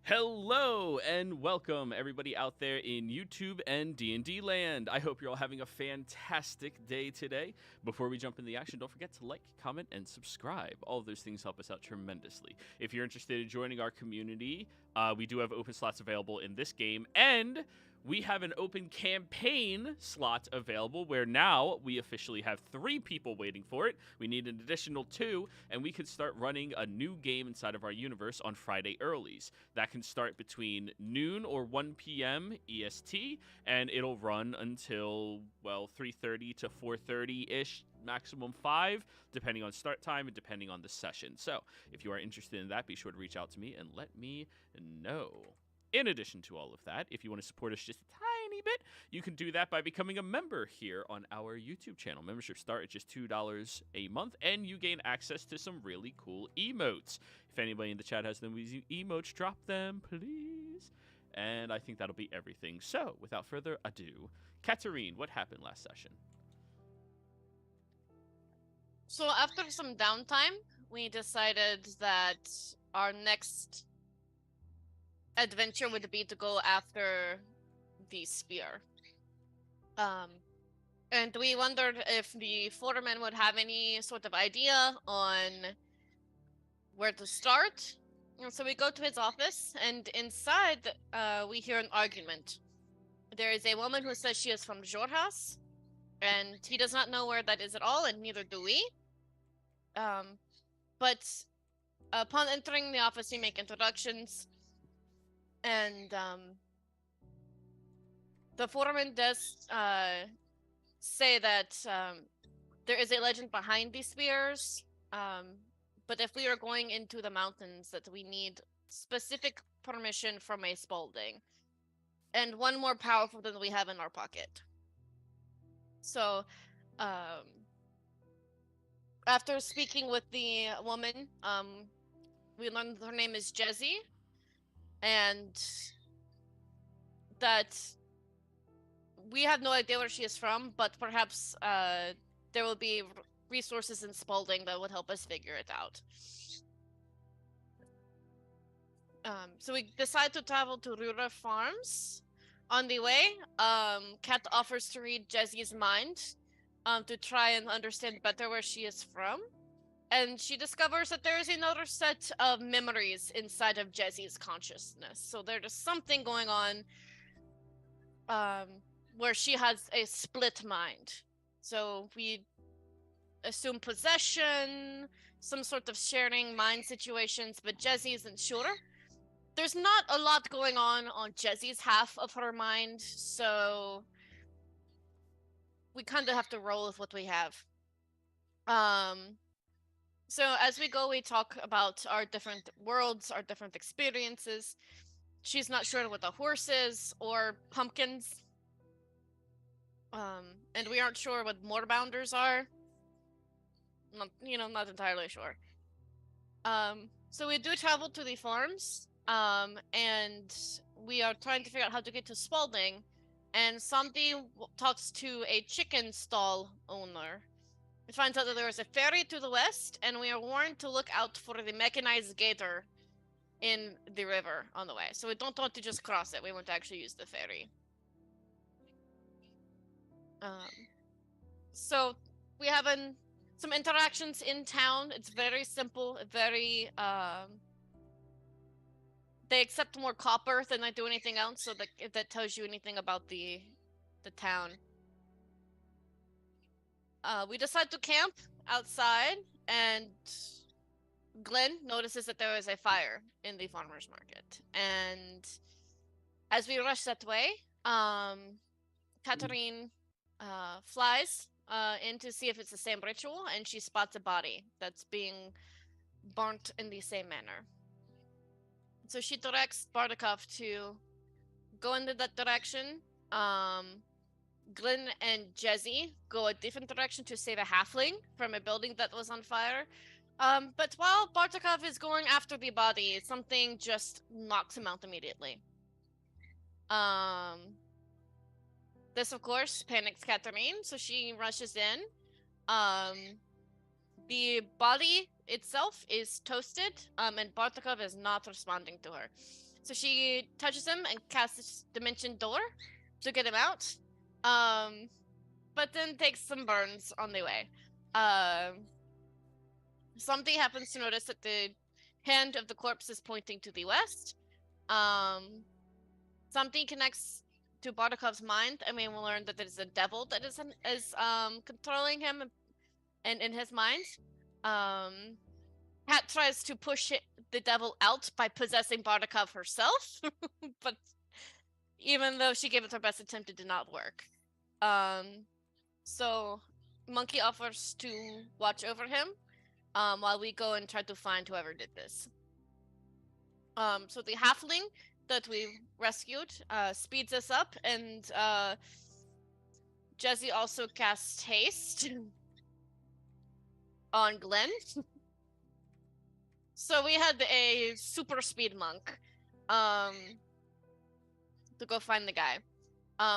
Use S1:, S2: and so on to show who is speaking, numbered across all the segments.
S1: Hello and welcome everybody out there in YouTube and D&D land. I hope you're all having a fantastic day today. Before we jump into the action, don't forget to like, comment, and subscribe. All of those things help us out tremendously. If you're interested in joining our community, we do have open slots available in this game, and we have an open campaign slot available where now we officially have 3 people waiting for it. We need an additional 2, and we can start running a new game inside of our universe on Friday earlies. That can start between noon or 1 p.m. EST, and it'll run until, well, 3:30 to 4:30-ish, maximum 5, depending on start time and depending on the session. So if you are interested in that, be sure to reach out to me and let me know. In addition to all of that, if you want to support us just a tiny bit, you can do that by becoming a member here on our YouTube channel. Memberships start at just $2 a month, and you gain access to some really cool emotes. If anybody in the chat has them using emotes, drop them, please. And I think that'll be everything. So, without further ado, Katarine, what happened last session?
S2: So after some downtime, we decided that our next adventure would be to go after the spear. And we wondered if the foreman would have any sort of idea on where to start. And so we go to his office, and inside we hear an argument. There is a woman who says she is from Jorhas, and he does not know where that is at all, and neither do we. But upon entering the office, we make introductions, and the foreman does say that there is a legend behind these spears, but if we are going into the mountains, that we need specific permission from a Spalding, and one more powerful than we have in our pocket. So, after speaking with the woman, we learned her name is Jezzy, and that we have no idea where she is from, but perhaps there will be resources in Spalding that would help us figure it out. So we decide to travel to Rura Farms. On the way, Kat offers to read Jezzy's mind to try and understand better where she is from. And she discovers that there is another set of memories inside of Jezzy's consciousness. So there's something going on where she has a split mind. So we assume possession, some sort of sharing mind situations, but Jezzy isn't sure. There's not a lot going on Jezzy's half of her mind, so we kind of have to roll with what we have. So as we go, we talk about our different worlds, our different experiences. She's not sure what a horse is or pumpkins. And we aren't sure what moorbounders are. Not entirely sure. So we do travel to the farms, and we are trying to figure out how to get to Spalding, and somebody talks to a chicken stall owner. It finds out that there is a ferry to the west, and we are warned to look out for the mechanized gator in the river on the way. So we don't want to just cross it. We want to actually use the ferry. So we have some interactions in town. It's very simple, very they accept more copper than I do anything else, so that if that tells you anything about the town. We decide to camp outside, and Glenn notices that there is a fire in the farmer's market. And as we rush that way, Katarine flies in to see if it's the same ritual, and she spots a body that's being burnt in the same manner. So she directs Bardakov to go into that direction. Glenn and Jezzy go a different direction to save a halfling from a building that was on fire. But while Bartakov is going after the body, something just knocks him out immediately. This, of course, panics Katarine, so she rushes in. The body itself is toasted, and Bartakov is not responding to her. So she touches him and casts Dimension Door to get him out. But then takes some burns on the way. Something happens to notice that the hand of the corpse is pointing to the west. Something connects to Bardakov's mind. I mean, we'll learn that there's a devil that is controlling him and in his mind. Kat tries to push the devil out by possessing Bardakov herself, but even though she gave it her best attempt, it did not work. So Monkey offers to watch over him while we go and try to find whoever did this. So the halfling that we rescued speeds us up, and Jesse also casts haste on Glenn. So we had a super speed monk to go find the guy.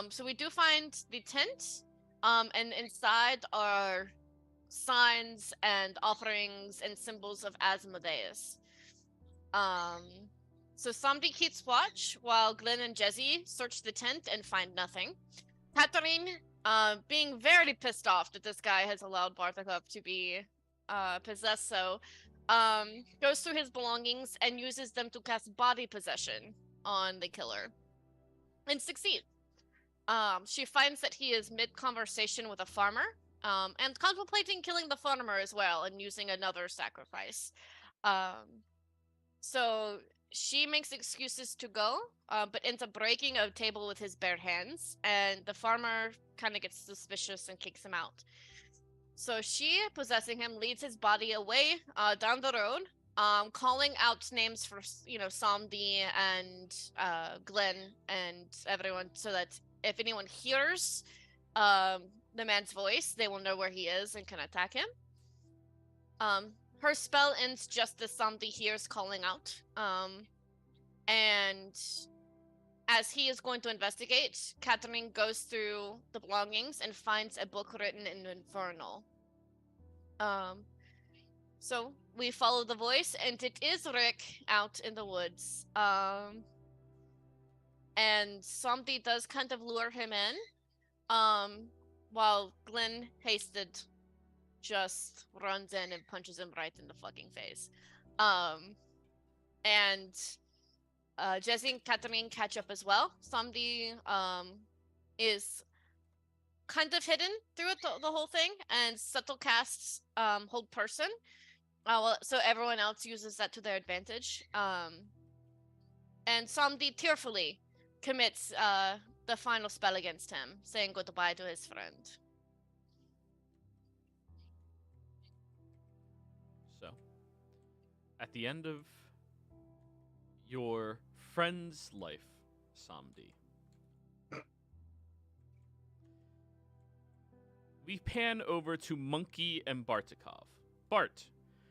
S2: So we do find the tent, and inside are signs and offerings and symbols of Asmodeus. So somebody keeps watch while Glenn and Jesse search the tent and find nothing. Catherine, being very pissed off that this guy has allowed Bartakov to be possessed, goes through his belongings and uses them to cast body possession on the killer, and succeeds. She finds that he is mid-conversation with a farmer, and contemplating killing the farmer as well and using another sacrifice. So she makes excuses to go, but ends up breaking a table with his bare hands, and the farmer kind of gets suspicious and kicks him out. So she, possessing him, leads his body away down the road, calling out names for, Samdi and Glenn and everyone, so that if anyone hears the man's voice, they will know where he is and can attack him. Her spell ends just as Samdi hears calling out. And as he is going to investigate, Catherine goes through the belongings and finds a book written in Infernal. So we follow the voice, and it is Rick out in the woods. And somebody does kind of lure him in, while Glenn Hasted just runs in and punches him right in the fucking face. And Jesse and Catherine catch up as well. Somebody is kind of hidden through it, the whole thing, and subtle casts hold person. So everyone else uses that to their advantage. And somebody tearfully commits the final spell against him, saying goodbye to his friend.
S1: So, at the end of your friend's life, Samdi, we pan over to Monkey and Bartakov. Bart,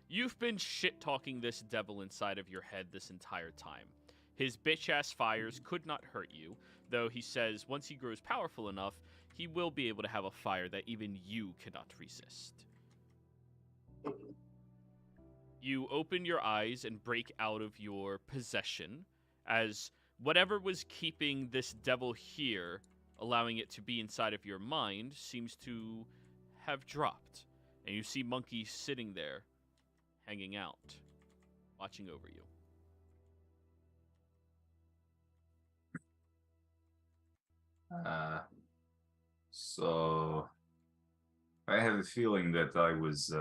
S1: you've been shit-talking this devil inside of your head this entire time. His bitch-ass fires could not hurt you, though he says once he grows powerful enough, he will be able to have a fire that even you cannot resist. You open your eyes and break out of your possession, as whatever was keeping this devil here, allowing it to be inside of your mind, seems to have dropped. And you see Monkey sitting there, hanging out, watching over you.
S3: So I have a feeling that I was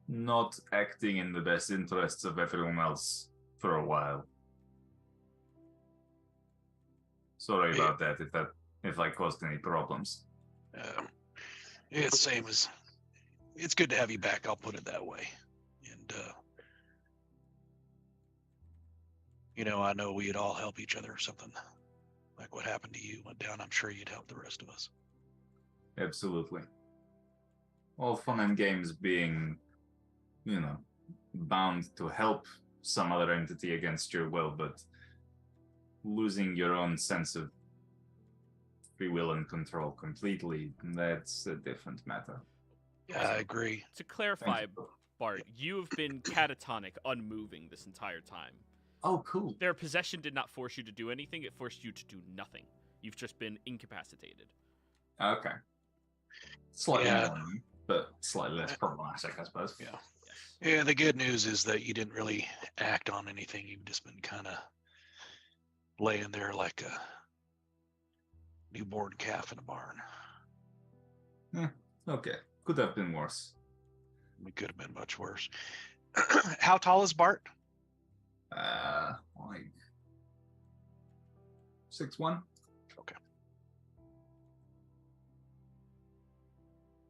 S3: not acting in the best interests of everyone else for a while. Sorry about that if I caused any problems.
S4: It's same as. It's good to have you back. I'll put it that way. And I know we'd all help each other. Something like what happened to you went down. I'm sure you'd help the rest of us.
S3: Absolutely. All fun and games being, bound to help some other entity against your will, but losing your own sense of free will and control completely, that's a different matter.
S4: Yeah, I agree.
S1: To clarify, Bart, you have been catatonic, unmoving this entire time.
S3: Oh, cool.
S1: Their possession did not force you to do anything. It forced you to do nothing. You've just been incapacitated.
S3: Okay. Slightly
S4: Yeah.
S3: annoying, but slightly less problematic, I suppose.
S4: Yeah.
S1: Yes.
S4: Yeah, the good news is that you didn't really act on anything. You've just been kind of laying there like a newborn calf in a barn.
S3: Okay. Could have been worse.
S4: It could have been much worse. How tall is Bart?
S3: Like 6'1".
S4: Okay.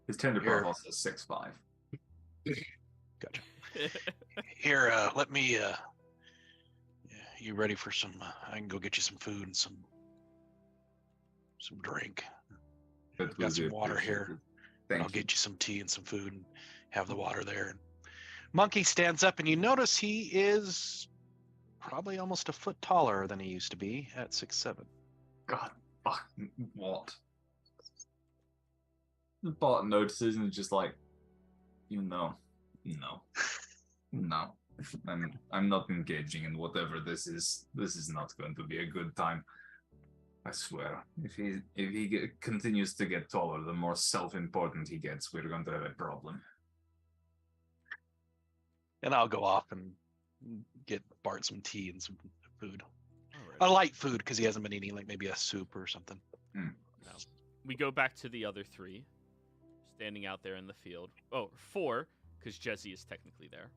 S3: His tender
S4: Here.
S3: profile says 6'5".
S4: Gotcha. Here, let me. You ready for some? I can go get you some food and some drink.
S3: That
S4: I've got
S3: will
S4: some
S3: be
S4: water here.
S3: appreciated. Thank
S4: I'll
S3: you.
S4: get you some tea and some food and have the water there. Monkey stands up and you notice he is probably almost a foot taller than he used to be at 6'7".
S3: God, fuck, what? Bart notices and is just like, no. I'm not engaging in whatever this is. This is not going to be a good time. I swear. If he continues to get taller, the more self-important he gets, we're going to have a problem.
S4: And I'll go off and get Bart some tea and some food.
S1: Alright.
S4: A light food because he hasn't been eating, like maybe a soup or something.
S1: We go back to the other three, standing out there in the field. Oh, 4, because Jesse is technically there.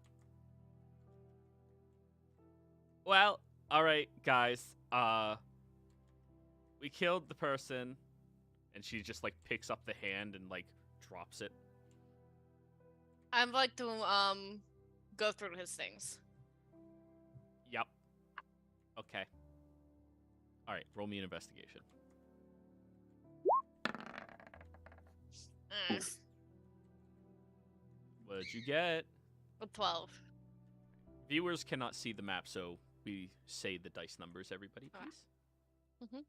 S1: Well, all right, guys. We killed the person, and she just like picks up the hand and like drops it.
S2: I'd like to go through his things.
S1: Yep. Okay. All right, roll me an investigation. What did you get?
S2: A 12.
S1: Viewers cannot see the map, so we say the dice numbers, everybody, please.
S2: Mhm.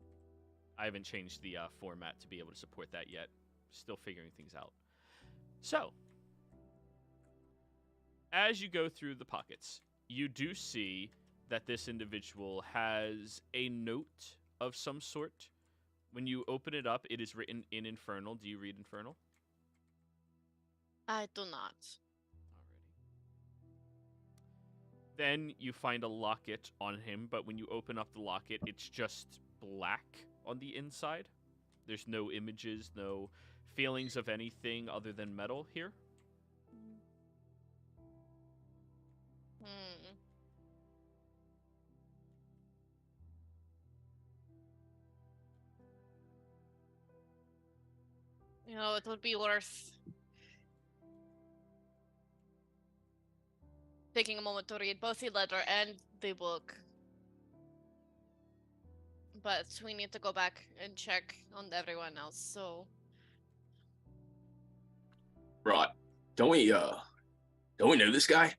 S1: I haven't changed the format to be able to support that yet. Still figuring things out. So, as you go through the pockets, you do see that this individual has a note of some sort. When you open it up, it is written in Infernal. Do you read Infernal?
S2: I do not.
S1: Alrighty. Then you find a locket on him, but when you open up the locket, it's just black on the inside. There's no images, no feelings of anything other than metal here.
S2: Hmm. You know, it would be worth taking a moment to read both the letter and the book. But we need to go back and check on everyone else, so...
S5: Right. Don't we know this guy?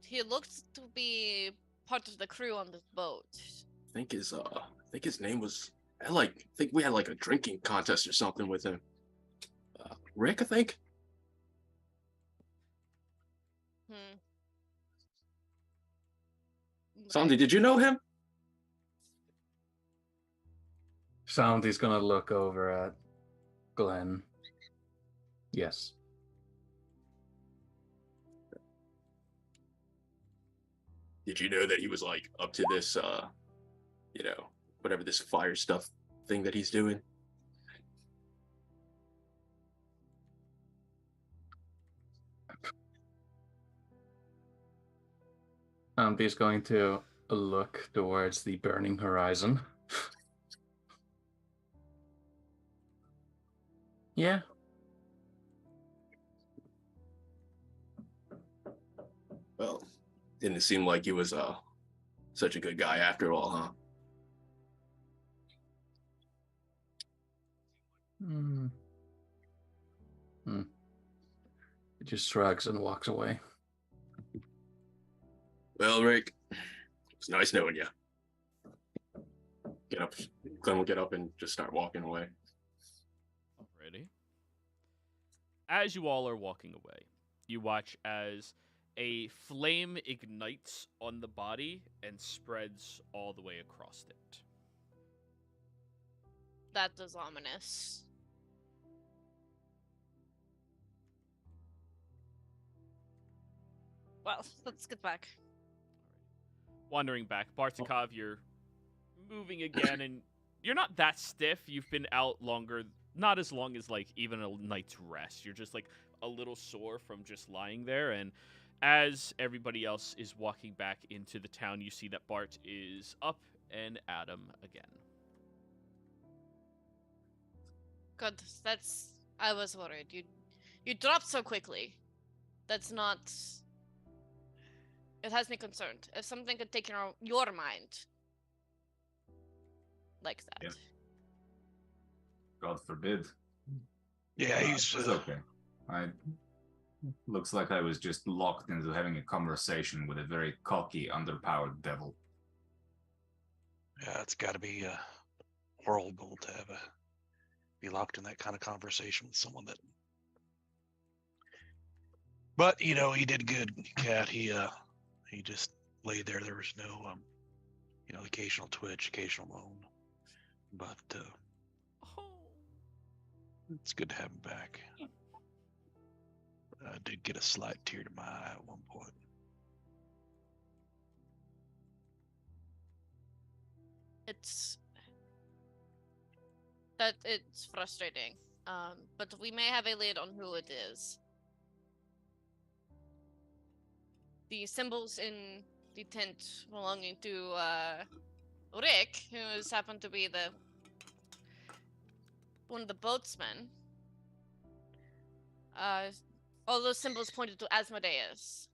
S2: He looks to be part of the crew on this boat.
S5: I think his name was I think we had like a drinking contest or something with him. Rick, I think.
S2: Hmm.
S5: Sandy, did you know him?
S6: Sandy's gonna look over at Glenn. Yes.
S5: Did you know that he was like up to this whatever this fire stuff thing that he's doing?
S6: Sandy's going to look towards the burning horizon. Yeah.
S5: Well, didn't seem like he was such a good guy after all, huh?
S6: He just shrugs and walks away.
S5: Well, Rick, it's nice knowing you. Get up. Glenn will get up and just start walking away.
S1: Alrighty. As you all are walking away, you watch as a flame ignites on the body and spreads all the way across it.
S2: That is ominous. Well, let's get back.
S1: Wandering back, Bartikov, you're moving again, and you're not that stiff. You've been out longer, not as long as like even a night's rest. You're just like a little sore from just lying there. And as everybody else is walking back into the town, you see that Bart is up and at 'em again.
S2: Good. I was worried. You dropped so quickly. That's not. It has me concerned. If something could take your mind like that.
S3: Yeah. God forbid.
S4: Yeah, he's
S3: It's okay. Looks like I was just locked into having a conversation with a very cocky, underpowered devil.
S4: Yeah, it's got to be horrible to be locked in that kind of conversation with someone that. But he did good, Cat. He just lay there. There was no occasional twitch, occasional moan, but it's good to have him back. I did get a slight tear to my eye at one point.
S2: It's frustrating. But we may have a lead on who it is. The symbols in the tent belonging to Rick, who has happened to be one of the boatsmen. All those symbols pointed to Asmodeus.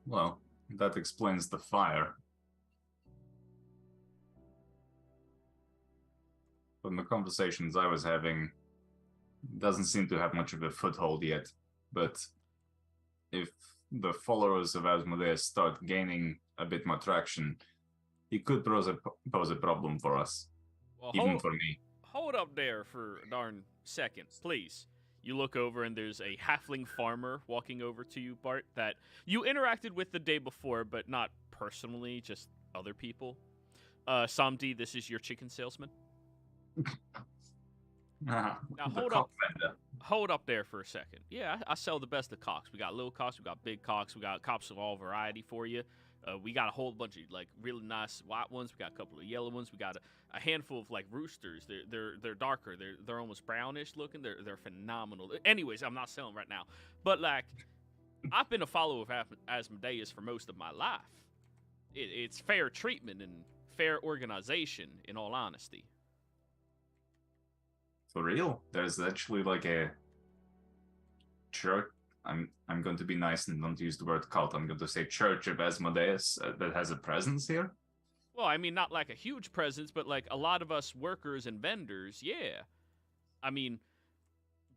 S3: Well, that explains the fire. From the conversations I was having, it doesn't seem to have much of a foothold yet. But if the followers of Asmodeus start gaining a bit more traction, he could pose a problem for us,
S1: Well,
S3: even for me.
S1: Hold up there for a darn second, please. You look over and there's a halfling farmer walking over to you, Bart, that you interacted with the day before, but not personally, just other people. Samdi, this is your chicken salesman. Now hold up there for a second. Yeah, I sell the best of cocks. We got little cocks, we got big cocks, we got cocks of all variety for you. We got a whole bunch of like really nice white ones. We got a couple of yellow ones. We got a handful of like roosters. They're darker. They're almost brownish looking. They're phenomenal. Anyways, I'm not selling right now. But like, I've been a follower of Asmodeus for most of my life. It's fair treatment and fair organization. In all honesty.
S3: For real? There's actually like a church. I'm going to be nice and don't use the word cult. I'm going to say Church of Asmodeus that has a presence here.
S1: Well, I mean, not like a huge presence, but like a lot of us workers and vendors, yeah. I mean,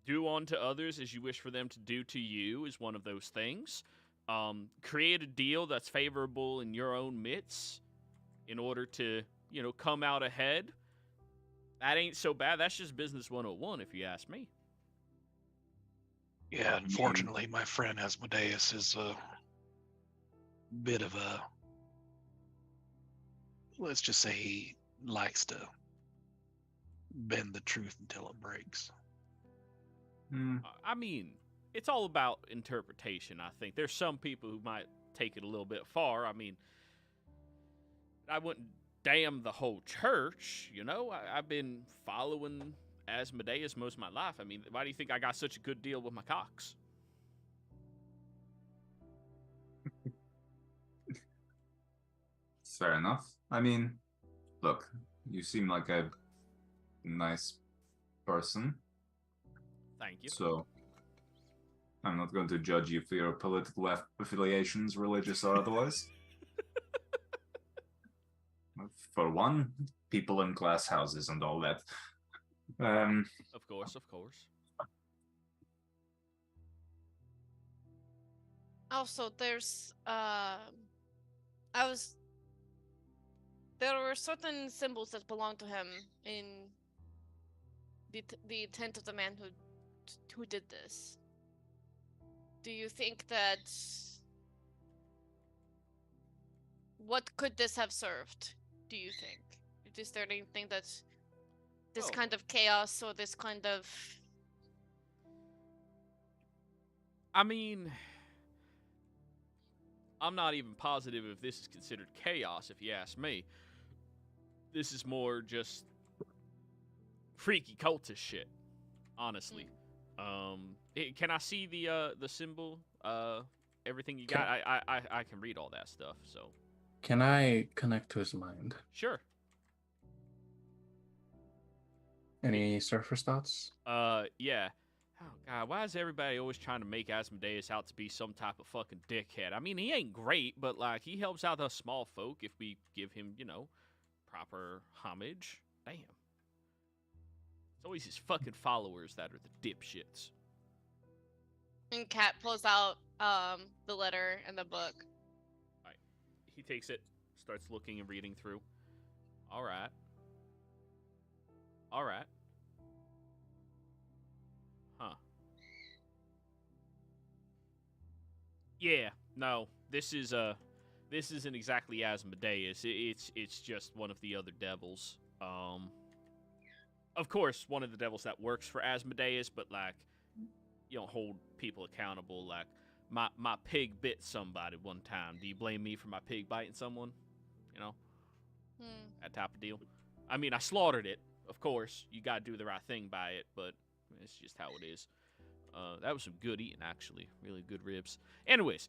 S1: do unto others as you wish for them to do to you is one of those things. Create a deal that's favorable in your own midst in order to, come out ahead. That ain't so bad. That's just business 101, if you ask me.
S4: Yeah, unfortunately, my friend Asmodeus is a bit of a. Let's just say he likes to bend the truth until it breaks.
S1: I mean, it's all about interpretation, I think. There's some people who might take it a little bit far. I mean, I wouldn't damn the whole church, I've been following Asmodeus most of my life. I mean, why do you think I got such a good deal with my cocks?
S3: Fair enough. I mean, look, you seem like a nice person.
S1: Thank you.
S3: So, I'm not going to judge you for your political affiliations, religious or otherwise. For one, people in glass houses and all that.
S1: Of course.
S2: Also, there's there were certain symbols that belonged to him in the tent of the man who did this. Do you think that what could this have served? Do you think? Is there anything that's this
S1: Oh.
S2: kind of chaos or this kind of
S1: I mean, I'm not even positive if this is considered chaos, if you ask me. This is more just freaky cultist shit, honestly. Can I see the symbol? Everything you got? I can read all that stuff, so.
S6: Can I connect to his mind?
S1: Sure.
S6: Any surface thoughts?
S1: Yeah. Oh, God, why is everybody always trying to make Asmodeus out to be some type of fucking dickhead? I mean, he ain't great, but, like, he helps out the small folk if we give him, proper homage. Damn. It's always his fucking followers that are the dipshits.
S2: And Cat pulls out the letter and the book.
S1: Alright. He takes it, starts looking and reading through. Alright. Huh. Yeah, no. This isn't exactly Asmodeus. It's just one of the other devils. Of course, one of the devils that works for Asmodeus, but like you don't hold people accountable. Like my pig bit somebody one time. Do you blame me for my pig biting someone? That type of deal. I mean, I slaughtered it. Of course, you gotta do the right thing by it, but it's just how it is. That was some good eating, actually. Really good ribs. Anyways,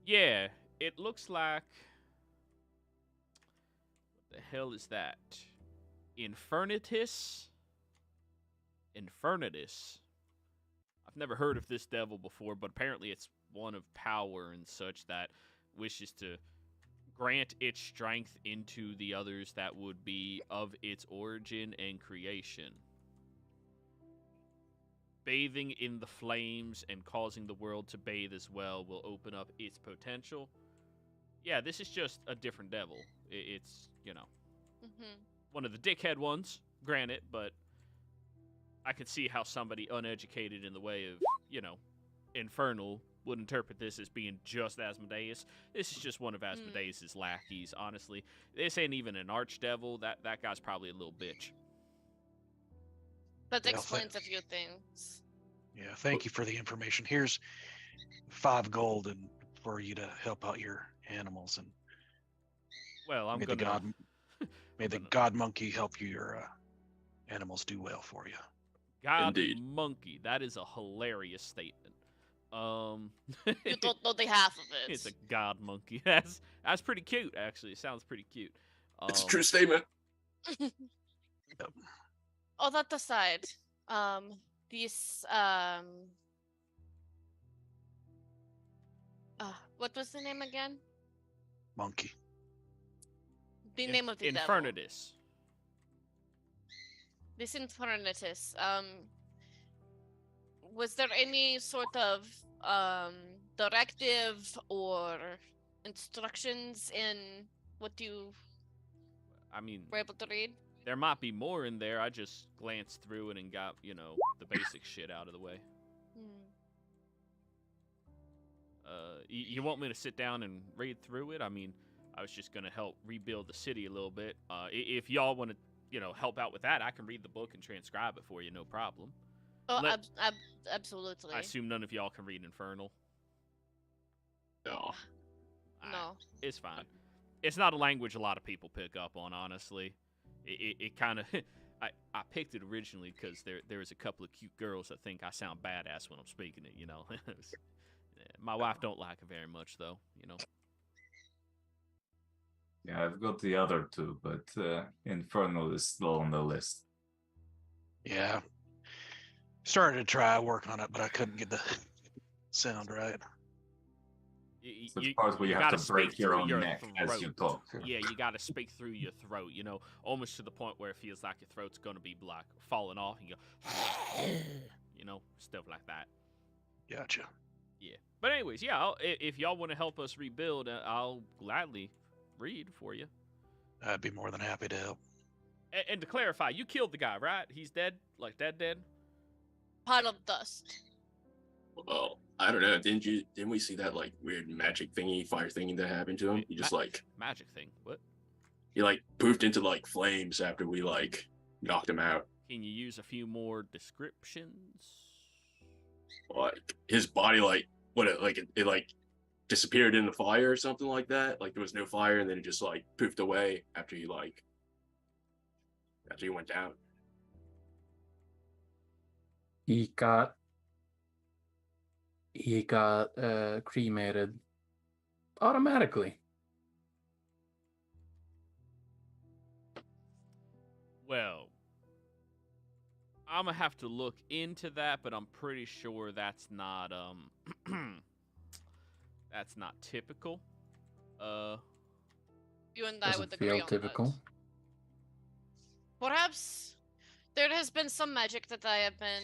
S1: yeah, it looks like... What the hell is that? Infernitus? Infernitus. I've never heard of this devil before, but apparently it's one of power and such that wishes to grant its strength into the others that would be of its origin and creation. Bathing in the flames and causing the world to bathe as well will open up its potential. Yeah, this is just a different devil. It's, one of the dickhead ones, granted, but I could see how somebody uneducated in the way of, infernal would interpret this as being just Asmodeus. This is just one of Asmodeus's lackeys, honestly. This ain't even an archdevil. That guy's probably a little bitch.
S2: That
S4: Yeah,
S2: explains a few things.
S4: Yeah, thank you for the information. Here's 5 gold and for you to help out your animals, and
S1: Well, I'm
S4: may
S1: gonna...
S4: the god, may the god monkey help your animals do well for you.
S1: God
S5: Indeed.
S1: monkey. That is a hilarious statement.
S2: You don't know the half of it.
S1: It's a god monkey. That's pretty cute, actually. It sounds pretty cute.
S5: It's a true statement.
S2: All that aside, these what was the name again?
S4: Monkey.
S2: The name of the devil.
S1: Infernitus.
S2: This Infernitus. Was there any sort of directive or instructions in what you
S1: I mean,
S2: were able to read?
S1: there might be more in there. I just glanced through it and got, the basic shit out of the way. You want me to sit down and read through it? I mean, I was just going to help rebuild the city a little bit. If y'all want to, help out with that, I can read the book and transcribe it for you, no problem.
S2: Oh, absolutely.
S1: I assume none of y'all can read Infernal.
S5: No.
S2: No.
S1: It's fine. It's not a language a lot of people pick up on, honestly. It kind of... I picked it originally because there was a couple of cute girls that think I sound badass when I'm speaking it, My wife don't like it very much, though,
S3: Yeah, I've got the other two, but Infernal is still on the list.
S4: Yeah. Started to try work on it, but I couldn't get the sound right.
S3: It's the part where you have
S1: gotta
S3: to break
S1: speak
S3: your
S1: through
S3: own
S1: your
S3: neck as you
S1: throat.
S3: talk.
S1: Yeah, you got to speak through your throat, almost to the point where it feels like your throat's going to be, like, falling off, and you go, stuff like that.
S4: Gotcha.
S1: Yeah. But anyways, yeah, if y'all want to help us rebuild, I'll gladly read for you.
S4: I'd be more than happy to help.
S1: And to clarify, you killed the guy, right? He's dead? Like, dead?
S2: Pile of dust.
S5: Well, I don't know. Didn't we see that like weird magic thingy, fire thingy that happened to him?
S1: Wait,
S5: He just like
S1: magic thing. What?
S5: he like poofed into like flames after we like knocked him out.
S1: Can you use a few more descriptions?
S5: Like his body like it like disappeared in the fire or something like that. Like there was no fire and then it just like poofed away after he went down.
S6: He got cremated automatically.
S1: Well, I'm gonna have to look into that, but I'm pretty sure that's not that's not typical.
S2: You and I
S6: Doesn't
S2: would agree
S6: feel
S2: on
S6: typical.
S2: that. Perhaps there has been some magic that I have been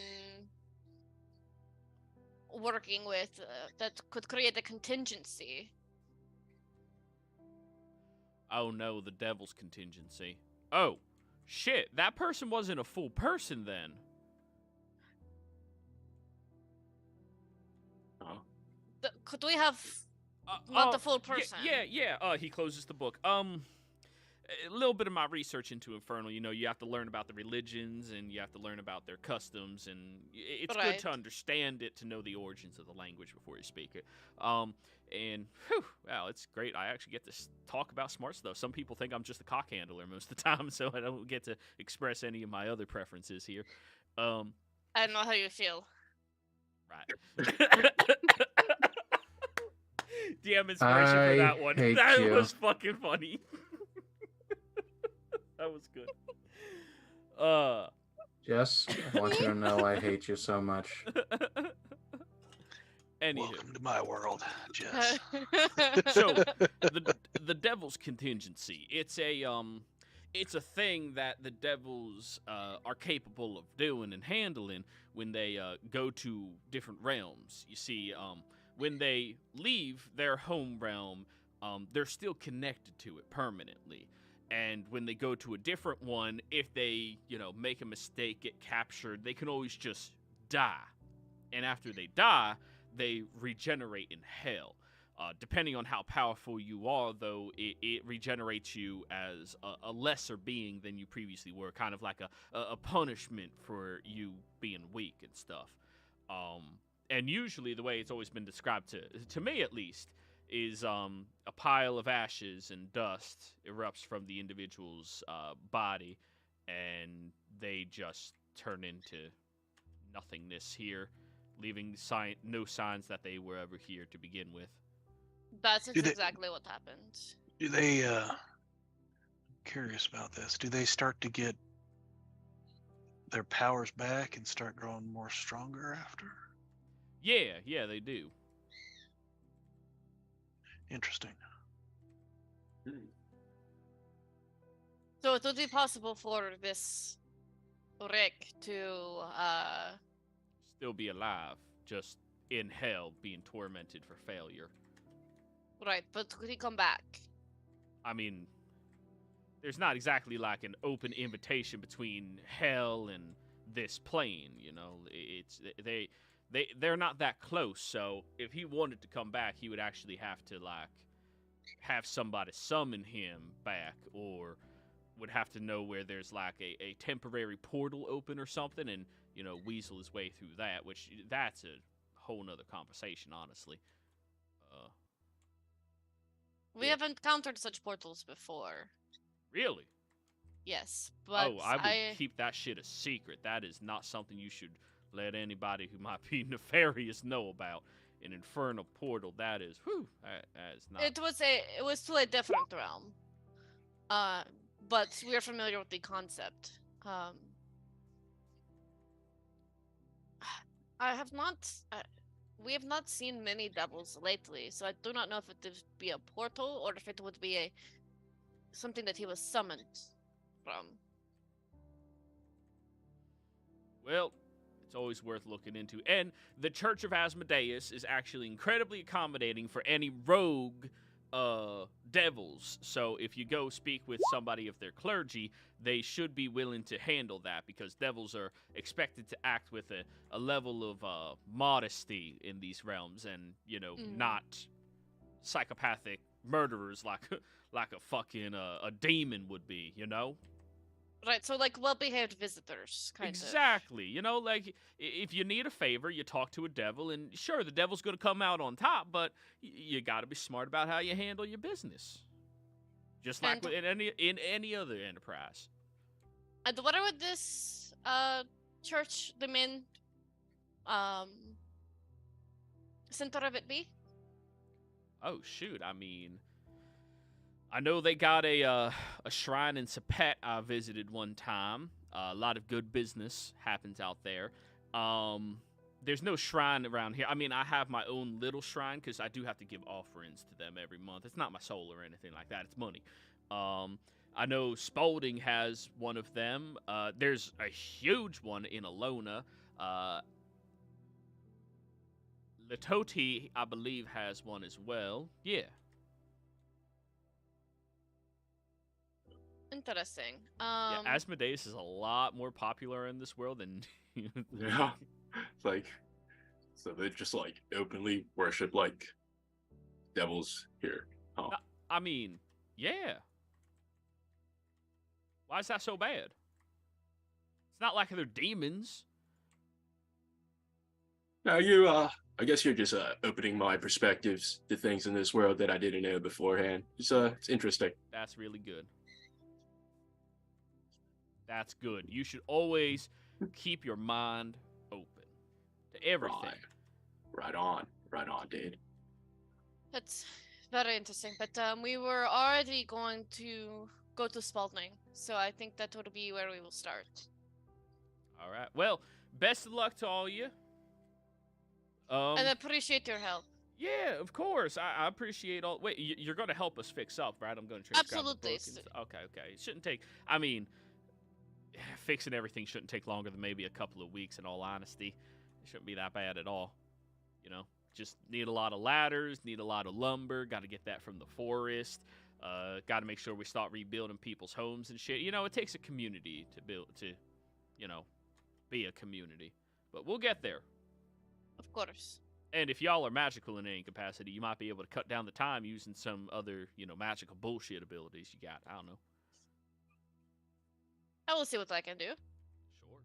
S2: working with that could create a contingency.
S1: Oh no, the devil's contingency. Oh, shit, that person wasn't a full person then.
S2: Could we have not the full
S1: Yeah,
S2: person?
S1: yeah. He closes the book. A little bit of my research into Infernal, you have to learn about the religions and you have to learn about their customs, and it's good to understand it to know the origins of the language before you speak it. And whew, wow, it's great. I actually get to talk about smart stuff. Some people think I'm just a cock handler most of the time, so I don't get to express any of my other preferences here.
S2: I don't know how you feel.
S1: Right. DM inspiration for that one. That was fucking funny. That was good.
S6: Jess, I want you to know I hate you so much.
S1: Anywho.
S4: Welcome to my world, Jess.
S1: So the devil's contingency. It's a thing that the devils are capable of doing and handling when they go to different realms. You see, when they leave their home realm, they're still connected to it permanently. And when they go to a different one, if they, make a mistake, get captured, they can always just die. And after they die, they regenerate in hell. Depending on how powerful you are, though, it regenerates you as a lesser being than you previously were, kind of like a punishment for you being weak and stuff. And usually the way it's always been described, to me at least, is a pile of ashes and dust erupts from the individual's body, and they just turn into nothingness here, leaving no signs that they were ever here to begin with.
S2: That's exactly what happened.
S4: Do they, I'm curious about this, do they start to get their powers back and start growing more stronger after?
S1: Yeah, they do.
S4: Interesting.
S2: So it would be possible for this Rick to
S1: still be alive, just in hell, being tormented for failure.
S2: Right, but could he come back?
S1: I mean, there's not exactly like an open invitation between hell and this plane, It's they're not that close, so if he wanted to come back, he would actually have to have somebody summon him back, or would have to know where there's a temporary portal open or something, and weasel his way through that, which that's a whole nother conversation, honestly.
S2: We haven't encountered such portals before.
S1: Really?
S2: Yes, but
S1: I would keep that shit a secret. That is not something you should let anybody who might be nefarious know about. An infernal portal, that is not.
S2: It was to a different realm. But we are familiar with the concept. We have not seen many devils lately, so I do not know if it would be a portal or if it would be something that he was summoned from.
S1: Well, it's always worth looking into. And the Church of Asmodeus is actually incredibly accommodating for any rogue devils. So if you go speak with somebody of their clergy, they should be willing to handle that because devils are expected to act with a level of modesty in these realms, and not psychopathic murderers like like a fucking a demon would be.
S2: Right, so like well-behaved visitors, kind of.
S1: Exactly. Like if you need a favor, you talk to a devil, and sure, the devil's going to come out on top, but you got to be smart about how you handle your business. Just like in any other enterprise.
S2: And what would this church, the main center of it be?
S1: Oh shoot! I mean, I know they got a shrine in Sepet I visited one time. A lot of good business happens out there. There's no shrine around here. I mean, I have my own little shrine because I do have to give offerings to them every month. It's not my soul or anything like that. It's money. I know Spalding has one of them. There's a huge one in Alona. Latoti, I believe, has one as well. Yeah.
S2: Interesting.
S1: Yeah, Asmodeus is a lot more popular in this world than
S5: Yeah. It's like, so they just like openly worship like devils here. Huh?
S1: I mean, yeah. Why is that so bad? It's not like they're demons.
S5: Now I guess you're just opening my perspectives to things in this world that I didn't know beforehand. It's interesting.
S1: That's really good. That's good. You should always keep your mind open to everything.
S5: Right on, dude.
S2: That's very interesting. But we were already going to go to Spalding, so I think that would be where we will start.
S1: All right. Well, best of luck to all of you.
S2: And I appreciate your help.
S1: Yeah, of course. I appreciate all. Wait, you're going to help us fix up, right? I'm going to transcribe the book.
S2: Absolutely.
S1: Okay. It shouldn't take. I mean, fixing everything shouldn't take longer than maybe a couple of weeks. In all honesty, it shouldn't be that bad at all. Just need a lot of ladders, need a lot of lumber. Got to get that from the forest. Got to make sure we start rebuilding people's homes and shit. It takes a community to build to, be a community. But we'll get there.
S2: Of course.
S1: And if y'all are magical in any capacity, you might be able to cut down the time using some other, magical bullshit abilities you got. I don't know.
S2: I will see what I can do.
S1: Sure.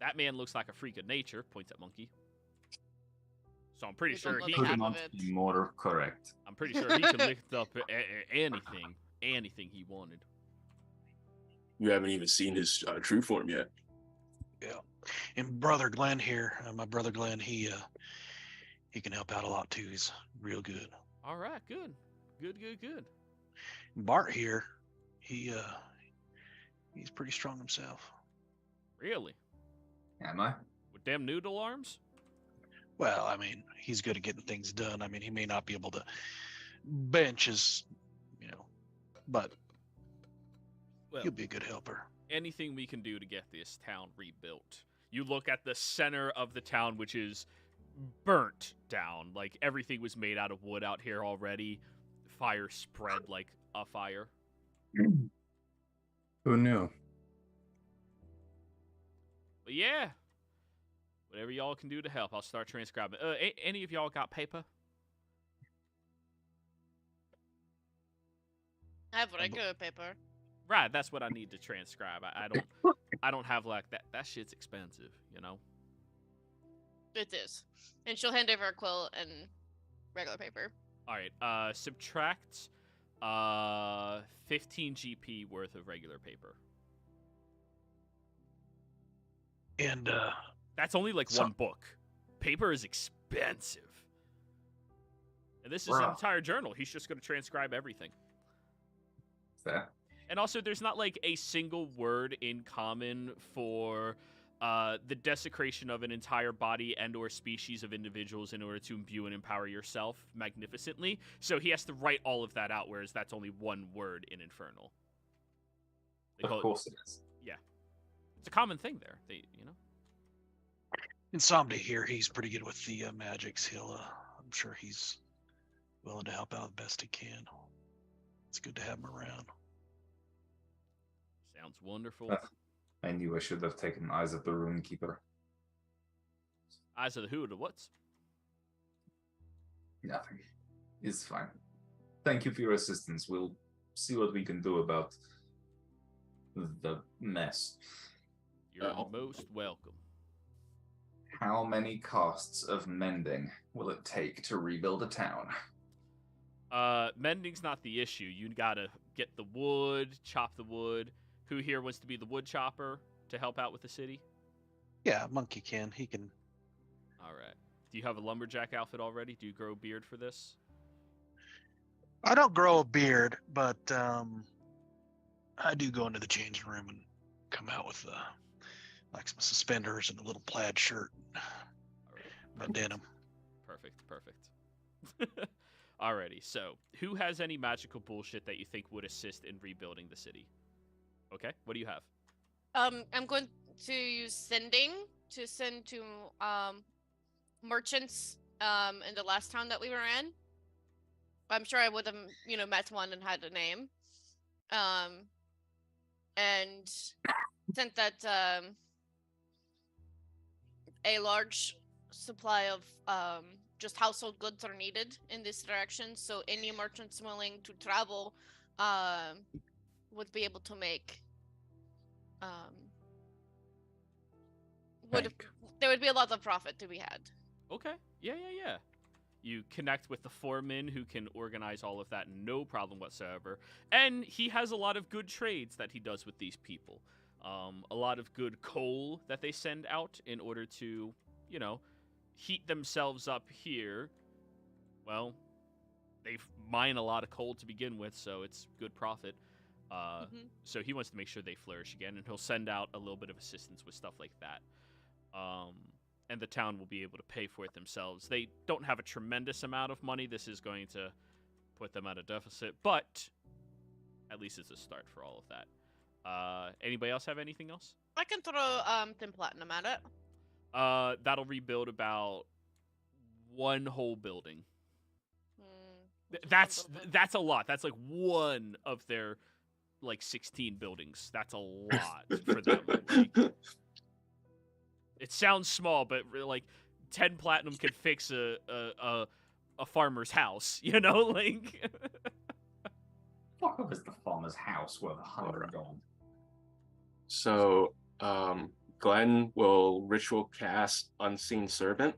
S1: That man looks like a freak of nature, points at Monkey. So I'm pretty sure he
S3: could
S1: could,
S3: not be more correct.
S1: I'm pretty sure he could lift up anything he wanted.
S5: You haven't even seen his true form yet.
S4: Yeah. And brother Glenn here, my brother Glenn, he can help out a lot too. He's real good.
S1: All right, good.
S4: Bart here, he's pretty strong himself.
S1: Really?
S3: Am I?
S1: With them noodle arms?
S4: Well, I mean, he's good at getting things done. I mean, he may not be able to bench his, but he'll be a good helper.
S1: Anything we can do to get this town rebuilt. You look at the center of the town, which is burnt down. Like, everything was made out of wood out here already. Fire spread like a fire.
S6: Who knew?
S1: But yeah. Whatever y'all can do to help, I'll start transcribing. Any of y'all got paper?
S2: I have regular paper.
S1: Right, that's what I need to transcribe. I don't have like that. That shit's expensive,
S2: It is. And she'll hand over a quill and regular paper.
S1: All right. Subtract 15 GP worth of regular paper.
S4: And
S1: that's only like one book. Paper is expensive. And this is an entire journal. He's just going to transcribe everything.
S3: Fair.
S1: And also, there's not like a single word in common for the desecration of an entire body and or species of individuals in order to imbue and empower yourself magnificently. So he has to write all of that out, whereas that's only one word in Infernal.
S3: Of course it is.
S1: Yeah. It's a common thing there.
S4: Insomnia here, he's pretty good with the magics. I'm sure he's willing to help out the best he can. It's good to have him around.
S1: Sounds wonderful.
S3: I knew I should have taken Eyes of the Runekeeper.
S1: Eyes of the who or the what's?
S3: Nothing. It's fine. Thank you for your assistance. We'll see what we can do about the mess.
S1: You're most welcome.
S3: How many costs of mending will it take to rebuild a town?
S1: Mending's not the issue. You gotta get the wood, chop the wood. Who here wants to be the wood chopper to help out with the city?
S4: Yeah, Monkey can. He can.
S1: All right. Do you have a lumberjack outfit already? Do you grow a beard for this?
S4: I don't grow a beard, but I do go into the changing room and come out with like some suspenders and a little plaid shirt, my denim.
S1: Perfect. Alrighty, so who has any magical bullshit that you think would assist in rebuilding the city? Okay, what do you have?
S2: I'm going to use sending to send to merchants in the last town that we were in. I'm sure I would have, met one and had a name. And sent that a large supply of just household goods are needed in this direction. So any merchants willing to travel would be able to make there would be a lot of profit to be had.
S1: Okay. Yeah. You connect with the foreman who can organize all of that, no problem whatsoever. And he has a lot of good trades that he does with these people. A lot of good coal that they send out in order to, heat themselves up here. Well, they mine a lot of coal to begin with, so it's good profit. So he wants to make sure they flourish again, and he'll send out a little bit of assistance with stuff like that. And the town will be able to pay for it themselves. They don't have a tremendous amount of money. This is going to put them at a deficit, but at least it's a start for all of that. Anybody else have anything else?
S2: I can throw 10 platinum at it.
S1: That'll rebuild about one whole building. That's a lot. That's like one of their 16 buildings. That's a lot for them. It sounds small, but 10 platinum could fix a farmer's house.
S3: What was the farmer's house worth 100 gold?
S5: So, Glenn will ritual cast Unseen Servant,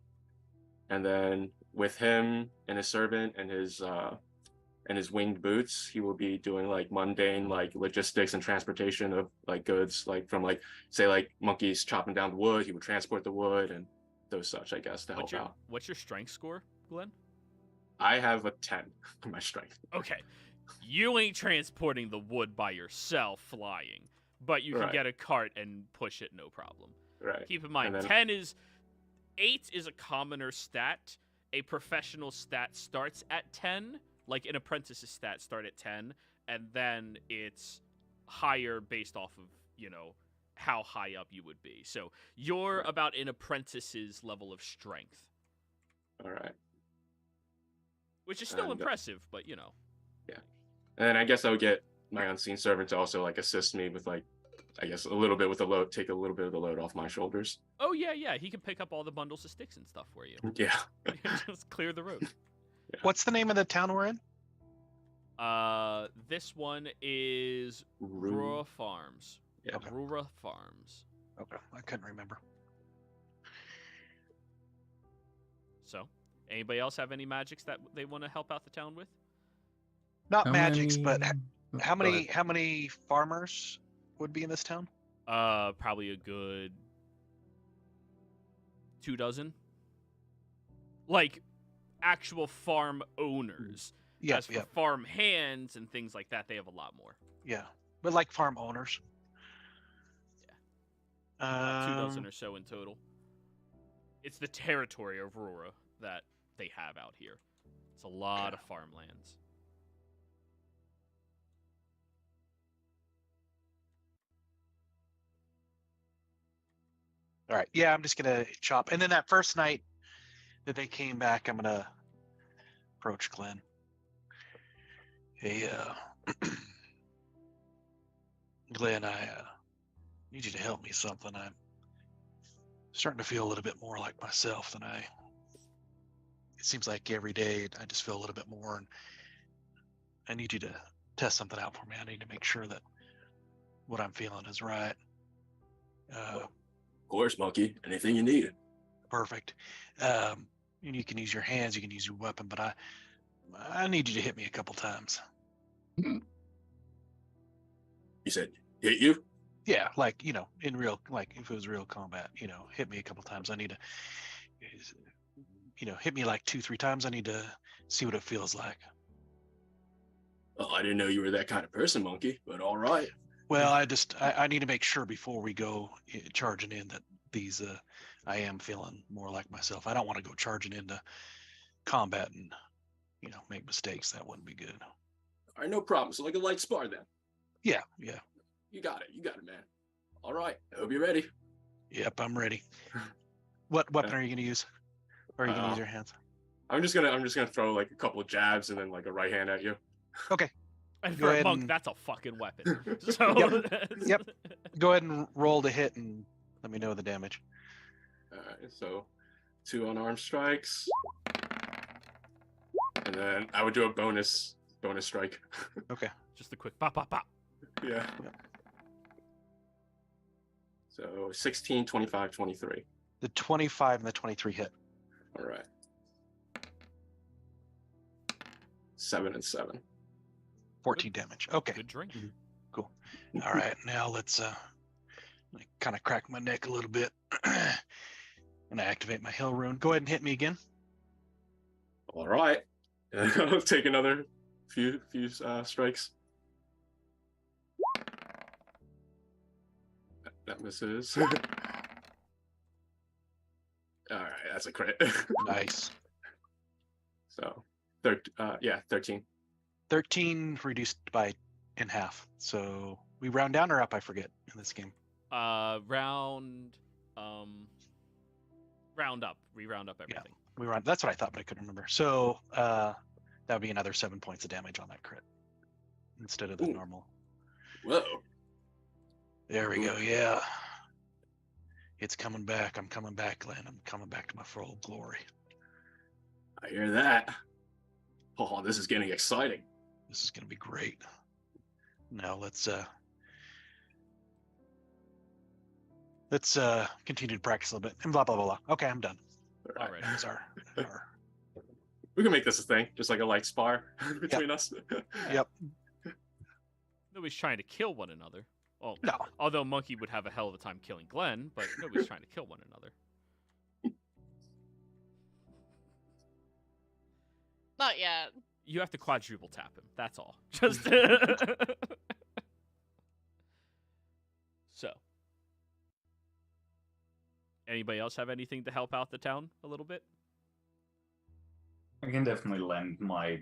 S5: and then with him and his servant and his winged boots, he will be doing mundane logistics and transportation of goods, from say monkeys chopping down the wood. He would transport the wood and those such, I guess, to help out.
S1: What's your strength score, Glenn?
S5: I have a 10 for my strength.
S1: Okay, you ain't transporting the wood by yourself flying, but you can get a cart and push it, no problem.
S5: Right.
S1: Keep in mind, 8 is a commoner stat. A professional stat starts at 10. An apprentice's stat start at 10, and then it's higher based off of, how high up you would be. So you're about an apprentice's level of strength.
S5: All right.
S1: Which is still impressive, but
S5: Yeah. And then I guess I would get my unseen servant to also assist me with I guess a little bit with the load, take a little bit of the load off my shoulders.
S1: Oh yeah, he can pick up all the bundles of sticks and stuff for you.
S5: Yeah.
S1: Just clear the road.
S5: Yeah.
S4: What's the name of the town we're in?
S1: This one is Rura Farms.
S5: Yeah.
S4: Okay.
S1: Rura Farms.
S4: Okay, I couldn't remember.
S1: So, anybody else have any magics that they want to help out the town with?
S4: Not
S6: How
S4: magics, but
S6: many-
S4: how
S6: Go ahead.
S4: many farmers would be in this town?
S1: Probably a good 24. Actual farm owners.
S4: Yeah,
S1: As for farm hands and things like that, they have a lot more.
S4: yeah. But farm owners.
S1: About 24 or so in total. It's the territory of Aurora that they have out here. It's a lot of farmlands.
S4: All right. Yeah, I'm just gonna chop. And then that first night that they came back, I'm gonna approach Glenn. Hey, Glenn, I need you to help me something. I'm starting to feel a little bit more like myself than I. It seems like every day I just feel a little bit more, and I need you to test something out for me. I need to make sure that what I'm feeling is right.
S5: Of course, Monkey. Anything you need.
S4: Perfect. You can use your hands, you can use your weapon, but I need you to hit me a couple times.
S5: You said hit you?
S4: Yeah, like, in real, like if it was real combat, hit me a couple times. I need to, hit me like 2-3 times. I need to see what it feels like.
S5: Oh, I didn't know you were that kind of person, Monkey, but all right.
S4: Well, I need to make sure before we go charging in that these, I am feeling more like myself. I don't want to go charging into combat and, make mistakes. That wouldn't be good.
S5: All right, no problem. So like a light spar then.
S4: Yeah.
S5: You got it, man. All right, I hope you're ready.
S4: Yep, I'm ready. What weapon are you going to use? Or are you going to use your hands?
S5: I'm just gonna throw like a couple of jabs and then like a right hand at you.
S4: Okay.
S1: And
S4: Go
S1: for a
S4: ahead
S1: monk,
S4: and-
S1: that's a fucking weapon. So
S4: Yep. Go ahead and roll to hit and let me know the damage.
S5: All right, so 2 unarmed strikes, and then I would do a bonus strike.
S4: Okay.
S1: just a quick pop, pop, pop.
S5: Yeah. So 16, 25, 23.
S4: The 25 and the 23 hit.
S5: All right. 7 and 7.
S4: 14 damage. Okay.
S1: Good drink.
S4: Cool. All right. Now let's kind of crack my neck a little bit. And I activate my Hell Rune. Go ahead and hit me again.
S5: All right. I'll take another few strikes. That misses. All right, that's a crit.
S4: Nice.
S5: So, 13.
S4: 13 reduced by in half. So we round down or up? I forget in this game.
S1: Round up. We round up everything.
S4: We round. That's what I thought, but I couldn't remember. So that would be another 7 points of damage on that crit instead of the
S5: Ooh.
S4: normal.
S5: Whoa.
S4: There we go. Yeah. It's coming back. I'm coming back, Glenn. I'm coming back to my full glory.
S5: I hear that. Oh, this is getting exciting.
S4: This is going to be great. Now let's continue to practice a little bit and blah blah blah blah. Okay, I'm done.
S5: All
S1: All right.
S4: That's our
S5: We can make this a thing, just like a light spar between us.
S4: Yep.
S1: Nobody's trying to kill one another. Well,
S4: No.
S1: although Monkey would have a hell of a time killing Glenn, but nobody's trying to kill one another.
S2: Not yet.
S1: You have to quadruple tap him. That's all. Just so. Anybody else have anything to help out the town a little bit?
S3: I can definitely lend my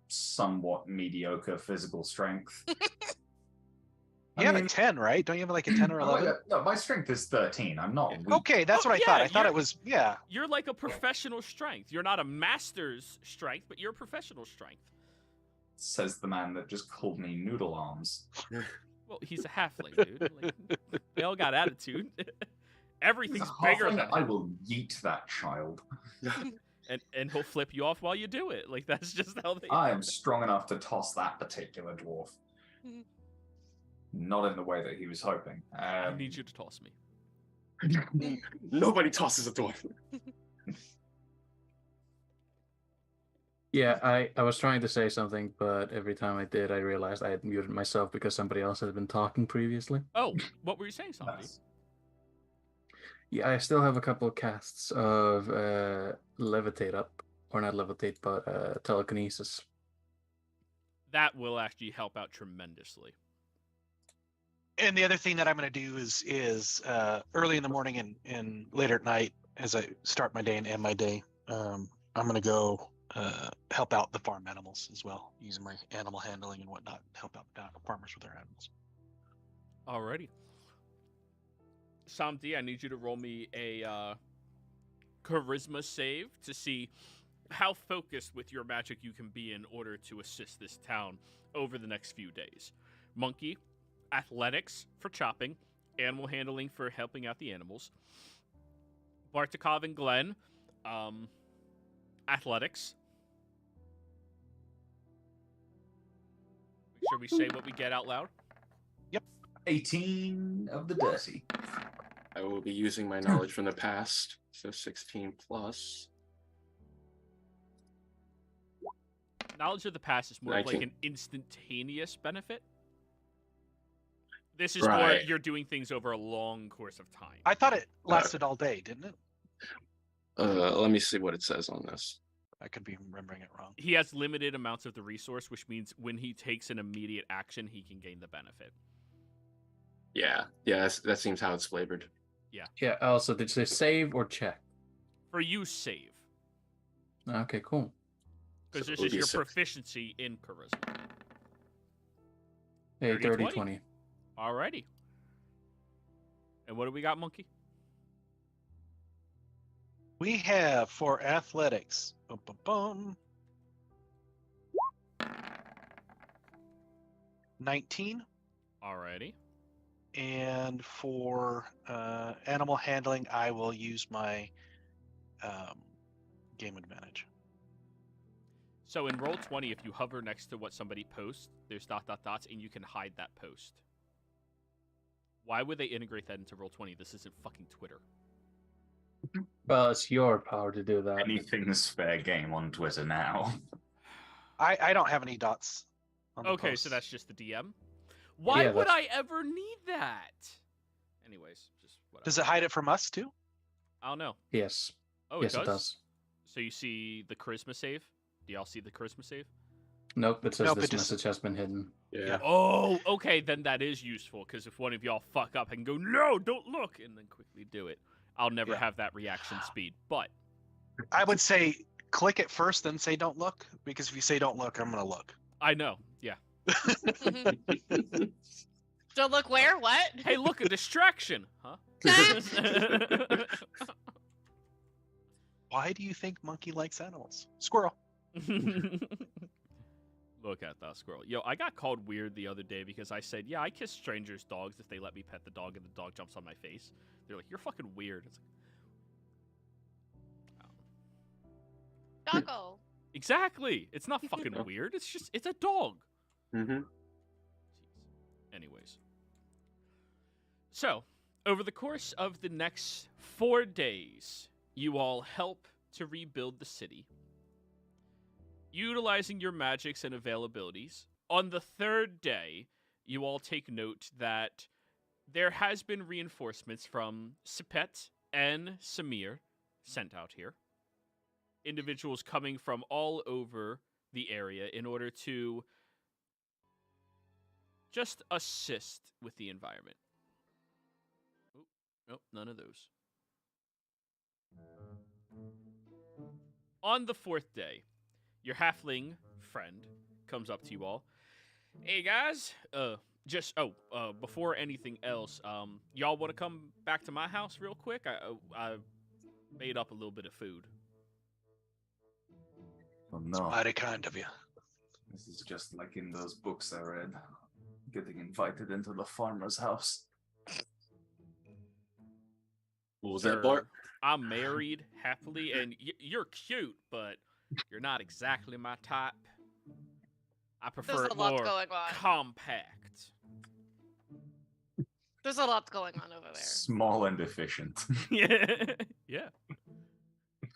S3: somewhat mediocre physical strength.
S4: You have a 10, right? Don't you have like a 10 or 11?
S3: No, my strength is 13. I'm not weak.
S4: Okay, that's
S1: Oh,
S4: what I
S1: yeah,
S4: thought. I thought
S1: you're-
S4: it was
S1: You're like a professional strength. You're not a master's strength, but you're a professional strength.
S3: Says the man that just called me noodle arms.
S1: Well, he's a halfling, dude. Like, they all got attitude. Everything's bigger than
S3: I
S1: him.
S3: will yeet that child.
S1: And he'll flip you off while you do it. Like, that's just how they...
S3: I am strong enough to toss that particular dwarf. Not in the way that he was hoping.
S1: I need you to toss me.
S5: Nobody tosses a dwarf.
S6: Yeah, I was trying to say something, but every time I did, I realized I had muted myself because somebody else had been talking previously.
S1: Oh, what were you saying, somebody?
S3: Nice.
S6: Yeah, I still have a couple of casts of levitate up, or not levitate, but telekinesis.
S1: That will actually help out tremendously.
S4: And the other thing that I'm going to do is early in the morning and later at night, as I start my day and end my day, I'm going to go help out the farm animals as well, using my animal handling and whatnot, help out the farmers with their animals.
S1: Alrighty. Samdi, I need you to roll me a charisma save to see how focused with your magic you can be in order to assist this town over the next few days. Monkey, athletics for chopping, animal handling for helping out the animals. Bartikov and Glenn, athletics. Make sure we say what we get out loud.
S3: 18 of the dirty.
S5: I will be using my knowledge from the past, so 16 plus.
S1: Knowledge of the past is more of like
S5: 19.
S1: an instantaneous benefit. This is more
S5: Right.
S1: you're doing things over a long course of time.
S4: I thought it lasted all day, didn't it?
S5: Let me see what it says on this.
S4: I could be remembering it wrong.
S1: He has limited amounts of the resource, which means when he takes an immediate action, he can gain the benefit.
S5: Yeah, that seems how it's flavored.
S6: Yeah. Also, did you say save or check?
S1: For you, save.
S6: Okay, cool.
S1: Because
S5: So
S1: this
S5: it would
S1: is
S5: be
S1: your
S5: six.
S1: proficiency in charisma.
S6: Hey,
S1: 30,
S6: 30,
S1: 20.
S6: 20.
S1: Alrighty. And what do we got, Monkey?
S4: We have for athletics. 19.
S1: Alrighty.
S4: And for animal handling, I will use my game advantage.
S1: So in Roll20, if you hover next to what somebody posts, there's ... and you can hide that post. Why would they integrate that into Roll20? This isn't fucking Twitter.
S6: Well, it's your power to do that.
S3: Anything's fair game on Twitter now.
S4: I don't have any dots. On the
S1: Okay,
S4: posts.
S1: so that's just the DM. Why
S6: Yeah,
S1: would
S6: that's-
S1: I ever need that? Anyways, just whatever.
S4: Does it hide it from us too?
S1: I don't know.
S6: Yes.
S1: Oh,
S6: Yes, it does.
S1: So you see the charisma save? Do y'all see the charisma save?
S6: Nope, it says
S4: Nope,
S6: this
S4: it just-
S6: message has been hidden.
S5: Yeah.
S1: Oh, okay, then that is useful, because if one of y'all fuck up, I can go, no, don't look, and then quickly do it. I'll never
S4: Yeah.
S1: have that reaction speed, but
S4: I would say click it first, then say don't look. Because if you say don't look, I'm gonna look.
S1: I know, yeah.
S2: Don't look where? What?
S1: Hey, look, a distraction, huh?
S4: Why do you think monkey likes animals? Squirrel.
S1: Look at that squirrel. Yo, I got called weird the other day because I said, yeah, I kiss strangers' dogs if they let me pet the dog and the dog jumps on my face. They're like, you're fucking weird. It's like,
S2: Doggo.
S1: exactly. It's not fucking weird. It's just, it's a dog.
S5: Mm-hmm.
S1: Anyways. So, over the course of the next 4 days, you all help to rebuild the city, utilizing your magics and availabilities. On the 3rd day, you all take note that there has been reinforcements from Sipet and Samir sent out here. Individuals coming from all over the area in order to just assist with the environment. Oh, nope, none of those. On the 4th day, your halfling friend comes up to you all. Hey guys, before anything else, y'all want to come back to my house real quick? I made up a little bit of food.
S3: Oh no,
S4: Mighty kind of you.
S3: this is just like in those books I read. Getting invited into the farmer's house.
S5: What was
S1: Sir,
S5: that, Bart?
S1: I'm married happily, and you're cute, but you're not exactly my type. I prefer
S2: There's
S1: it
S2: a lot
S1: more
S2: going on.
S1: compact.
S2: There's a lot going on over there.
S3: Small and efficient.
S1: Yeah. Yeah.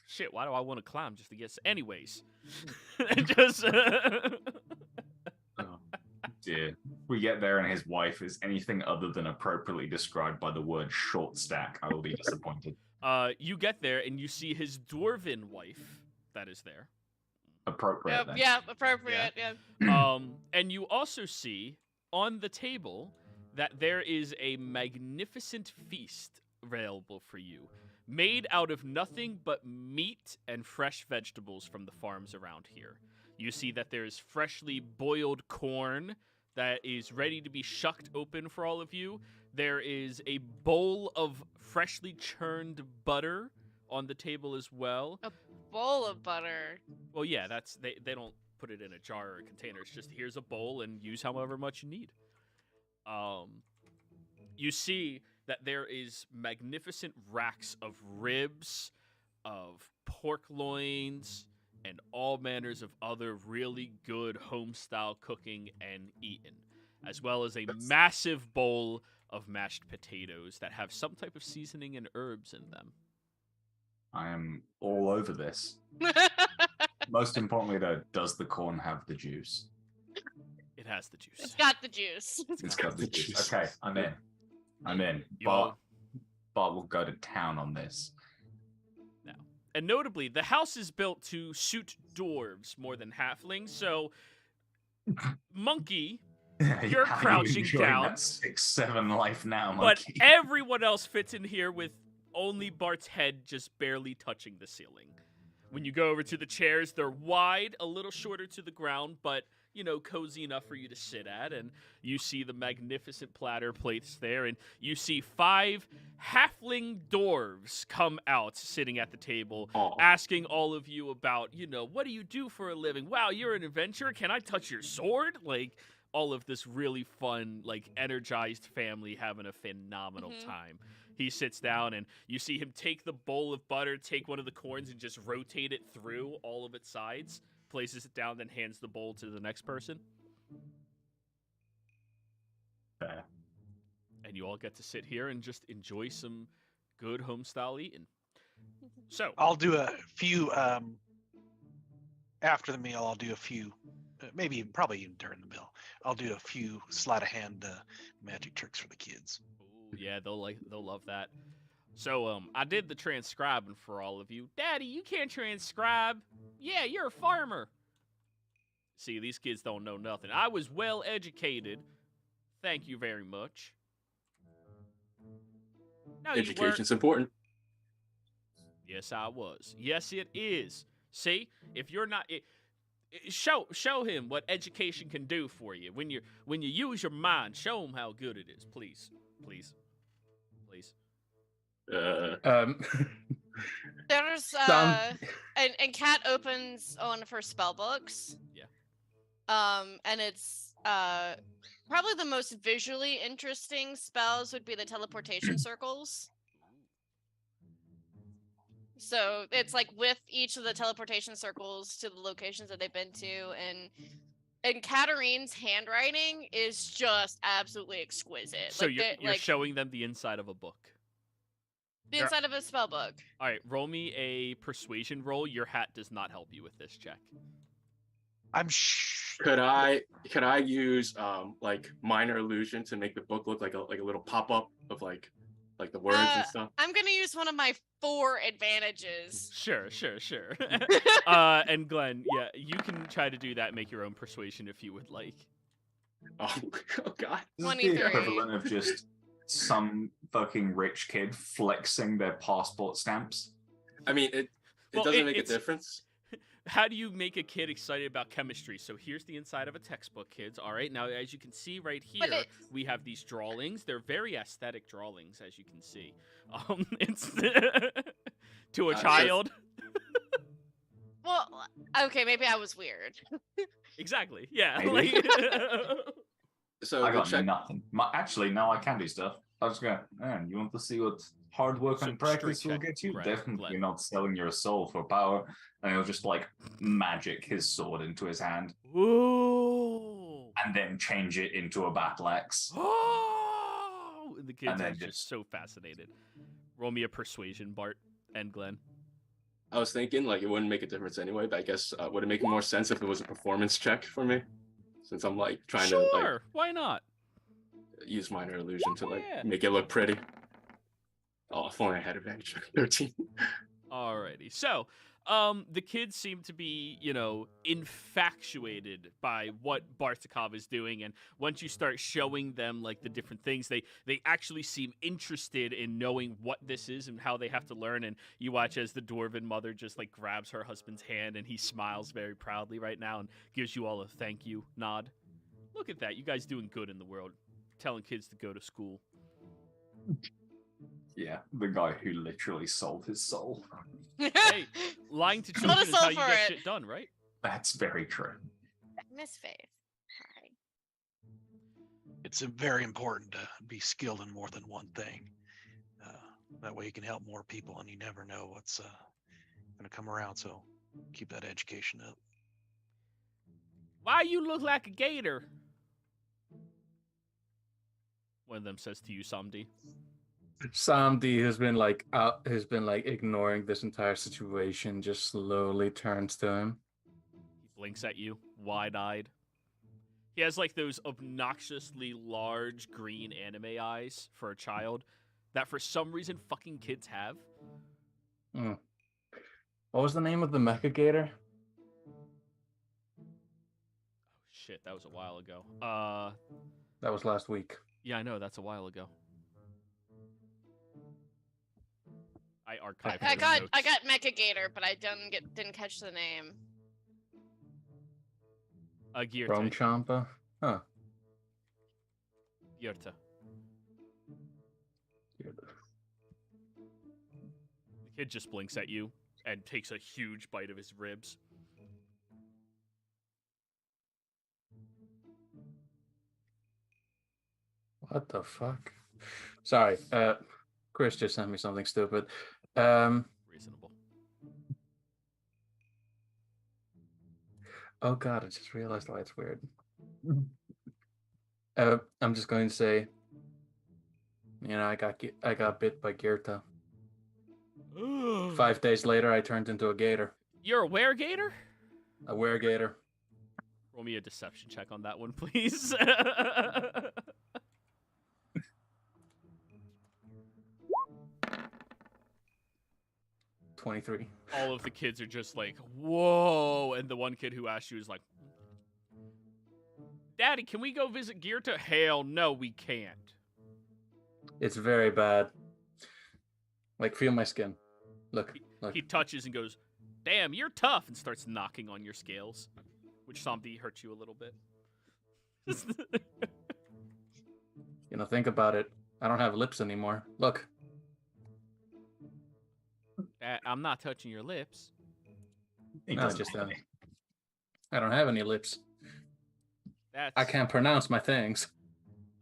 S1: Shit, why do I want to climb just to get... Anyways. Just...
S3: Oh, dear. We get there and his wife is anything other than appropriately described by the word short stack. I will be disappointed.
S1: You get there and you see his dwarven wife that is there.
S3: Appropriate
S2: Yep,
S3: then.
S2: yeah, appropriate. Yeah.
S1: And you also see on the table that there is a magnificent feast available for you, made out of nothing but meat and fresh vegetables from the farms around here. You see that there's freshly boiled corn that is ready to be shucked open for all of you. There is a bowl of freshly churned butter on the table as well.
S2: A bowl of butter.
S1: Well, yeah, that's they don't put it in a jar or a container. It's just here's a bowl and use however much you need. You see that there is magnificent racks of ribs, of pork loins, and all manners of other really good home-style cooking and eating, as well as a massive bowl of mashed potatoes that have some type of seasoning and herbs in them.
S3: I am all over this. Most importantly, though, does the corn have the juice?
S1: It has the juice.
S2: It's got the juice.
S3: It's got the juice. Okay, I'm in. I'm in.
S1: You all-
S3: Bart will go to town on this.
S1: And notably, the house is built to suit dwarves more than halflings, so Monkey, You're
S3: How
S1: crouching
S3: you enjoying
S1: down.
S3: That 6-7 life now,
S1: but
S3: monkey.
S1: everyone else fits in here with only Bart's head just barely touching the ceiling. When you go over to the chairs, they're wide, a little shorter to the ground, but, you know, cozy enough for you to sit at. And you see the magnificent platter plates there, and you see 5 halfling dwarves come out sitting at the table,
S5: Aw.
S1: asking all of you about, you know, what do you do for a living? Wow, you're an adventurer. Can I touch your sword? Like, all of this really fun, like, energized family having a phenomenal time. He sits down, and you see him take the bowl of butter, take one of the corns, and just rotate it through all of its sides, places it down, then hands the bowl to the next person.
S3: Fair.
S1: And you all get to sit here and just enjoy some good home-style eating. So,
S4: I'll do a few after the meal. I'll do a few, probably even during the meal. I'll do a few sleight of hand magic tricks for the kids.
S1: ooh, yeah, they'll love that. So, I did the transcribing for all of you. Daddy, you can't transcribe. Yeah, you're a farmer. See, these kids don't know nothing. I was well educated. Thank you very much. No, you weren't.
S5: Education's important.
S1: Yes, I was. Yes, it is. See, if you're not, show him what education can do for you. When you use your mind, show him how good it is. Please, please, please.
S2: There's
S6: Some-
S2: and Kat opens one of her spell books.
S1: Yeah.
S2: And it's probably the most visually interesting spells would be the teleportation circles. So it's like with each of the teleportation circles to the locations that they've been to, and Katarine's handwriting is just absolutely exquisite.
S1: So
S2: like
S1: you're showing them the inside of a book.
S2: the inside of a spell book.
S1: All right, roll me a persuasion roll. Your hat does not help you with this check.
S4: I'm
S5: Could I use like minor illusion to make the book look like a little pop up of like the words and stuff?
S2: I'm gonna use one of my 4 advantages.
S1: Sure. And Glenn, yeah, you can try to do that. Make your own persuasion if you would like.
S5: Oh, oh God.
S3: This is
S2: 23.
S3: the equivalent of just some fucking rich kid flexing their passport stamps.
S5: I mean, it
S1: Well,
S5: doesn't make a
S1: it's-
S5: difference.
S1: How do you make a kid excited about chemistry? So here's the inside of a textbook, kids. All right, now as you can see right here,
S2: But
S1: we have these drawings. They're very aesthetic drawings, as you can see. It's to a
S5: So-
S1: child.
S2: Well, okay, maybe I was weird.
S1: Exactly. Yeah.
S3: Maybe.
S1: like-
S5: So
S3: I
S5: the
S3: got
S5: check.
S3: nothing. Actually, no, I can do stuff. I was going, man, you want to see what hard work
S1: So,
S3: and practice
S1: straight
S3: will
S1: check,
S3: get you?
S1: right,
S3: Definitely
S1: Glenn.
S3: not selling your soul for power. And he'll just like magic his sword into his hand
S1: Ooh.
S3: and then change it into a battle axe.
S1: Oh! The kids
S3: And
S1: are
S3: then
S1: just
S3: just-
S1: so fascinated. Roll me a persuasion, Bart and Glenn.
S5: I was thinking like it wouldn't make a difference anyway, but I guess would it make more sense if it was a performance check for me? Since I'm like trying
S1: Sure,
S5: to like
S1: why not?
S5: use minor illusion to like
S1: Yeah.
S5: make it look pretty. Oh, if only I had advantage. 13.
S1: Alrighty. So, the kids seem to be, you know, infatuated by what Bartikov is doing, and once you start showing them like the different things, they actually seem interested in knowing what this is and how they have to learn. And you watch as the dwarven mother just like grabs her husband's hand, and he smiles very proudly right now and gives you all a thank you nod. Look at that, you guys doing good in the world, telling kids to go to school.
S3: Yeah, the guy who literally sold his soul.
S1: Hey, lying to
S2: Not a
S1: children is how
S2: soul
S1: you
S2: for
S1: get
S2: it.
S1: shit done, right?
S3: That's very true.
S2: Miss Faith. Hi.
S4: It's very important to be skilled in more than one thing. That way you can help more people, and you never know what's going to come around. So keep that education up.
S1: Why you look like a gator? One of them says to you, Samdi.
S6: Samdi has been like ignoring this entire situation, just slowly turns to him.
S1: He blinks at you, wide-eyed. He has like those obnoxiously large green anime eyes for a child that for some reason fucking kids have.
S6: Mm. What was the name of the Mecha Gator?
S1: Oh shit, that was a while ago.
S6: That was last week.
S1: Yeah, I know, that's a while ago. I archived
S2: I
S1: those
S2: got
S1: notes.
S2: Mecha Gator, but I didn't catch the name.
S6: Chrome
S1: Girte.
S6: Champa? Huh.
S1: Girte. The kid just blinks at you and takes a huge bite of his ribs.
S6: What the fuck? Sorry, Chris just sent me something stupid.
S1: Reasonable.
S6: Oh god, I just realized why it's weird. I'm just going to say, I got bit by Girta. 5 days later, I turned into a gator.
S1: You're a were-gator?
S6: A were-gator.
S1: Roll me a deception check on that one, please.
S6: 23.
S1: All of the kids are just like, whoa. And the one kid who asked you is like, Daddy, can we go visit Girta? Hell no, we can't.
S6: It's very bad. Like, feel my skin. Look.
S1: He touches and goes, damn, you're tough, and starts knocking on your scales, which Samdi hurts you a little bit.
S6: Think about it. I don't have lips anymore. Look.
S1: I'm not touching your lips.
S6: No, just I don't have any lips.
S1: That's...
S6: I can't pronounce my things.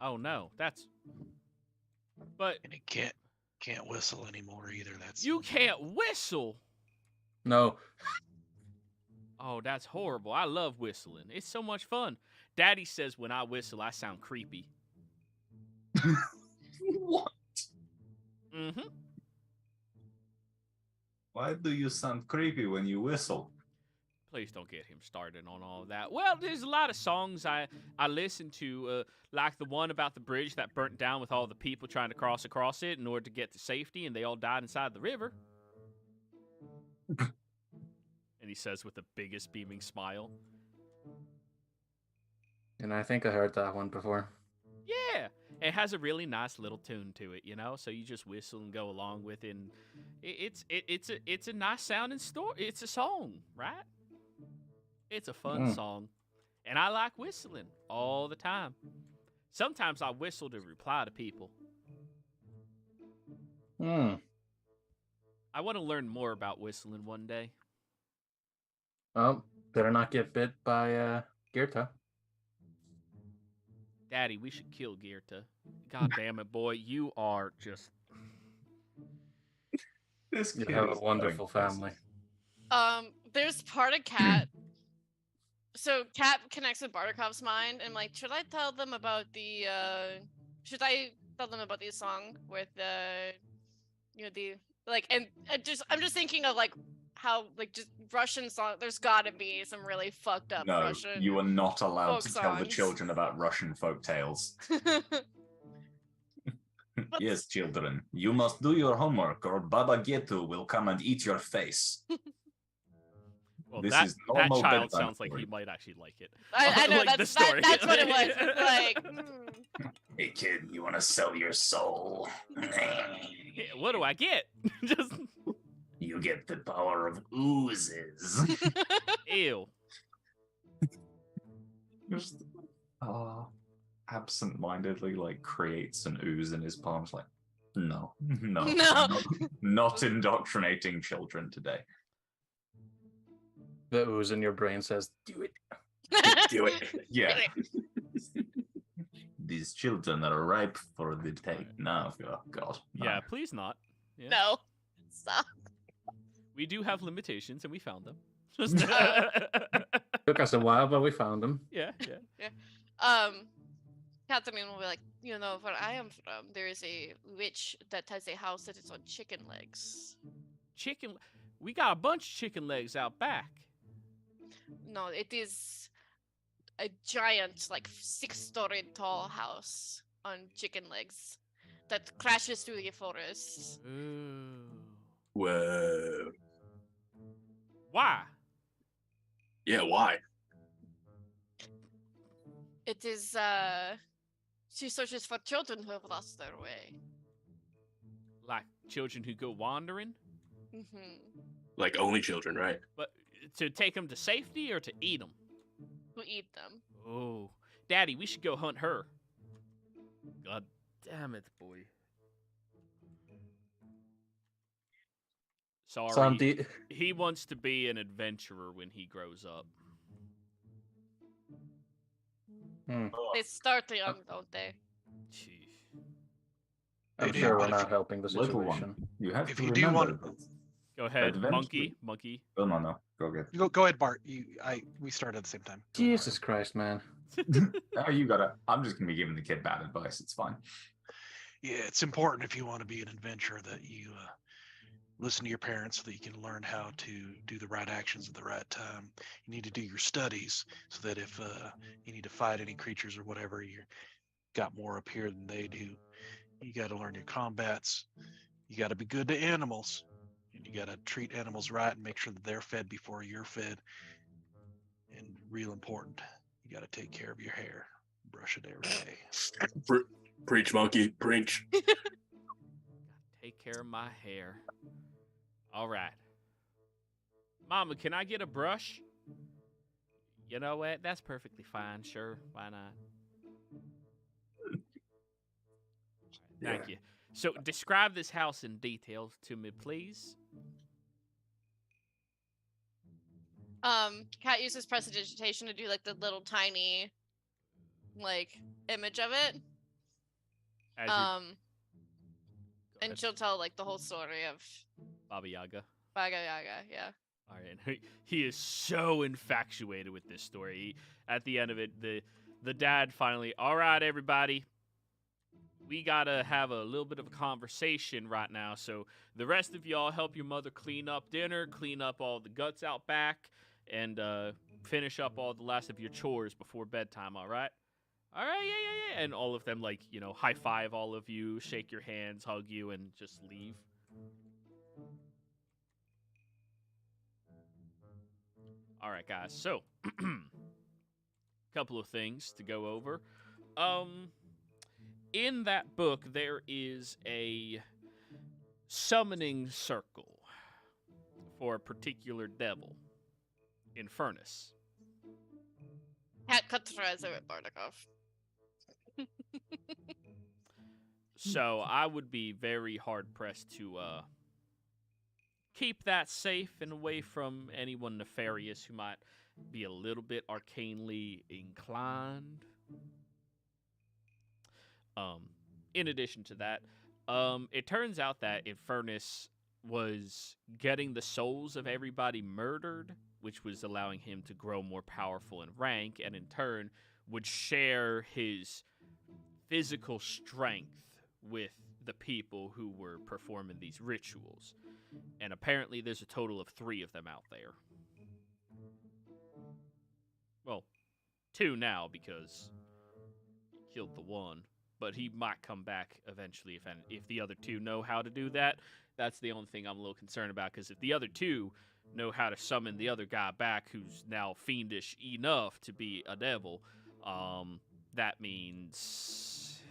S1: Oh no, that's... But...
S4: And it can't whistle anymore either. That's...
S1: You can't whistle?
S6: No.
S1: Oh, that's horrible. I love whistling. It's so much fun. Daddy says when I whistle, I sound creepy.
S3: What?
S1: Mm-hmm.
S3: Why do you sound creepy when you whistle?
S1: Please don't get him started on all of that. Well, there's a lot of songs I listen to, like the one about the bridge that burnt down with all the people trying to cross across it in order to get to safety, and they all died inside the river. And he says with the biggest beaming smile.
S6: And I think I heard that one before.
S1: Yeah, it has a really nice little tune to it, so you just whistle and go along with it. And it's a nice sounding story. It's a song, right? It's a fun song, and I like whistling all the time. Sometimes I whistle to reply to people. I want to learn more about whistling one day.
S6: Oh, better not get bit by Girta.
S1: Daddy, we should kill Girta. God damn it, boy. You are just...
S3: This
S6: You
S3: kid
S6: have
S3: is
S6: a wonderful family.
S2: There's part of Cat. So Cat connects with Bardakov's mind, and like, should I tell them about the song with I'm just thinking of like how like just Russian song. There's gotta be some really fucked up
S3: No,
S2: Russian.
S3: you are not allowed
S2: folk
S3: to tell the
S2: songs.
S3: children about Russian folk tales. Yes, children, you must do your homework or Baba Getu will come and eat your face.
S1: Well,
S3: This
S1: that
S3: is normal
S1: child
S3: bedtime
S1: sounds like
S3: story.
S1: he might actually like it.
S2: I know
S1: Like the story.
S2: that's what it was. Like,
S3: Hey kid, you want to sell your soul?
S1: What do I get? Just
S3: You get the power of oozes.
S1: ew.
S3: Just absent-mindedly like creates an ooze in his palms, like No.
S2: No.
S3: Not indoctrinating children today.
S6: The ooze in your brain says, "Do it."
S5: Do it.
S3: Yeah. These children are ripe for the take. No, oh God. No.
S1: Yeah, please not. Yeah.
S2: No. Stop.
S1: We do have limitations, and we found them.
S6: Took us a while, but we found them.
S1: Yeah.
S2: Catherine will be like, where I am from, there is a witch that has a house that is on chicken legs.
S1: Chicken. We got a bunch of chicken legs out back.
S2: No, it is a giant, like 6-story tall house on chicken legs that crashes through the forest.
S1: Ooh.
S5: Whoa.
S1: Why?
S5: Yeah, why?
S2: It is, she searches for children who have lost their way.
S1: Like children who go wandering?
S2: Mm-hmm.
S5: Like only children, right?
S1: But to take them to safety or to eat them?
S2: Who eat them.
S1: Oh, Daddy, we should go hunt her. God damn it, boy. Sorry.
S6: Santi,
S1: He wants to be an adventurer when he grows up.
S2: They start young, don't they?
S1: Jeez.
S6: I'm
S4: They
S6: sure
S4: do,
S6: we're
S4: but
S6: not helping the
S3: Little
S6: situation.
S3: one. You have
S4: If
S3: to
S4: you do
S3: remember
S4: want-
S3: that.
S1: Go ahead,
S3: Adventure.
S1: monkey.
S3: Oh, no. Go get
S4: Go ahead, Bart. We started at the same time. Go ahead,
S6: Jesus Christ, man.
S3: Oh, you gotta. I'm just gonna be giving the kid bad advice. It's fine.
S4: Bart. Yeah, it's important if you want to be an adventurer that you listen to your parents so that you can learn how to do the right actions at the right time. You need to do your studies so that if you need to fight any creatures or whatever, you got more up here than they do. You got to learn your combats. You got to be good to animals. And you got to treat animals right and make sure that they're fed before you're fed. And real important, you got to take care of your hair. Brush it every day.
S5: Preach, monkey, preach.
S1: Take care of my hair. All right. Mama, can I get a brush? You know what? That's perfectly fine. Sure. Why not? Thank you. So, describe this house in detail to me, please.
S2: Cat uses prestidigitation to do like the little tiny, like, image of it.
S1: As you- Go
S2: And
S1: ahead.
S2: she'll tell like the whole story of
S1: Baba Yaga.
S2: Baga Yaga, yeah.
S1: All right. He is so infatuated with this story. At the end of it, the dad finally, all right, everybody, we got to have a little bit of a conversation right now. So the rest of y'all help your mother clean up dinner, clean up all the guts out back, and finish up all the last of your chores before bedtime, all right? All right, yeah. And all of them, like, high five all of you, shake your hands, hug you, and just leave. All right, guys. So, couple of things to go over. In that book, there is a summoning circle for a particular devil in Furnace.
S2: Cat cuts her eyes at Bardakov.
S1: So I would be very hard pressed to keep that safe and away from anyone nefarious who might be a little bit arcanely inclined. In addition to that, it turns out that Infernus was getting the souls of everybody murdered, which was allowing him to grow more powerful in rank, and in turn would share his physical strength with the people who were performing these rituals. And apparently there's a total of 3 of them out there. Well, 2 now because he killed the one. But he might come back eventually if the other 2 know how to do that. That's the only thing I'm a little concerned about, because if the other 2 know how to summon the other guy back who's now fiendish enough to be a devil, that means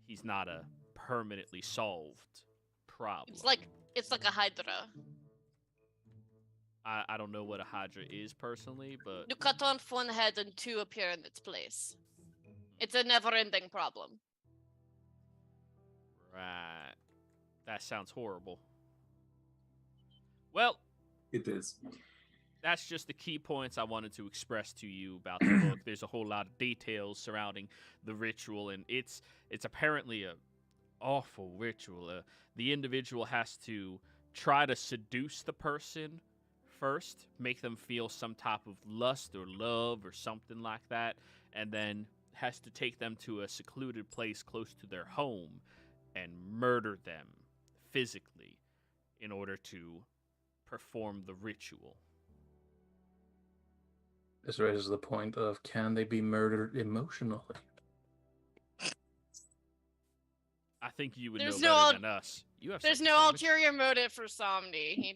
S1: he's not a permanently solved problem.
S2: It's like a Hydra.
S1: I don't know what a Hydra is personally, but
S2: You cut off one head and 2 appear in its place. It's a never-ending problem.
S1: Right. That sounds horrible. Well,
S3: It is.
S1: that's just the key points I wanted to express to you about the book. There's a whole lot of details surrounding the ritual, and it's apparently a awful ritual. The individual has to try to seduce the person first, make them feel some type of lust or love or something like that, and then has to take them to a secluded place close to their home and murder them physically in order to perform the ritual.
S6: This raises the point of, can they be murdered emotionally?
S1: I think you would
S2: There's
S1: know
S2: no
S1: better
S2: al-
S1: than us. You have
S2: There's
S1: psychic
S2: no
S1: damage.
S2: ulterior motive for Somni. He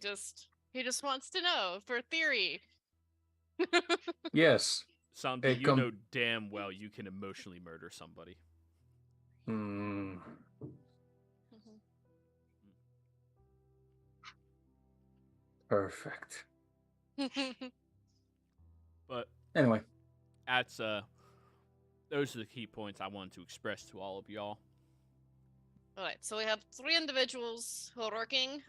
S2: just wants to know for theory.
S6: Yes.
S1: Samdi,
S6: It
S1: you know damn well you can emotionally murder somebody.
S6: Hmm. Perfect.
S1: But
S6: Anyway,
S1: that's those are the key points I wanted to express to all of y'all.
S2: All right, so we have 3 individuals who are working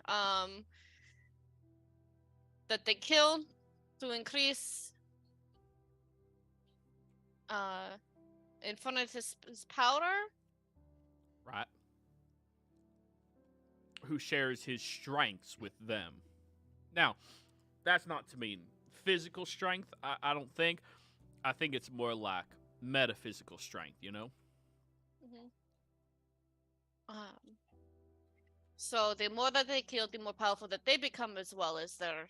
S2: that they kill to increase Infinitus' power.
S1: Right? Who shares his strengths with them. Now, that's not to mean physical strength, I don't think. I think it's more like metaphysical strength, you know?
S2: So the more that they kill, the more powerful that they become, as well as their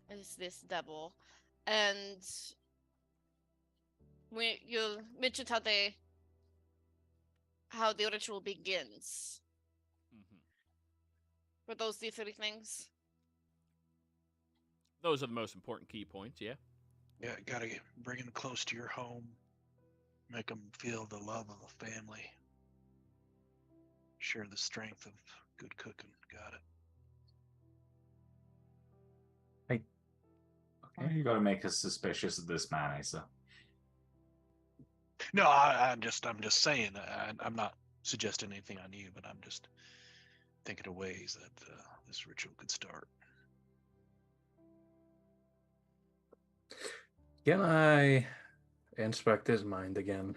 S2: as this devil. And you mentioned how the ritual begins. Were those the 3 things?
S1: Those are the most important key points, yeah?
S4: Yeah, gotta bring them close to your home. Make them feel the love of a family. Share the strength of good cooking. Got it.
S3: Okay. You gotta make us suspicious of this man, Asa.
S4: No, I'm just saying. I'm not suggesting anything on you, but I'm just thinking of ways that this ritual could start.
S6: can I inspect his mind again?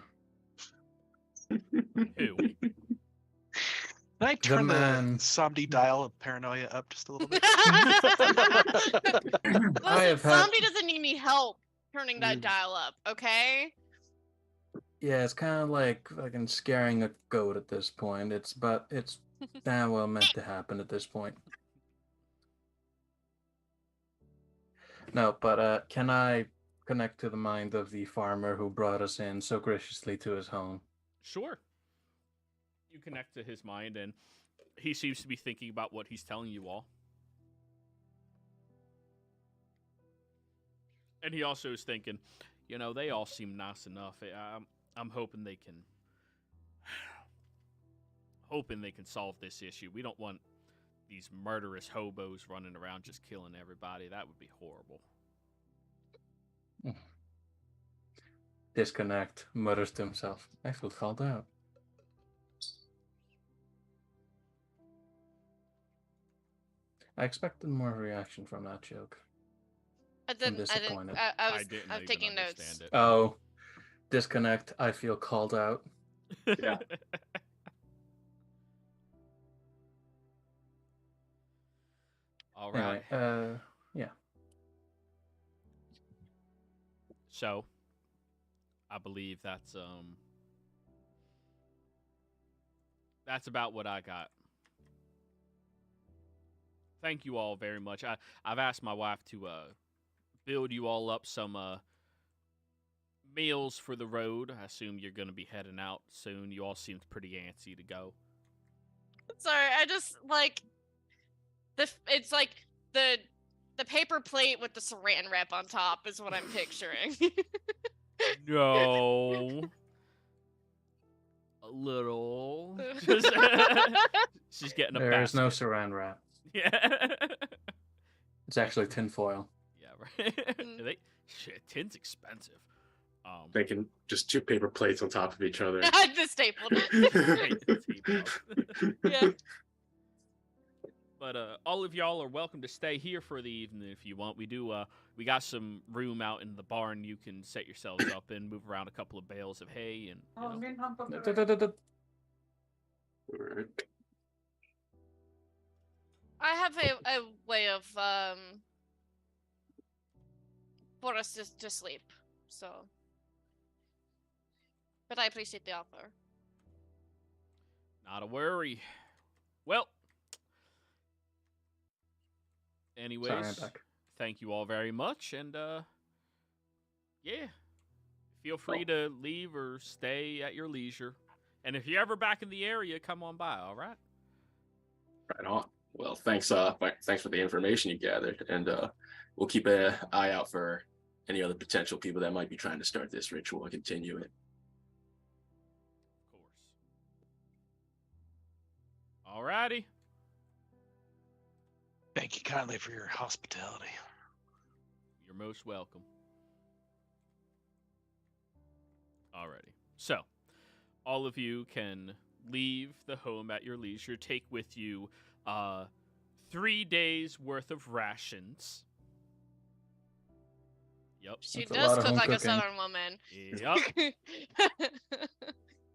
S1: Who?
S4: Can I turn the
S6: man-
S4: Somdi dial of paranoia up just a little bit?
S2: Listen,
S6: have had-
S2: somebody doesn't need any help turning that dial up, okay?
S6: Yeah, it's kind of like fucking scaring a goat at this point. It's damn well meant to happen at this point. No, but can I connect to the mind of the farmer who brought us in so graciously to his home?
S1: Sure. You connect to his mind, and he seems to be thinking about what he's telling you all. And he also is thinking, you know, they all seem nice enough. I'm hoping they can solve this issue. We don't want these murderous hobos running around just killing everybody. That would be horrible.
S6: Disconnect, mutters to himself. I feel called out. I expected more reaction from that joke. I'm disappointed.
S2: I was
S1: didn't even
S2: taking notes.
S1: understand it.
S6: Oh, disconnect. I feel called out.
S3: Yeah.
S1: All right.
S6: Anyway, yeah.
S1: So, I believe that's about what I got. Thank you all very much. I've asked my wife to build you all up some meals for the road. I assume you're going to be heading out soon. You all seemed pretty antsy to go.
S2: Sorry, I just like it's like the paper plate with the saran wrap on top is what I'm picturing.
S1: No. A little. Just she's getting a
S6: There is
S1: basket.
S6: no saran wrap.
S1: Yeah.
S6: It's actually tinfoil.
S1: Yeah, right. Shit, tin's expensive.
S5: They can just 2 paper plates on top of each other.
S2: The stapled.
S1: Take the tape off.
S2: Yeah.
S1: But all of y'all are welcome to stay here for the evening if you want. We got some room out in the barn you can set yourselves up in, move around a couple of bales of hay, and you know.
S5: Alright.
S2: I have a way of for us to sleep. So, but I appreciate the offer.
S1: Not a worry. Well, anyways,
S6: Sorry, I'm back.
S1: thank you all very much, and yeah, feel free to leave or stay at your leisure. And if you're ever back in the area, come on by. All right.
S5: Right on. Well, thanks for the information you gathered, and we'll keep an eye out for any other potential people that might be trying to start this ritual and continue it.
S1: Of course. Alrighty.
S4: Thank you kindly for your hospitality.
S1: You're most welcome. Alrighty. So, all of you can leave the home at your leisure. Take with you 3 days worth of rations. Yep.
S2: She
S6: That's a
S2: does
S6: lot of
S2: cook
S6: home
S2: like a
S6: cooking.
S2: Southern woman.
S1: Yep.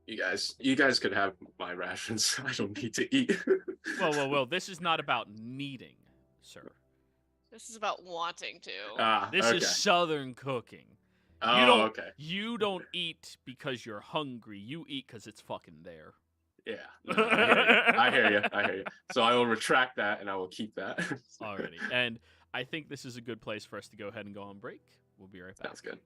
S5: You guys could have my rations. I don't need to eat.
S1: Well. This is not about needing, sir.
S2: This is about wanting to.
S1: This
S5: okay.
S1: is Southern cooking.
S5: Oh, okay.
S1: You don't eat because you're hungry. You eat because it's fucking there.
S5: Yeah. No, I hear you. So I will retract that and I will keep that.
S1: Alrighty. And I think this is a good place for us to go ahead and go on break. We'll be right back.
S5: Sounds good.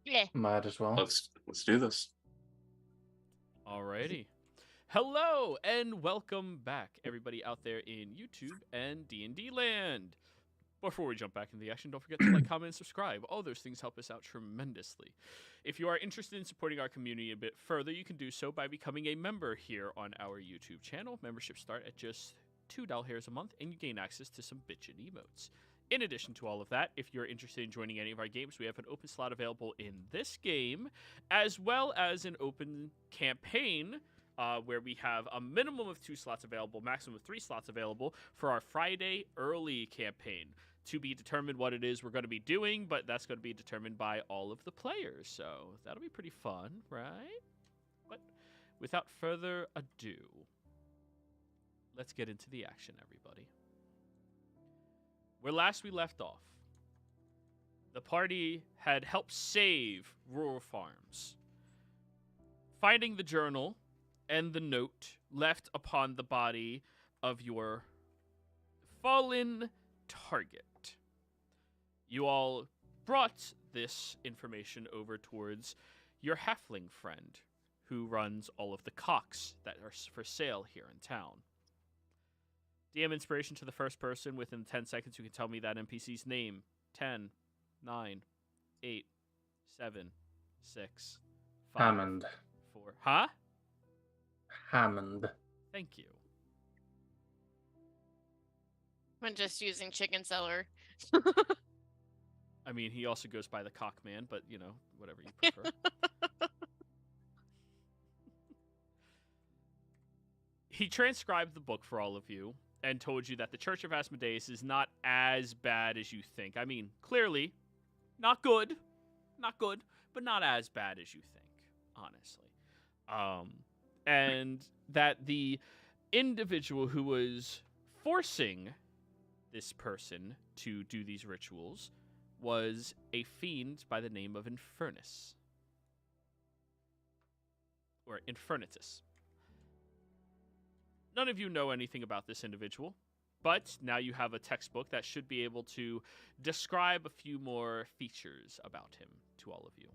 S2: Bleh.
S6: Might as well.
S5: Let's do this.
S1: Alrighty. Hello and welcome back, everybody out there in YouTube and D&D land. Before we jump back into the action, don't forget to like, comment, and subscribe. All those things help us out tremendously. If you are interested in supporting our community a bit further, you can do so by becoming a member here on our YouTube channel. Memberships start at just $2 a month, and you gain access to some bitchin' emotes. In addition to all of that, if you're interested in joining any of our games, we have an open slot available in this game, as well as an open campaign where we have a minimum of 2 slots available, maximum of 3 slots available for our Friday early campaign. To be determined what it is we're going to be doing, but that's going to be determined by all of the players, so that'll be pretty fun, right? But without further ado, let's get into the action, everybody. Where last we left off, the party had helped save rural farms. Finding the journal and the note left upon the body of your fallen target. You all brought this information over towards your halfling friend, who runs all of the cocks that are for sale here in town. DM inspiration to the first person within 10 seconds who can tell me that NPC's name. 10, 9, 8, 7, 6, 5,
S6: Hammond.
S1: 4. Huh?
S6: Hammond.
S1: Thank you.
S2: I'm just using chicken seller.
S1: I mean, he also goes by the Cockman, but, you know, whatever you prefer. He transcribed the book for all of you and told you that the Church of Asmodeus is not as bad as you think. I mean, clearly, not good, but not as bad as you think, honestly. And that the individual who was forcing this person to do these rituals was a fiend by the name of Infernus. Or Infernitus. None of you know anything about this individual, but now you have a textbook that should be able to describe a few more features about him to all of you.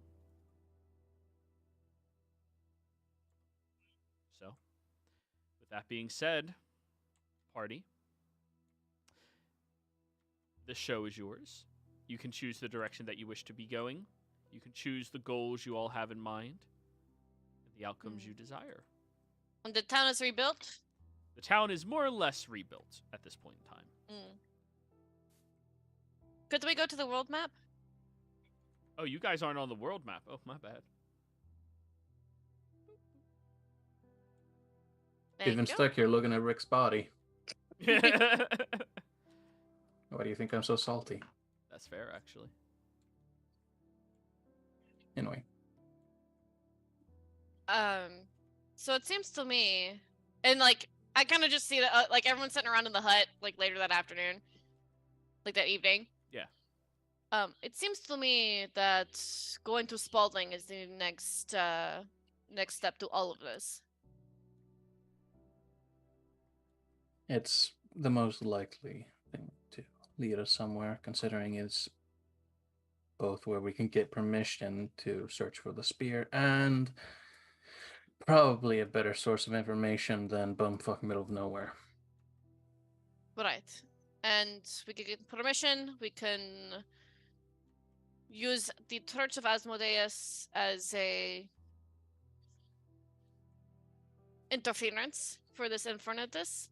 S1: So, with that being said, party, the show is yours. You can choose the direction that you wish to be going. You can choose the goals you all have in mind, and the outcomes you desire.
S2: And the town is rebuilt?
S1: The town is more or less rebuilt at this point in time.
S2: Could we go to the world map?
S1: Oh, you guys aren't on the world map. Oh, my bad.
S2: Thank
S6: Even
S2: you.
S6: stuck here looking at Rick's body.
S1: That's
S6: Why do you think I'm so salty?
S1: fair, actually.
S6: Anyway.
S2: So it seems to me, and like I kind of just see that like everyone's sitting around in the hut like later that afternoon, like that evening.
S1: Yeah.
S2: It seems to me that going to Spalding is the next step to all of this.
S6: It's the most likely thing to lead us somewhere, considering it's both where we can get permission to search for the spear and probably a better source of information than bumfuck middle of nowhere.
S2: Right. And we can get permission, we can use the Church of Asmodeus as a interference for this Infernitus.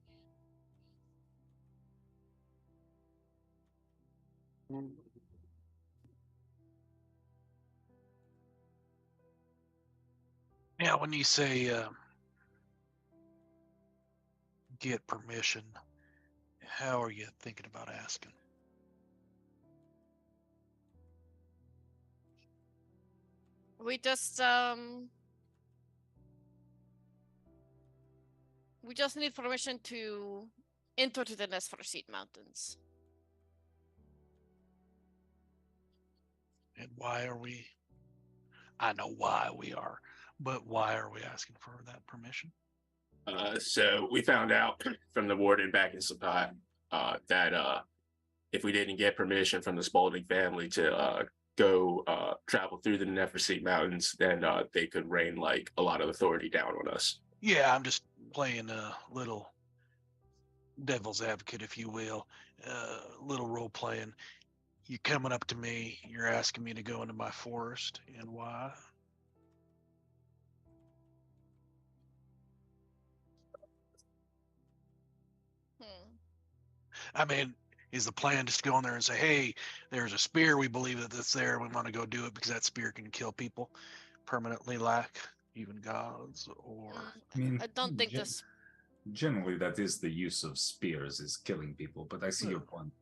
S4: Yeah, when you say get permission, how are you thinking about asking?
S2: We just need permission to enter to the Nesfarseed Mountains.
S4: And why are we? I know why we are, but why are we asking for that permission?
S5: So we found out from the warden back in Sapat that if we didn't get permission from the Spalding family to go travel through the Neversea Mountains, then they could rain like a lot of authority down on us.
S4: Yeah, I'm just playing a little devil's advocate, if you will, little role playing. You coming up to me, you're asking me to go into my forest, and why? I mean, is the plan just to go in there and say, hey, there's a spear, we believe that that's there, we want to go do it because that spear can kill people permanently, like even gods? Or
S3: I mean,
S2: I don't think this.
S3: generally that is the use of spears, is killing people, but I see your point.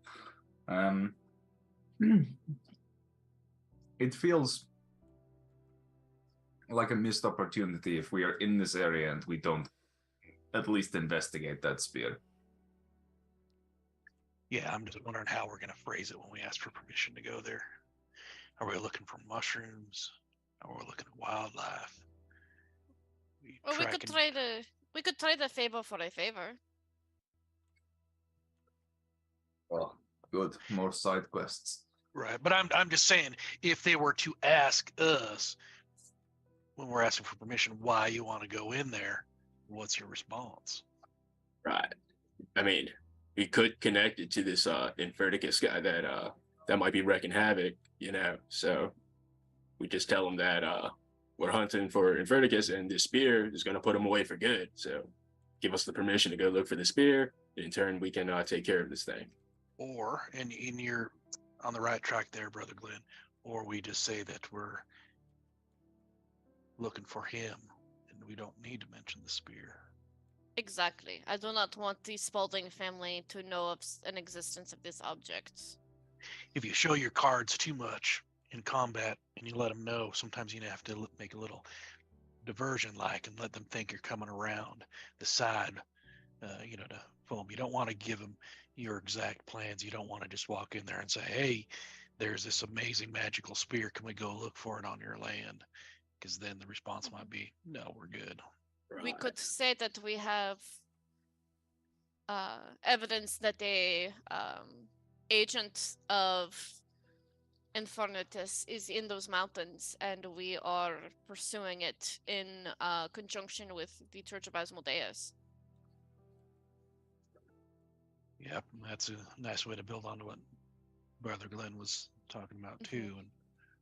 S3: It feels like a missed opportunity if we are in this area and we don't at least investigate that spear.
S4: yeah, I'm just wondering how we're going to phrase it when we ask for permission to go there. Are we looking for mushrooms? Are we looking at wildlife?
S2: Well, we could try the favor for a favor.
S3: Oh, good. More side quests.
S4: Right, but I'm just saying, if they were to ask us when we're asking for permission why you want to go in there, what's your response?
S5: Right. I mean, we could connect it to this Inverticus guy that might be wrecking havoc, you know. So we just tell him that we're hunting for Inverticus and this spear is going to put him away for good. So give us the permission to go look for the spear. In turn, we can take care of this thing.
S4: Or, and you're on the right track there, Brother Glenn, or we just say that we're looking for him and we don't need to mention the spear.
S2: Exactly. I do not want the Spaulding family to know of an existence of this object.
S4: If you show your cards too much in combat and you let them know, sometimes you have to make a little diversion like and let them think you're coming around the side, to fool them. You don't want to give them your exact plans. You don't want to just walk in there and say, hey, there's this amazing magical spear. Can we go look for it on your land? Because then the response might be, no, we're good.
S5: Right.
S2: We could say that we have evidence that a agent of Infernitas is in those mountains, and we are pursuing it in conjunction with the Church of Asmodeus.
S4: Yep, that's a nice way to build on to what Brother Glenn was talking about too, and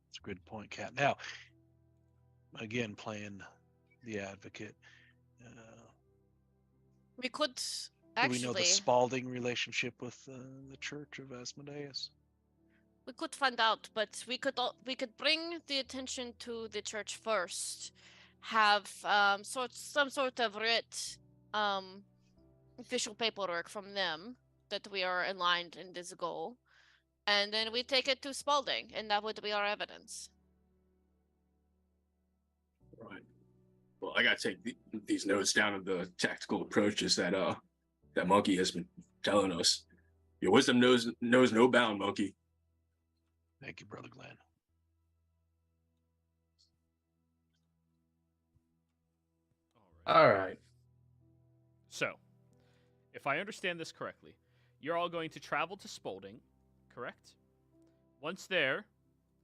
S4: it's a good point, Kat. Now, again, playing the advocate.
S2: We could
S4: Do we know the
S2: actually.
S4: Spaulding relationship with the Church of Asmodeus?
S2: We could find out, but we could bring the attention to the church first, have some sort of writ official paperwork from them that we are aligned in this goal, and then we take it to Spaulding, and that would be our evidence.
S5: Right. Well, I gotta take these notes down of the tactical approaches that that monkey has been telling us. Your wisdom knows no bound, monkey.
S4: Thank you, Brother Glenn.
S6: All right.
S1: So, if I understand this correctly, you're all going to travel to Spaulding, correct? Once there,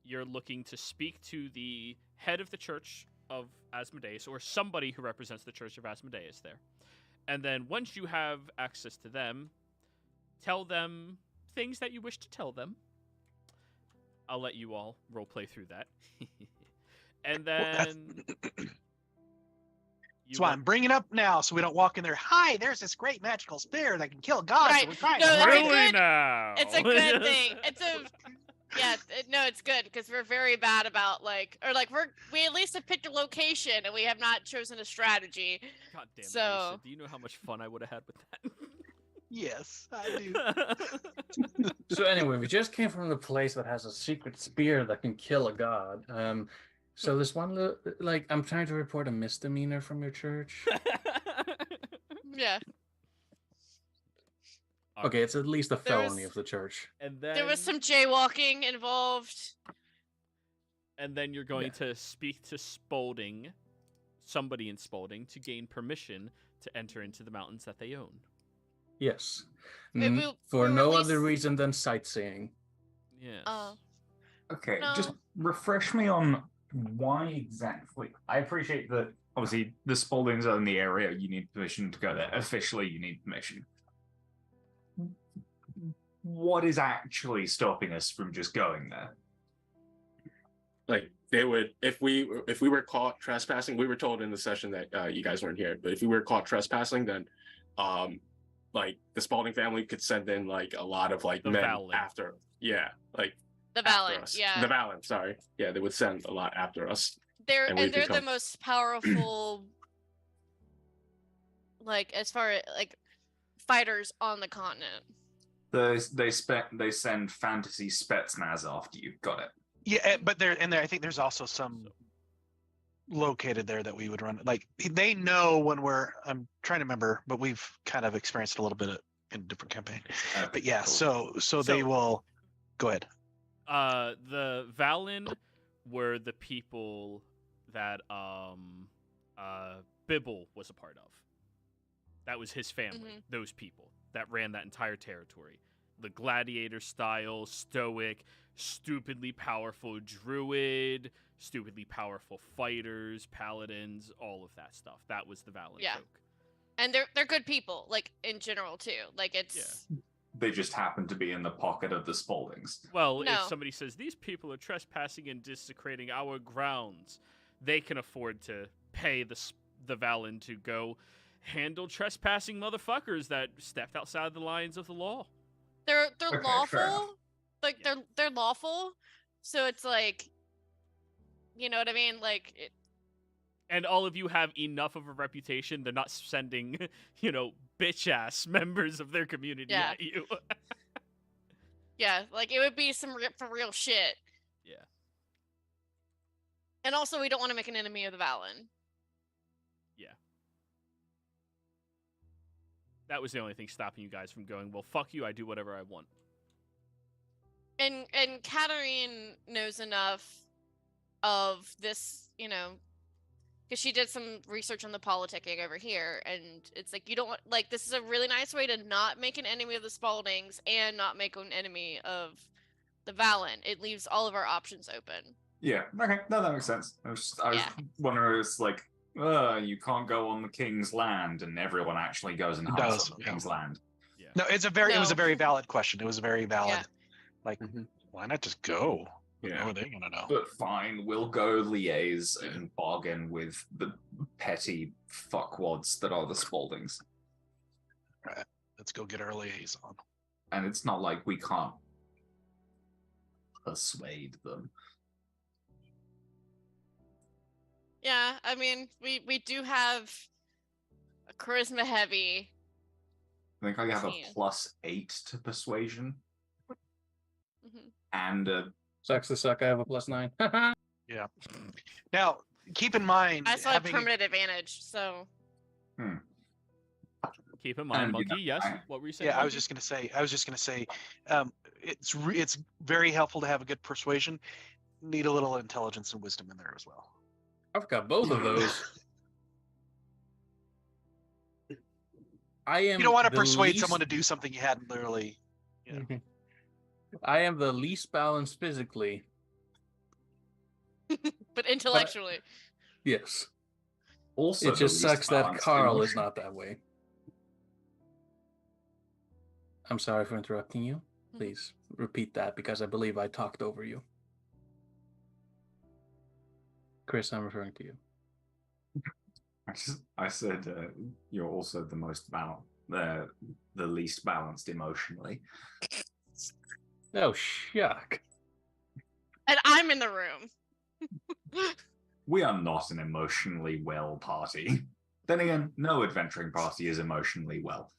S1: you're looking to speak to the head of the Church of Asmodeus, or somebody who represents the Church of Asmodeus there. And then once you have access to them, tell them things that you wish to tell them. I'll let you all roleplay through that. And then...
S4: That's why I'm bringing it up now, so we don't walk in there. Hi, there's this great magical spear that can kill gods.
S2: Right.
S4: So we're trying
S2: No,
S4: to
S2: that's
S4: find
S2: a
S4: it.
S1: Really
S2: good-
S1: now?
S2: It's a good thing. It's a yeah. No, it's good because we're very bad about we at least have picked a location and we have not chosen a strategy.
S1: God damn it,
S2: So-
S1: Lisa, do you know how much fun I would have had with that?
S4: Yes, I do.
S6: So anyway, we just came from the place that has a secret spear that can kill a god. So this one, I'm trying to report a misdemeanor from your church.
S2: Yeah.
S6: Okay, it's at least a
S2: There
S6: felony
S2: was-
S6: of the church.
S1: And then
S2: There was some jaywalking involved.
S1: And then you're going to speak to Spaulding, somebody in Spaulding, to gain permission to enter into the mountains that they own.
S6: Yes.
S2: Maybe
S6: For
S2: we'll
S6: no
S2: release-
S6: other reason than sightseeing.
S1: Yes.
S3: Okay,
S2: No.
S3: just refresh me on why exactly. I appreciate that. Obviously, the Spauldings are in the area. You need permission to go there. Officially, you need permission. What is actually stopping us from just going there?
S5: Like they would, if we were caught trespassing, we were told in the session that you guys weren't here, but if we were caught trespassing, then like the Spalding family could send in like a lot of like
S1: The
S5: men
S1: Valen.
S5: after. Yeah, like
S2: The
S5: after
S2: Valen,
S5: us.
S2: yeah.
S5: The Valen, sorry. Yeah, they would send a lot after us.
S2: They're
S5: and we
S2: they're
S5: could
S2: the
S5: come.
S2: most powerful, like as far as like fighters on the continent.
S3: They send fantasy Spetsnaz after you. Got it.
S4: Yeah, but I think there's also some located there that we would run. Like they know when we're. I'm trying to remember, but we've kind of experienced a little bit in a different campaign. But yeah,
S3: cool.
S4: so they will. Go ahead.
S1: The Valen were the people that Bibble was a part of. That was his family. Those people that ran that entire territory. The gladiator style, stoic, stupidly powerful druid, stupidly powerful fighters, paladins, all of that stuff. That was the Valen folk.
S2: And they're good people, like in general too. Like it's
S3: They just happen to be in the pocket of the Spauldings.
S1: Well,
S2: No.
S1: if somebody says these people are trespassing and desecrating our grounds, they can afford to pay the Valen to go handle trespassing motherfuckers that stepped outside the lines of the law.
S2: they're
S3: Okay, fair enough.
S2: lawful. Like they're lawful. So it's like, you know what I mean? Like it,
S1: And all of you have enough of a reputation. They're not sending, bitch ass members of their community at you.
S2: yeah, like it would be some for real shit.
S1: Yeah.
S2: And also, we don't want to make an enemy of the Valen.
S1: Yeah. That was the only thing stopping you guys from going, well, fuck you, I do whatever I want.
S2: And Katarine knows enough of this, because she did some research on the politicking over here, and it's like you don't want, like, this is a really nice way to not make an enemy of the Spaldings and not make an enemy of the Valen. It leaves all of our options open.
S3: Yeah. Okay. No, that makes sense. I was wondering, it's like, you can't go on the king's land, and everyone actually goes and hunts on the king's land.
S1: Yeah.
S4: No, it was a very valid question. It was a very valid. Like, why not just go?
S3: Yeah.
S4: How are they gonna know?
S3: But fine, we'll go liaise and bargain with the petty fuckwads that are the Spauldings.
S4: Right. Let's go get our liaison.
S3: And it's not like we can't persuade them.
S2: Yeah, I mean, we do have a charisma heavy.
S3: I think I have
S2: Yeah.
S3: a +8 to persuasion.
S2: Mhm.
S3: And
S6: Sucks to suck. I have a +9.
S4: Now, keep in mind.
S2: I still have permanent advantage, so.
S1: Keep in mind,
S3: And,
S1: Monkey, yes? What were you saying?
S4: Yeah, I was
S1: Monkey?
S4: just gonna say, it's very helpful to have a good persuasion. Need a little intelligence and wisdom in there as well.
S6: I've got both of those. I am.
S4: You don't want to
S6: the
S4: persuade
S6: least-
S4: someone to do something you hadn't literally.
S6: I am the least balanced physically.
S2: But intellectually.
S6: Yes.
S3: also,
S6: It just
S3: the least
S6: sucks that
S3: balanced
S6: Carl is
S3: emotion.
S6: not that way. I'm sorry for interrupting you. Please repeat that because I believe I talked over you. Chris, I'm referring to you.
S3: I said you're also the most balanced, the least balanced emotionally.
S6: Oh, shuck.
S2: And I'm in the room.
S3: We are not an emotionally well party. Then again, no adventuring party is emotionally well.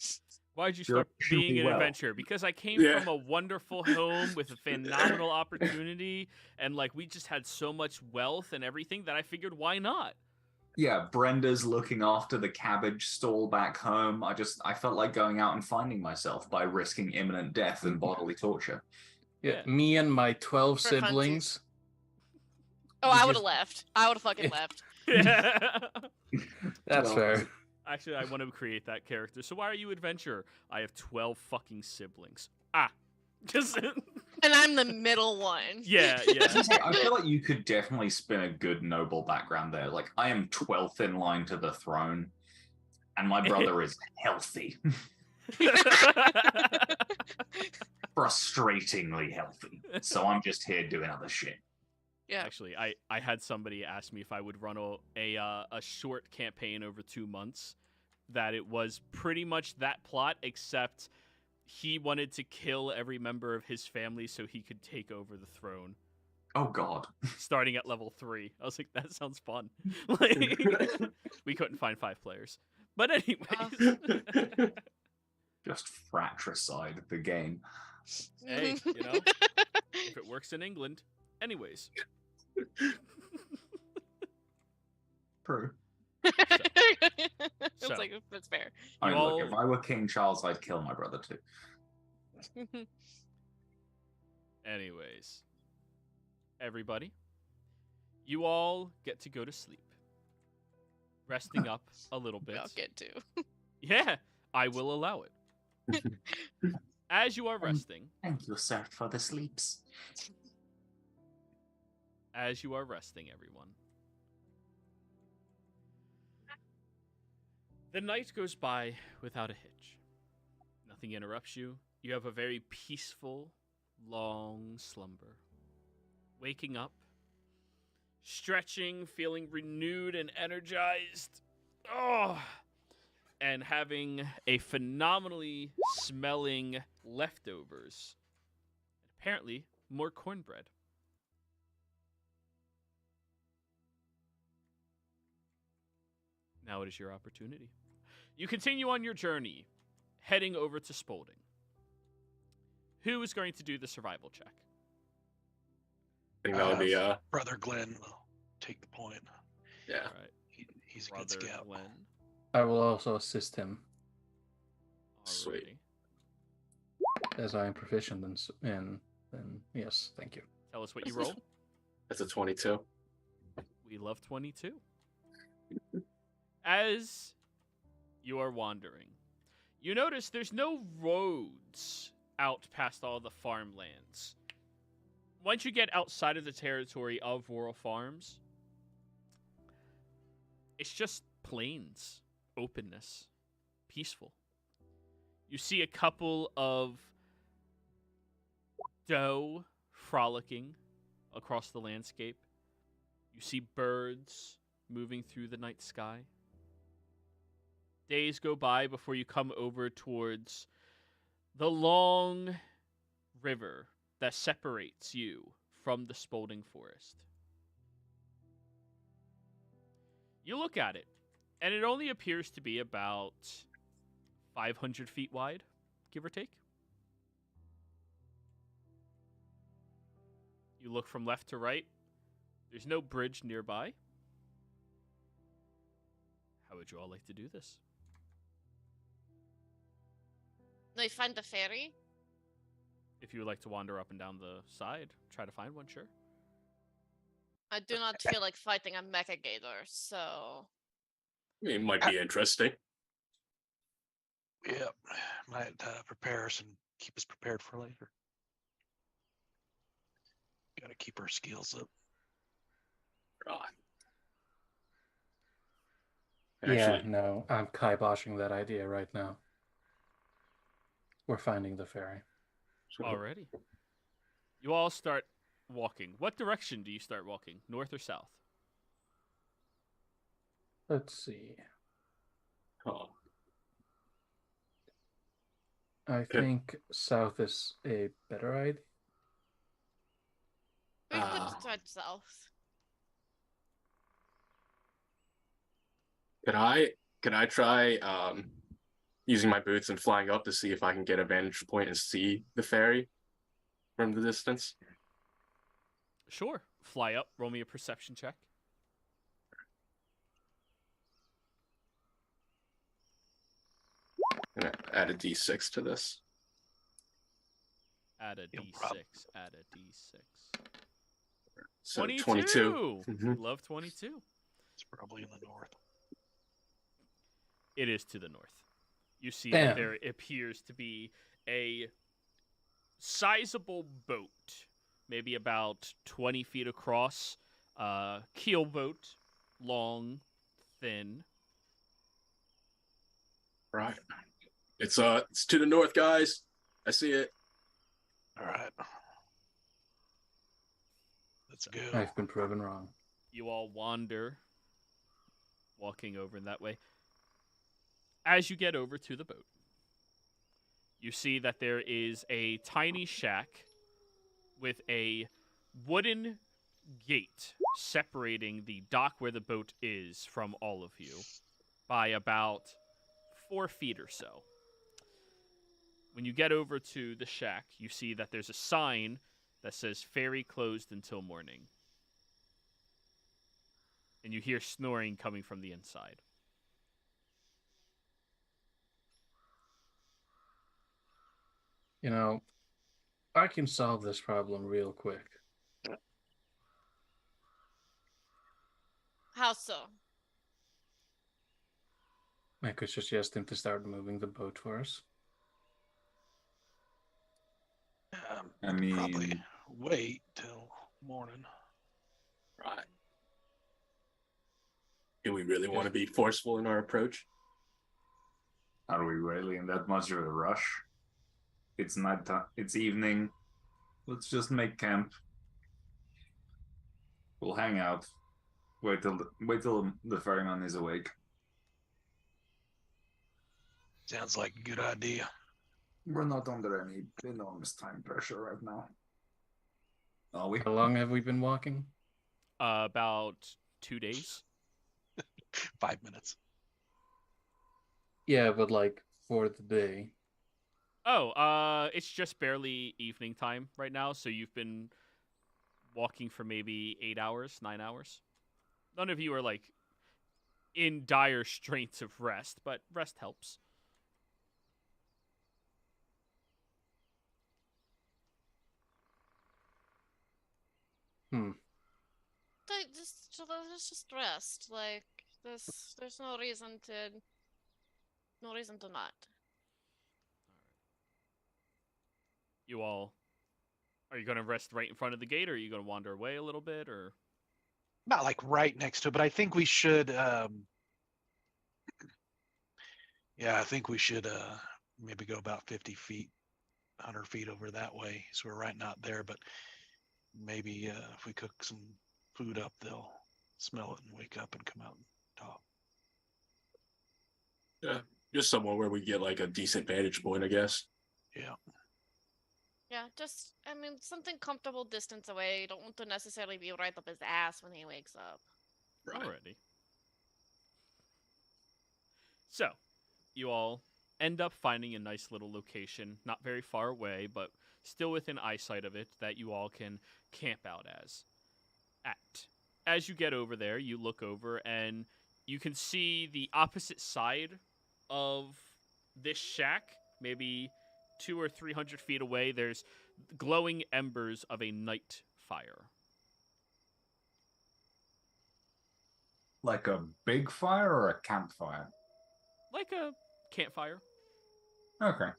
S1: Why'd you
S3: You're
S1: start being
S3: emotionally
S1: an
S3: well.
S1: adventurer? Because I came
S5: Yeah.
S1: from a wonderful home with a phenomenal opportunity, and we just had so much wealth and everything that I figured, why not?
S3: Yeah, Brenda's looking after the cabbage stall back home. I felt like going out and finding myself by risking imminent death and bodily torture.
S6: Yeah,
S1: Yeah.
S6: me and my 12
S2: For funsies.
S6: siblings.
S2: Oh,
S6: You
S2: I would
S6: just-
S2: have left. I would have fucking left.
S6: That's
S3: Well,
S6: fair.
S1: Actually, I want to create that character. So why are you adventurer? I have 12 fucking siblings. Ah. Just
S2: And I'm the middle one.
S1: Yeah.
S3: I feel like you could definitely spin a good noble background there. Like, I am 12th in line to the throne, and my brother is healthy. Frustratingly healthy. So I'm just here doing other shit.
S2: Yeah.
S1: Actually, I had somebody ask me if I would run a short campaign over 2 months. That it was pretty much that plot, except he wanted to kill every member of his family so he could take over the throne.
S3: Oh God.
S1: Starting at level 3. I was like, that sounds fun. Like, we couldn't find 5 players. But anyways.
S3: Just fratricide the game.
S1: Hey, you know, if it works in England. Anyways.
S3: True.
S2: It's like, that's fair.
S3: I mean,
S1: all-
S3: look, if I were King Charles, I'd kill my brother too.
S1: Anyways. Everybody. You all get to go to sleep. Resting up a little bit.
S2: I'll get to.
S1: Yeah, I will allow it. As you are resting,
S3: Thank you, sir, for the sleeps.
S1: as you are resting, everyone. The night goes by without a hitch. Nothing interrupts you. You have a very peaceful, long slumber. Waking up, stretching, feeling renewed and energized. Oh! And having a phenomenally smelling leftovers. Apparently, more cornbread. Now it is your opportunity. You continue on your journey, heading over to Spalding. Who is going to do the survival check?
S5: I think that would be
S4: Brother Glenn will take the point.
S5: yeah.
S1: All right,
S4: He's a
S1: Brother
S4: good scout.
S1: Glenn.
S6: I will also assist him,
S5: Sweet.
S1: Alrighty.
S6: as I am proficient in yes, thank you.
S1: Tell us what you roll.
S5: That's a 22.
S1: We love 22. As you are wandering, you notice there's no roads out past all the farmlands. Once you get outside of the territory of Rural Farms, it's just plains, openness, peaceful. You see a couple of doe frolicking across the landscape. You see birds moving through the night sky. Days go by before you come over towards the long river that separates you from the Spalding Forest. You look at it, and it only appears to be about 500 feet wide, give or take. You look from left to right. There's no bridge nearby. How would you all like to do this?
S2: They find the ferry.
S1: If you would like to wander up and down the side, try to find one, sure.
S2: I do not feel like fighting a mecha gator, so
S5: It might be interesting.
S4: Yeah, might prepare us and keep us prepared for later. Got to keep our skills up.
S5: Ah.
S6: Yeah,
S5: Actually,
S6: no, I'm kiboshing that idea right now. We're finding the ferry.
S1: Alrighty. You all start walking. What direction do you start walking? North or south?
S6: Let's see.
S5: oh,
S6: I think south is a better idea.
S2: we
S5: Ah.
S2: could start south.
S5: could I try using my boots and flying up to see if I can get a vantage point and see the ferry from the distance?
S1: Sure. Fly up. Roll me a perception check.
S5: I'm gonna add a d6 to this.
S1: Add a
S4: No
S1: d6.
S4: problem.
S1: Add a d6.
S5: So
S1: 22.
S5: 22. Mhm.
S1: Love 22.
S4: It's probably in the north.
S1: It is to the north. You see
S6: Damn.
S1: that there appears to be a sizable boat, maybe about 20 feet across, keel boat, long, thin.
S5: Right. It's to the north, guys. I see it.
S4: All right. Let's go.
S6: I've been proven wrong.
S1: You all wander, walking over in that way. As you get over to the boat, you see that there is a tiny shack with a wooden gate separating the dock where the boat is from all of you by about 4 feet or so. When you get over to the shack, you see that there's a sign that says ferry closed until morning. And you hear snoring coming from the inside.
S6: You know, I can solve this problem real quick.
S2: How so?
S6: I could suggest him to start moving the boat for us.
S3: I mean,
S4: Probably wait till morning.
S5: Right. Do we really want to be forceful in our approach?
S3: are we really in that much of a rush? It's night time. It's evening. Let's just make camp. We'll hang out. Wait till the ferryman is awake.
S4: Sounds like a good idea.
S3: We're not under any enormous time pressure right now. Are we?
S6: How long have we been walking?
S1: About 2 days.
S4: 5 minutes.
S6: Yeah, but like for the day.
S1: Oh, it's just barely evening time right now, so you've been walking for maybe 8 hours, 9 hours. None of you are like in dire straits of rest, but rest helps.
S2: Let's just rest. Like there's no reason to not.
S1: You all, are you going to rest right in front of the gate, or are you going to wander away a little bit, or?
S4: Not like right next to it, but I think we should. Yeah, I think we should maybe go about 50 feet, 100 feet over that way. So we're right not there, but maybe if we cook some food up, they'll smell it and wake up and come out and talk.
S5: Yeah, just somewhere where we get like a decent vantage point, I guess.
S4: Yeah.
S2: Yeah, just something comfortable distance away. You don't want to necessarily be right up his ass when he wakes up.
S5: Right.
S1: Alrighty. So, you all end up finding a nice little location, not very far away, but still within eyesight of it, that you all can camp out at. As you get over there, you look over and you can see the opposite side of this shack, maybe 200 or 300 feet away. There's glowing embers of a night fire.
S3: Like a big fire or a campfire?
S1: Like a campfire.
S3: Okay.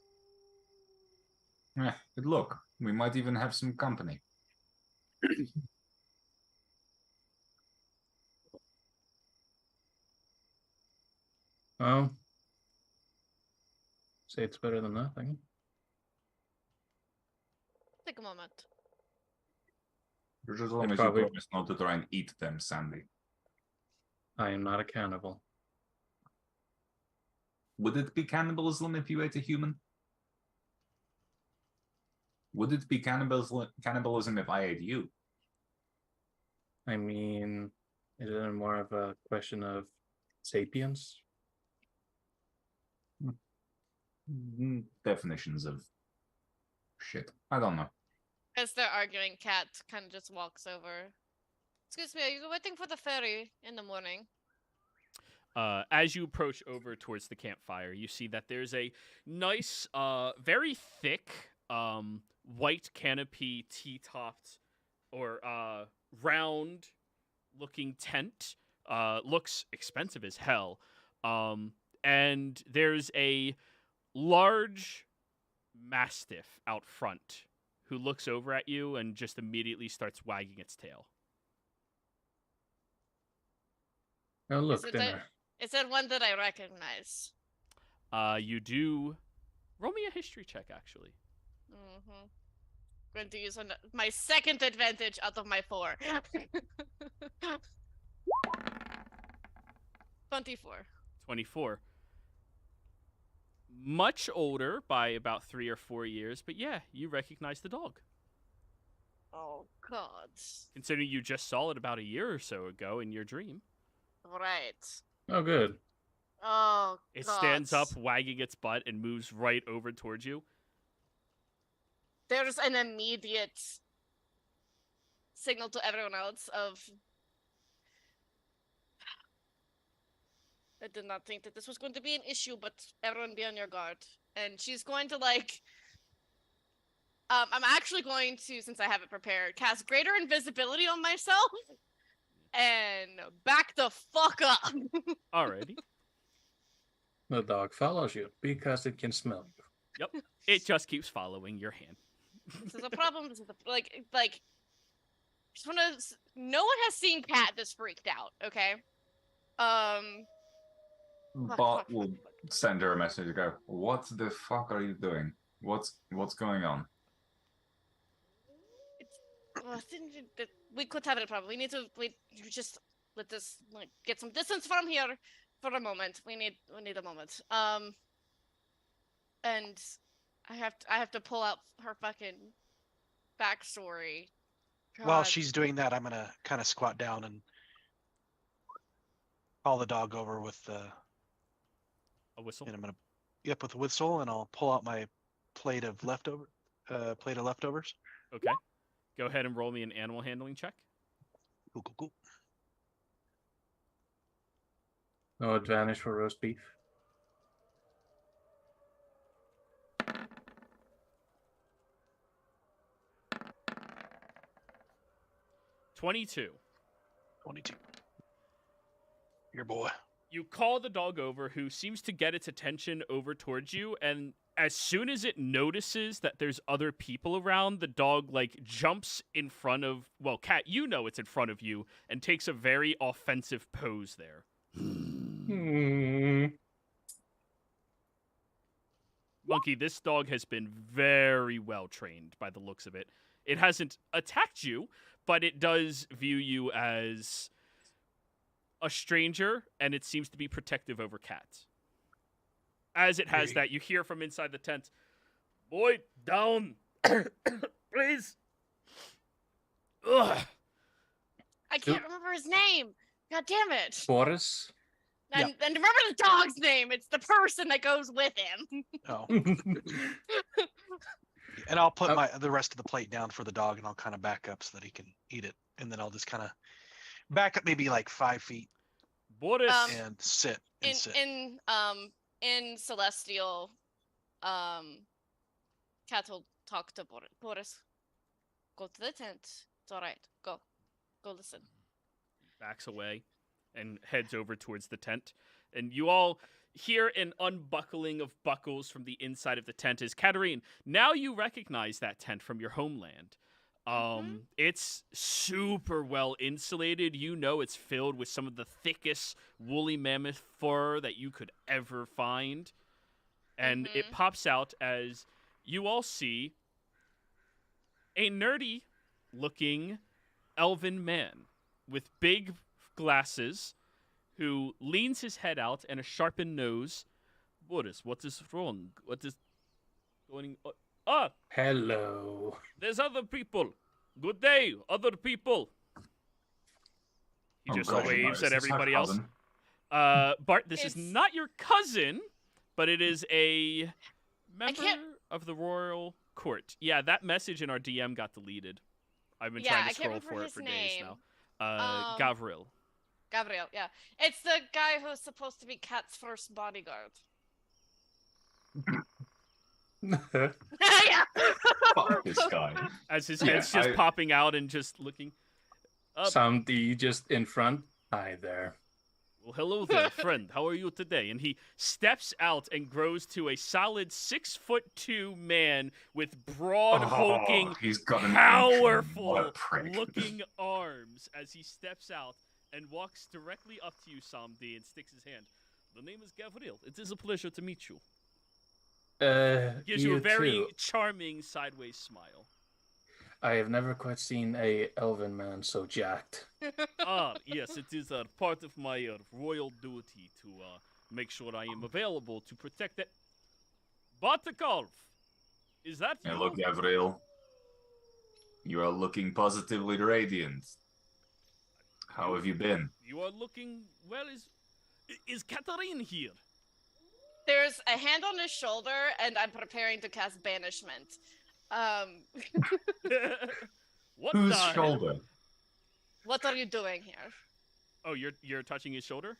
S3: But look, we might even have some company.
S6: Well, say it's better than nothing.
S2: Take a moment.
S3: Just as long as
S6: probably-
S3: you promise not to try and eat them, Sandy.
S6: I am not a cannibal.
S3: Would it be cannibalism if you ate a human? Would it be cannibalism if I ate you?
S6: I mean, is it more of a question of sapiens?
S3: Definitions of shit. I don't know.
S2: As they're arguing, Kat kind of just walks over. Excuse me, are you waiting for the ferry in the morning?
S1: As you approach over towards the campfire, you see that there's a nice, very thick, white canopy, T-topped, or round-looking tent. Looks expensive as hell. And there's a large mastiff out front who looks over at you and just immediately starts wagging its tail.
S6: Oh, look,
S2: Is it
S6: dinner.
S2: Is that one that I recognize?
S1: You do roll me a history check, actually.
S2: Mm-hmm. Going to use my second advantage out of my 4. 24.
S1: 24. Much older by about 3 or 4 years, but yeah, you recognize the dog.
S2: Oh, God.
S1: Considering you just saw it about a year or so ago in your dream.
S2: Right.
S6: Oh, good.
S2: Oh,
S1: It
S2: God.
S1: stands up, wagging its butt, and moves right over towards you.
S2: There's an immediate signal to everyone else of... I did not think that this was going to be an issue, but everyone be on your guard. And she's going to, like... I'm actually going to, since I have it prepared, cast Greater Invisibility on myself and back the fuck up.
S1: Alrighty.
S6: The dog follows you because it can smell you.
S1: Yep. It just keeps following your hand.
S2: This is a problem. This is like. Just wanna. No one has seen Cat this freaked out. Okay.
S3: Bart will send her a message and go, "What the fuck are you doing? What's going on?"
S2: We could have a problem. We need to. We just let this get some distance from here for a moment. We need a moment. And I have to pull out her fucking backstory.
S4: While
S2: God.
S4: she's doing that, I'm gonna kind of squat down and call the dog over with
S1: A whistle?
S4: and I'm gonna with the whistle, and I'll pull out my plate of leftovers.
S1: Okay. Go ahead and roll me an animal handling check.
S4: Cool.
S6: No advantage for roast beef.
S1: $22.
S4: 22. Your boy.
S1: You call the dog over, who seems to get its attention over towards you, and as soon as it notices that there's other people around, the dog, like, jumps in front of... Well, Cat, you know it's in front of you, and takes a very offensive pose there. Monkey, this dog has been very well trained by the looks of it. It hasn't attacked you, but it does view you as a stranger, and it seems to be protective over Cat. As it has that, you hear from inside the tent, "Boy, down! Please!" Ugh.
S2: I can't remember his name. God damn it!
S6: Boris?
S2: And remember the dog's name. It's the person that goes with him.
S4: Oh. And I'll put the rest of the plate down for the dog, and I'll kind of back up so that he can eat it, and then I'll just kind of back up maybe like 5 feet.
S1: Boris!
S4: And sit.
S2: In Celestial, Cat will talk to Boris. Go to the tent. It's all right. Go listen.
S1: Backs away and heads over towards the tent. And you all hear an unbuckling of buckles from the inside of the tent. As Katarine, now you recognize that tent from your homeland. It's super well insulated. You know it's filled with some of the thickest woolly mammoth fur that you could ever find. And it pops out as you all see a nerdy looking elven man with big glasses who leans his head out and a sharpened nose. Boris, what is wrong? What is going on? Ah!
S6: Hello.
S1: There's other people. Good day, other people. He just waves at everybody else. Bart, this is not your cousin, but it is a member of the royal court. Yeah, that message in our DM got deleted. I've been trying to scroll for it for days now. Gavril.
S2: Gabriel, yeah. It's the guy who's supposed to be Cat's first bodyguard. Yeah.
S3: Fuck this guy.
S1: As his head's just popping out and just looking up.
S6: Somebody just in front. Hi there.
S1: Well, hello there, friend. How are you today? And he steps out and grows to a solid 6'2" man with broad, hulking,
S3: he's got an
S1: powerful
S3: What a prick.
S1: looking arms as he steps out and walks directly up to you, Samdi, and sticks his hand. The name is Gabriel. It is a pleasure to meet you. Gives you a very
S6: too.
S1: charming sideways smile.
S6: I have never quite seen a elven man so jacked.
S1: Yes, it is part of my royal duty to make sure I am available to protect it. Batikov, is that you?
S3: Hello, Gabriel. You are looking positively radiant. How have you been?
S1: You are looking well. Is Katarine here?
S2: There's a hand on his shoulder, and I'm preparing to cast banishment.
S1: What
S3: Whose
S1: the
S3: shoulder?
S2: What are you doing here?
S1: Oh, you're touching his shoulder?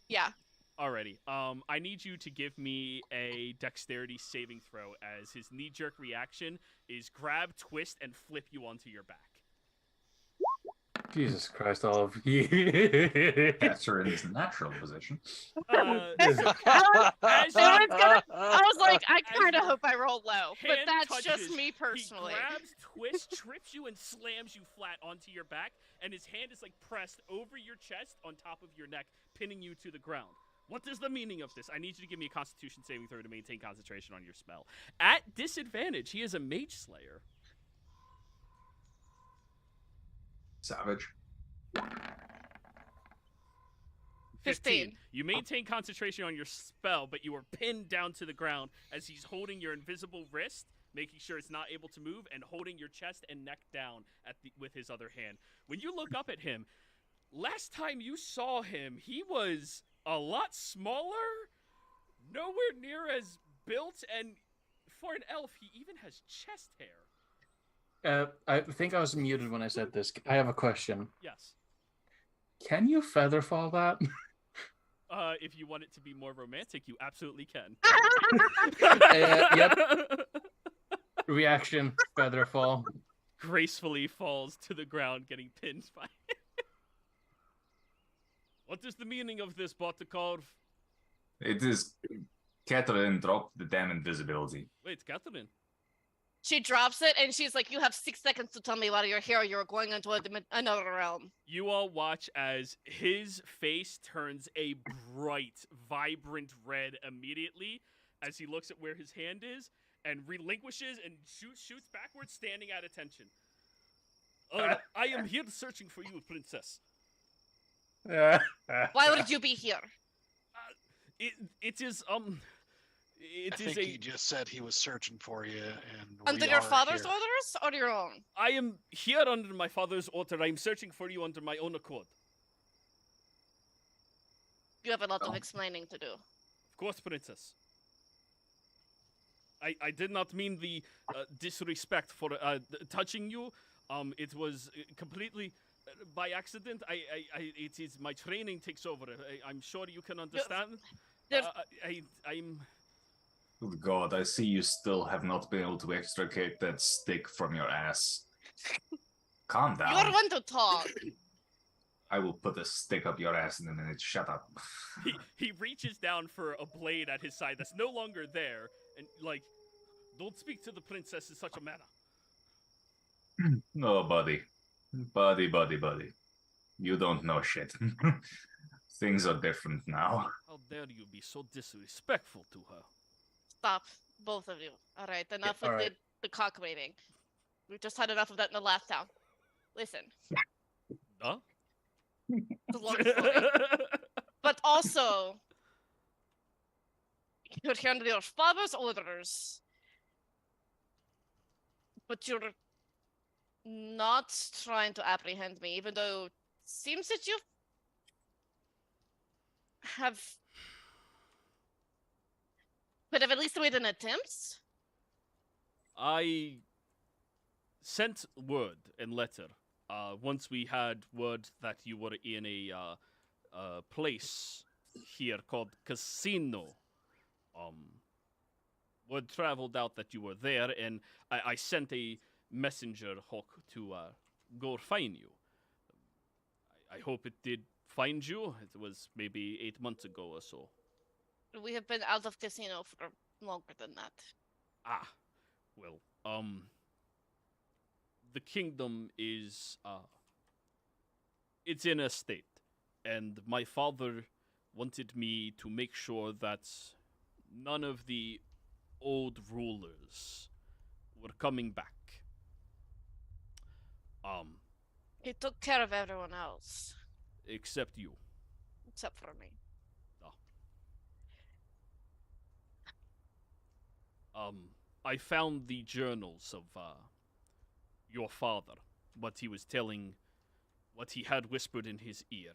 S2: Yeah.
S1: Alrighty. I need you to give me a dexterity saving throw as his knee-jerk reaction is grab, twist, and flip you onto your back.
S6: Jesus Christ, all of you.
S3: Cats are in his natural position.
S1: So,
S2: I was like, I kind of
S1: your
S2: hope I roll low, but
S1: hand
S2: that's just
S1: touches,
S2: me personally.
S1: He grabs, twists, trips you, and slams you flat onto your back, and his hand is like pressed over your chest on top of your neck, pinning you to the ground. What is the meaning of this? I need you to give me a Constitution saving throw to maintain concentration on your spell. At disadvantage, he is a Mage Slayer.
S3: Savage.
S2: 15.
S1: You maintain concentration on your spell, but you are pinned down to the ground as he's holding your invisible wrist, making sure it's not able to move, and holding your chest and neck down with his other hand. When you look up at him, last time you saw him, he was a lot smaller, nowhere near as built, and for an elf, he even has chest hair.
S6: I think I was muted when I said this. I have a question.
S1: Yes.
S6: Can you featherfall that?
S1: If you want it to be more romantic, you absolutely can.
S6: Yep. Reaction, featherfall.
S1: Gracefully falls to the ground, getting pinned by it. What is the meaning of this, Batikov?
S3: It is Catherine dropped the damn invisibility.
S1: Wait, Catherine.
S2: She drops it, and she's like, you have 6 seconds to tell me why you're here or you're going into another realm.
S1: You all watch as his face turns a bright, vibrant red immediately as he looks at where his hand is and relinquishes and shoots backwards, standing at attention. I am here searching for you, princess.
S2: Why would you be here?
S1: It is
S4: I think he just said he was searching for you, and
S2: Under
S4: we
S2: your
S4: are
S2: father's
S4: here.
S2: orders or your own?
S1: I am here under my father's order. I am searching for you under my own accord.
S2: You have a lot of
S3: Oh.
S2: explaining to do.
S1: Of course, princess. I did not mean the disrespect for touching you. It was completely by accident. It is my training takes over. I'm sure you can understand. I'm.
S3: Good God, I see you still have not been able to extricate that stick from your ass. Calm down.
S2: You're one to talk.
S3: I will put a stick up your ass in a minute. Shut up.
S1: He reaches down for a blade at his side that's no longer there, and like, don't speak to the princess in such a manner.
S3: No, buddy. Buddy. You don't know shit. Things are different now.
S1: How dare you be so disrespectful to her?
S2: Stop, both of you. All right, enough with
S6: alright.
S2: the cock waiting. We just had enough of that in the last town. Listen,
S1: Huh?
S2: it's a long story. But also, you're here under your father's orders, but you're not trying to apprehend me, even though it seems that you have could have at least made an attempt.
S1: I sent word and letter. Once we had word that you were in a place here called Casino. Word traveled out that you were there, and I sent a messenger hawk to go find you. I hope it did find you. It was maybe 8 months ago or so.
S2: We have been out of casino for longer than that.
S1: Ah, well, the kingdom is, it's in a state, and my father wanted me to make sure that none of the old rulers were coming back.
S2: He took care of everyone else,
S1: Except you.
S2: except for me.
S1: I found the journals of, your father, what he was telling, what he had whispered in his ear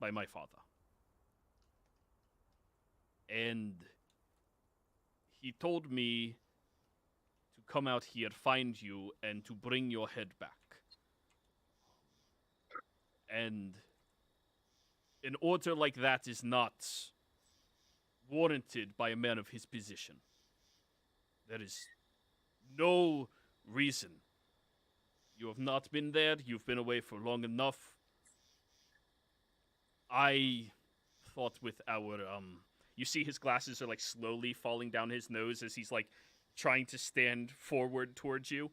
S1: by my father. And he told me to come out here, find you, and to bring your head back. And an order like that is not warranted by a man of his position. There is no reason. You have not been there. You've been away for long enough. I thought with our, you see his glasses are like slowly falling down his nose as he's like trying to stand forward towards you.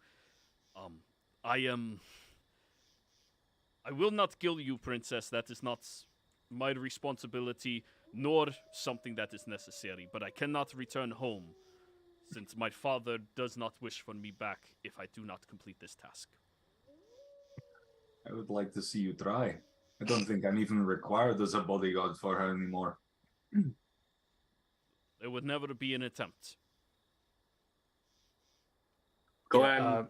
S1: I will not kill you, princess. That is not my responsibility, nor something that is necessary. But I cannot return home, since my father does not wish for me back if I do not complete this task.
S3: I would like to see you try. I don't think I'm even required as a bodyguard for her anymore.
S1: There would never be an attempt.
S5: Glenn,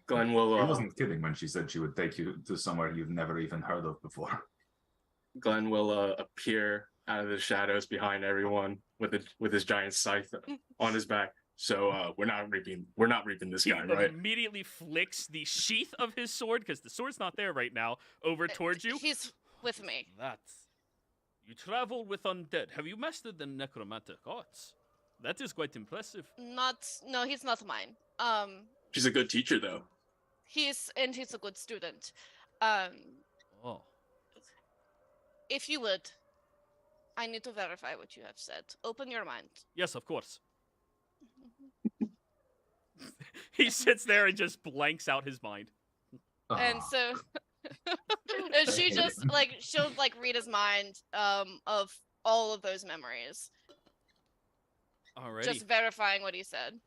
S5: Glenn
S3: She
S5: will
S3: wasn't kidding when she said she would take you to somewhere you've never even heard of before.
S5: Glenn will appear out of the shadows behind everyone with his giant scythe on his back. So we're not reaping this guy, right?
S1: He immediately flicks the sheath of his sword, because the sword's not there right now, over towards you.
S2: He's with me.
S1: You travel with undead. Have you mastered the necromantic arts? That is quite impressive.
S2: No, he's not mine.
S5: She's a good teacher, though.
S2: He's a good student.
S1: Oh.
S2: If you would, I need to verify what you have said. Open your mind.
S1: Yes, of course. He sits there and just blanks out his mind.
S2: And so and she just she'll read his mind of all of those memories.
S1: Alrighty.
S2: Just verifying what he said.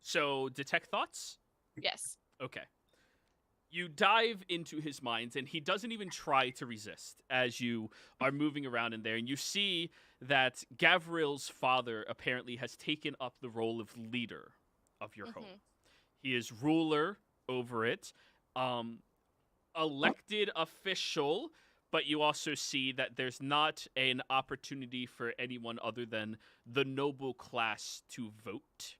S1: So detect thoughts?
S2: Yes.
S1: Okay. You dive into his mind, and he doesn't even try to resist as you are moving around in there. And you see that Gavril's father apparently has taken up the role of leader of your home. He is ruler over it, elected official, but you also see that there's not an opportunity for anyone other than the noble class to vote.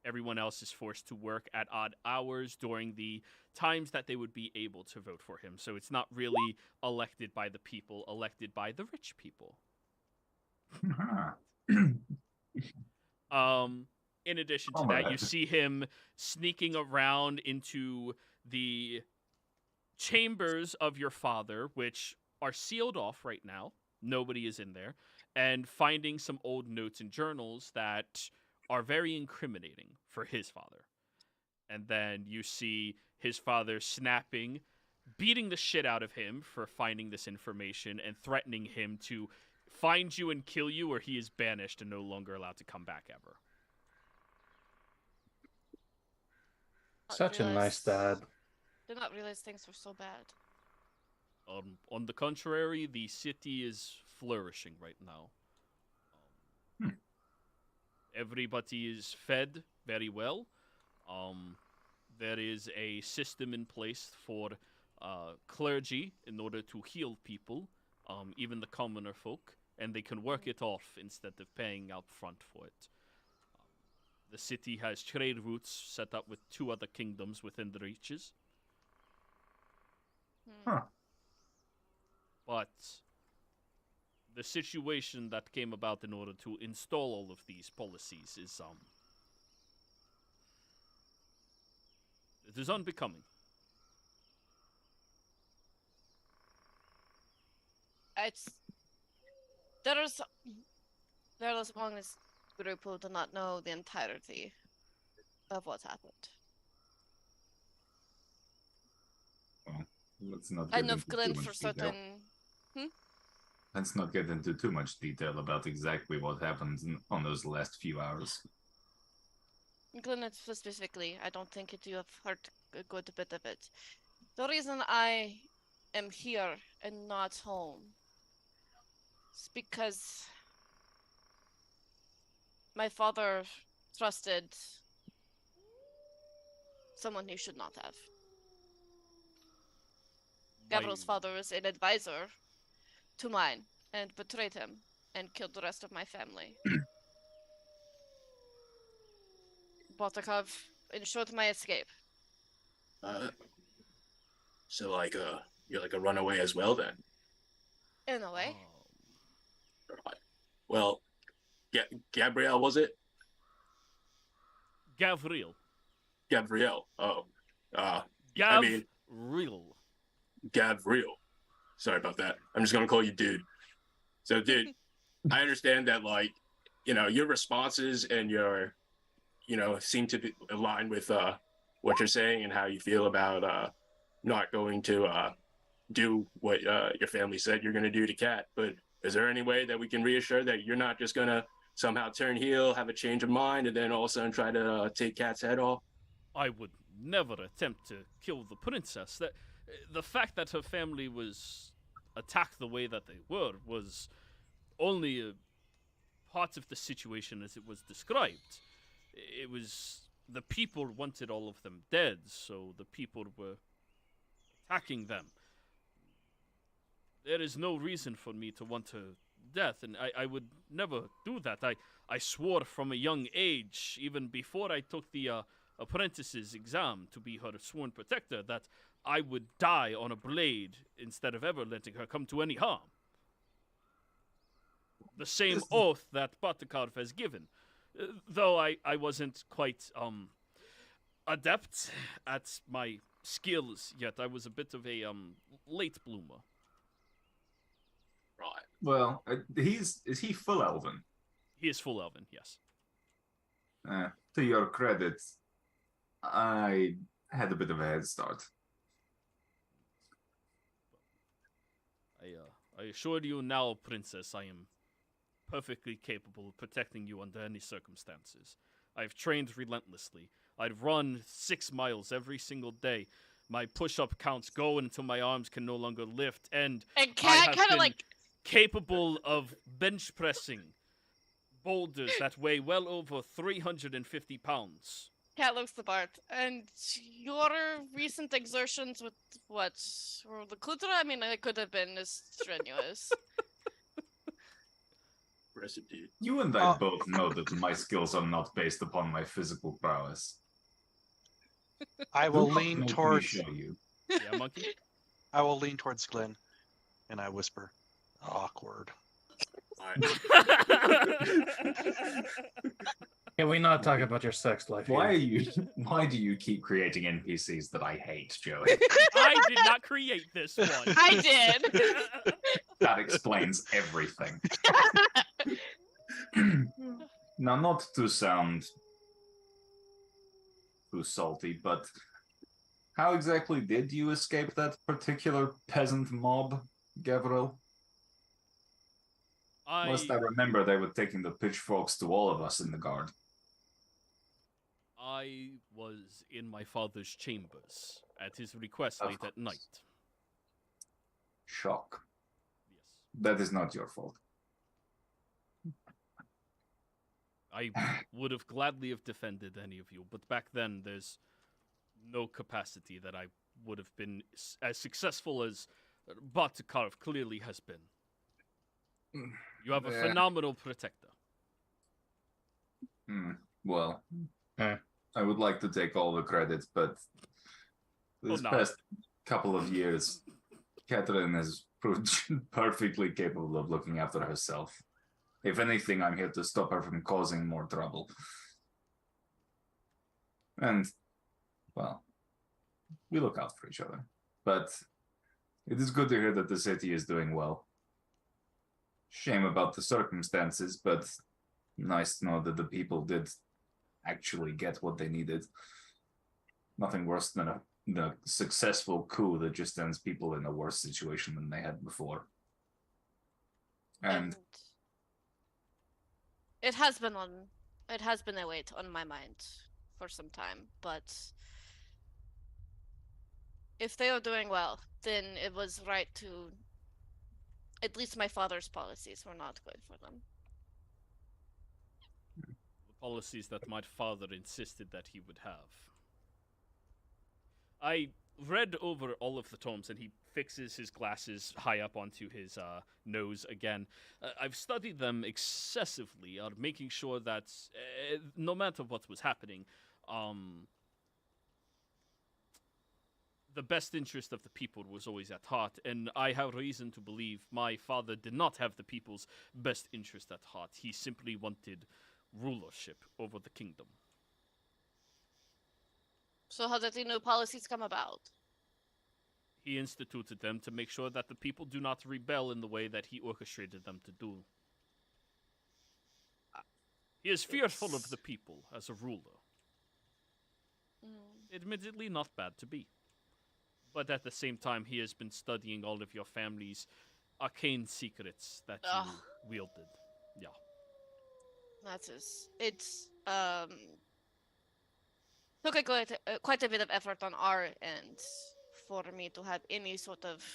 S1: Everyone else is forced to work at odd hours during the times that they would be able to vote for him. So it's not really elected by the people, elected by the rich people. In addition to that, you see him sneaking around into the chambers of your father, which are sealed off right now. Nobody is in there. And finding some old notes and journals that are very incriminating for his father. And then you see his father snapping, beating the shit out of him for finding this information and threatening him to find you and kill you, or he is banished and no longer allowed to come back ever.
S6: Such a nice dad.
S2: Did not realize things were so bad.
S1: On the contrary, the city is flourishing right now. Everybody is fed very well. There is a system in place for clergy in order to heal people, even the commoner folk, and they can work it off instead of paying out front for it. The city has trade routes set up with 2 other kingdoms within the reaches. But the situation that came about in order to install all of these policies is, it is unbecoming.
S2: It's there's there's among this group who do not know the entirety of what's happened.
S3: Well, let's not
S2: I
S3: get
S2: know
S3: into too
S2: Glenn
S3: much
S2: for
S3: detail.
S2: certain.
S3: Let's not get into too much detail about exactly what happened on those last few hours.
S2: Glenn specifically, I don't think you have heard a good bit of it. The reason I am here and not home is because my father trusted someone he should not have. Gabriel's father was an advisor to mine and betrayed him and killed the rest of my family. Baltakov ensured my escape.
S5: So you're like a runaway as well then.
S2: In a way.
S5: Right. Well, Gabrielle, was it?
S1: Gavriel.
S5: Gabrielle. Oh.
S1: Gavriel.
S5: Gavriel. Sorry about that. I'm just gonna call you dude. So, dude, I understand that, like, your responses and your, seem to be aligned with what you're saying and how you feel about not going to do what your family said you're gonna do to Kat. But is there any way that we can reassure that you're not just gonna somehow turn heel, have a change of mind, and then all of a sudden try to take Kat's head off?
S1: I would never attempt to kill the princess. The fact that her family was attacked the way that they were was only a part of the situation as it was described. It was the people wanted all of them dead, so the people were attacking them. There is no reason for me to want her death, and I would never do that. I swore from a young age, even before I took the apprentice's exam to be her sworn protector, that I would die on a blade instead of ever letting her come to any harm. The same oath that Batakarv has given. Though I wasn't quite adept at my skills yet. I was a bit of a late bloomer.
S5: Right.
S3: Well, is he full elven?
S1: He is full elven, yes.
S3: To your credit, I had a bit of a head start.
S1: I assure you now, Princess, I am perfectly capable of protecting you under any circumstances. I've trained relentlessly. I'd run 6 miles every single day. My push-up counts go until my arms can no longer lift, and
S2: Kat kind of like
S1: capable of bench pressing boulders that weigh well over 350 pounds.
S2: Kat looks the part. And your recent exertions with what? Or the Kutra? I mean, it could have been as strenuous.
S5: Impressive, dude.
S3: You and I both know that my skills are not based upon my physical prowess.
S4: I will
S3: Do not
S4: lean
S3: make me
S4: towards.
S3: show you.
S1: Yeah, monkey?
S4: I will lean towards Glenn, and I whisper, "Awkward."
S6: Can we not talk about your sex life?
S3: Why
S6: here?
S3: Why do you keep creating NPCs that I hate, Joey?
S1: I did not create this one.
S2: I did.
S3: That explains everything. Now, not to sound too salty, but how exactly did you escape that particular peasant mob, Gavril? Last I remember, they were taking the pitchforks to all of us in the guard.
S1: I was in my father's chambers at his request
S3: Of
S1: late at
S3: course.
S1: night.
S3: Shock.
S1: Yes.
S3: That is not your fault.
S1: I would have gladly have defended any of you, but back then there's no capacity that I would have been as successful as Batakarv clearly has been. You have a
S3: Yeah.
S1: phenomenal protector.
S3: Well,
S6: Eh.
S3: I would like to take all the credit, but this
S1: no.
S3: past couple of years, Catherine has proved perfectly capable of looking after herself. If anything, I'm here to stop her from causing more trouble. And, well, we look out for each other. But it is good to hear that the city is doing well. Shame about the circumstances, but nice to know that the people did actually get what they needed. Nothing worse than a successful coup that just ends people in a worse situation than they had before. And
S2: it has been a weight on my mind for some time, but if they are doing well, then it was right to, at least my father's policies were not good for them.
S1: The policies that my father insisted that he would have. I read over all of the tomes, and he fixes his glasses high up onto his nose again. I've studied them excessively, making sure that no matter what was happening, the best interest of the people was always at heart, and I have reason to believe my father did not have the people's best interest at heart. He simply wanted rulership over the kingdom.
S2: So how did the new policies come about?
S1: He instituted them to make sure that the people do not rebel in the way that he orchestrated them to do. He is fearful of the people as a ruler. Admittedly, not bad to be. But at the same time, he has been studying all of your family's arcane secrets that you wielded. Yeah.
S2: It's took quite a bit of effort on our end for me to have any sort of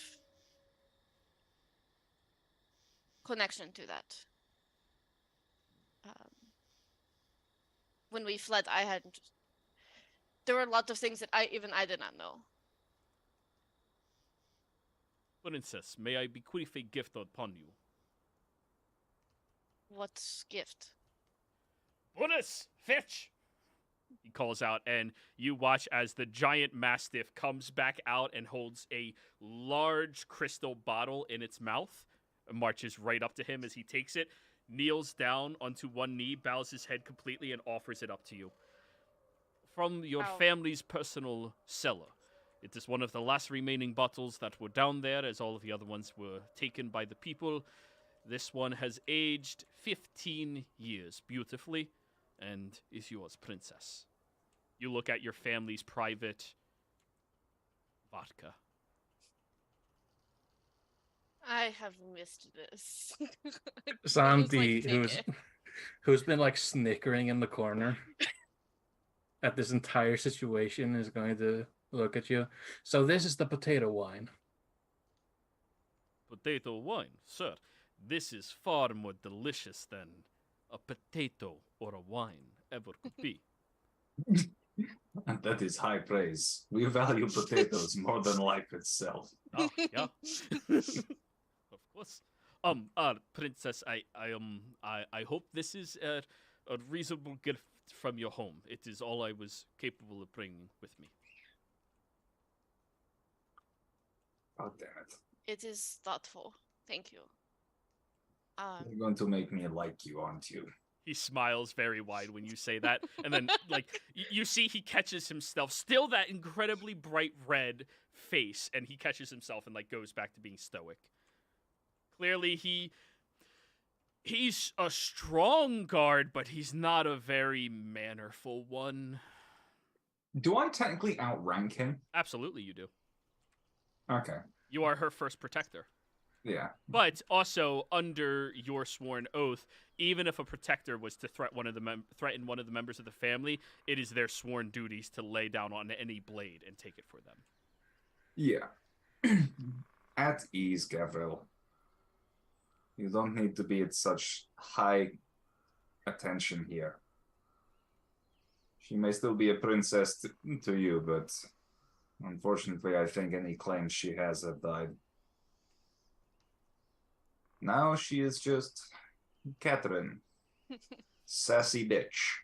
S2: connection to that. When we fled, there were a lot of things that I did not know.
S1: Princess, may I bequeath a gift upon you?
S2: What gift?
S1: Bonus! Fetch! He calls out, and you watch as the giant mastiff comes back out and holds a large crystal bottle in its mouth, and marches right up to him as he takes it, kneels down onto one knee, bows his head completely, and offers it up to you. From your family's personal cellar. It is one of the last remaining bottles that were down there, as all of the other ones were taken by the people. This one has aged 15 years beautifully, and is yours, princess. You look at your family's private vodka.
S2: I have missed this.
S6: Santi, who's been like snickering in the corner at this entire situation, is going to look at you. So this is the potato wine.
S1: Potato wine, sir. This is far more delicious than a potato or a wine ever could be.
S3: And that is high praise. We value potatoes more than life itself.
S1: Oh, yeah. Of course. Princess, I hope this is a reasonable gift from your home. It is all I was capable of bringing with me.
S3: Oh, damn it.
S2: It is thoughtful. Thank you.
S3: You're going to make me like you, aren't you?
S1: He smiles very wide when you say that. And then, like, you see he catches himself, still that incredibly bright red face, and he catches himself and, like, goes back to being stoic. Clearly, he's a strong guard, but he's not a very mannerful one.
S3: Do I technically outrank him?
S1: Absolutely, you do.
S3: Okay.
S1: You are her first protector.
S3: Yeah.
S1: But also, under your sworn oath, even if a protector was to threaten one of the members of the family, it is their sworn duties to lay down on any blade and take it for them.
S3: Yeah. At ease, Gavril. You don't need to be at such high attention here. She may still be a princess to you, but unfortunately, I think any claims she has have died. Now she is just Catherine. Sassy bitch.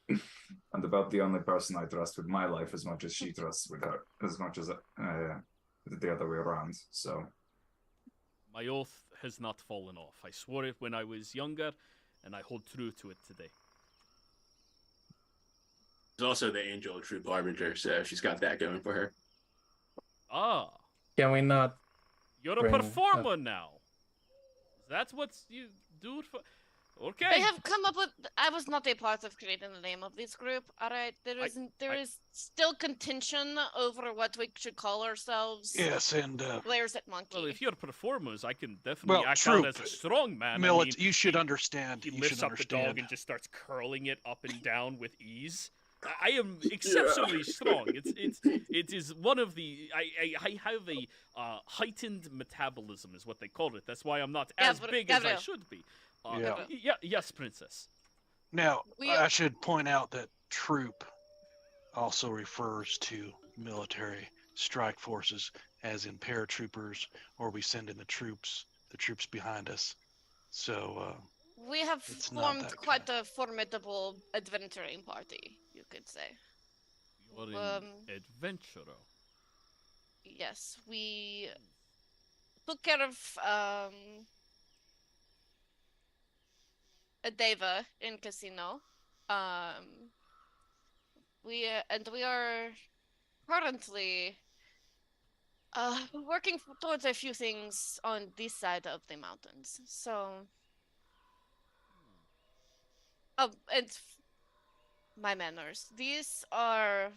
S3: And about the only person I trust with my life as much as she trusts with her, as much as the other way around, so.
S1: My oath has not fallen off. I swore it when I was younger, and I hold true to it today.
S5: She's also the angel of true harbinger, so she's got that going for her.
S1: Ah.
S6: Can we not?
S1: You're a performer now. That's what you do it for. Okay.
S2: They have come up with. I was not a part of creating the name of this group. All right, there is still contention over what we should call ourselves.
S4: Yes, and
S2: Players at Monkey.
S1: Well, if you're performers, I can definitely
S4: well,
S1: act
S4: troop.
S1: out as a strong man.
S4: You should understand.
S1: He
S4: you
S1: lifts
S4: should
S1: up the dog
S4: understand.
S1: and just starts curling it up and down with ease. I am exceptionally strong. It is one of the I have a heightened metabolism is what they call it. That's why I'm not as big as I should be. Yes, princess.
S4: Now, I should point out that troop also refers to military strike forces, as in paratroopers, or we send in the troops behind us. So
S2: we have formed quite a formidable adventuring party, you could say.
S1: You're an adventurer.
S2: Yes, we took care of a Deva in casino. We are currently working towards a few things on this side of the mountains. So, and my manners. These are.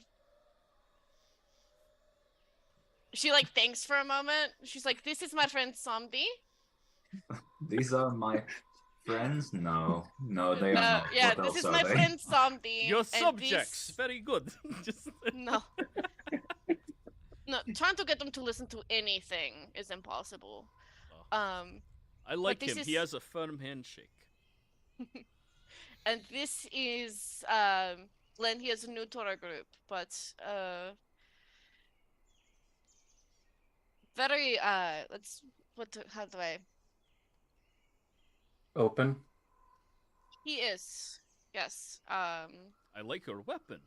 S2: She like thinks for a moment. She's like, "This is my friend Somdi."
S3: These are my friends? No, they are not.
S2: Yeah,
S3: What
S2: this is
S3: else
S2: my
S3: are they?
S2: friend Somdi.
S1: Your subjects, very good. Just
S2: No. No, trying to get them to listen to anything is impossible.
S1: I like him. He has a firm handshake.
S2: And this is Len. He is new to our group, but very how do I?
S6: Open.
S2: He is, yes.
S1: I like your weapon.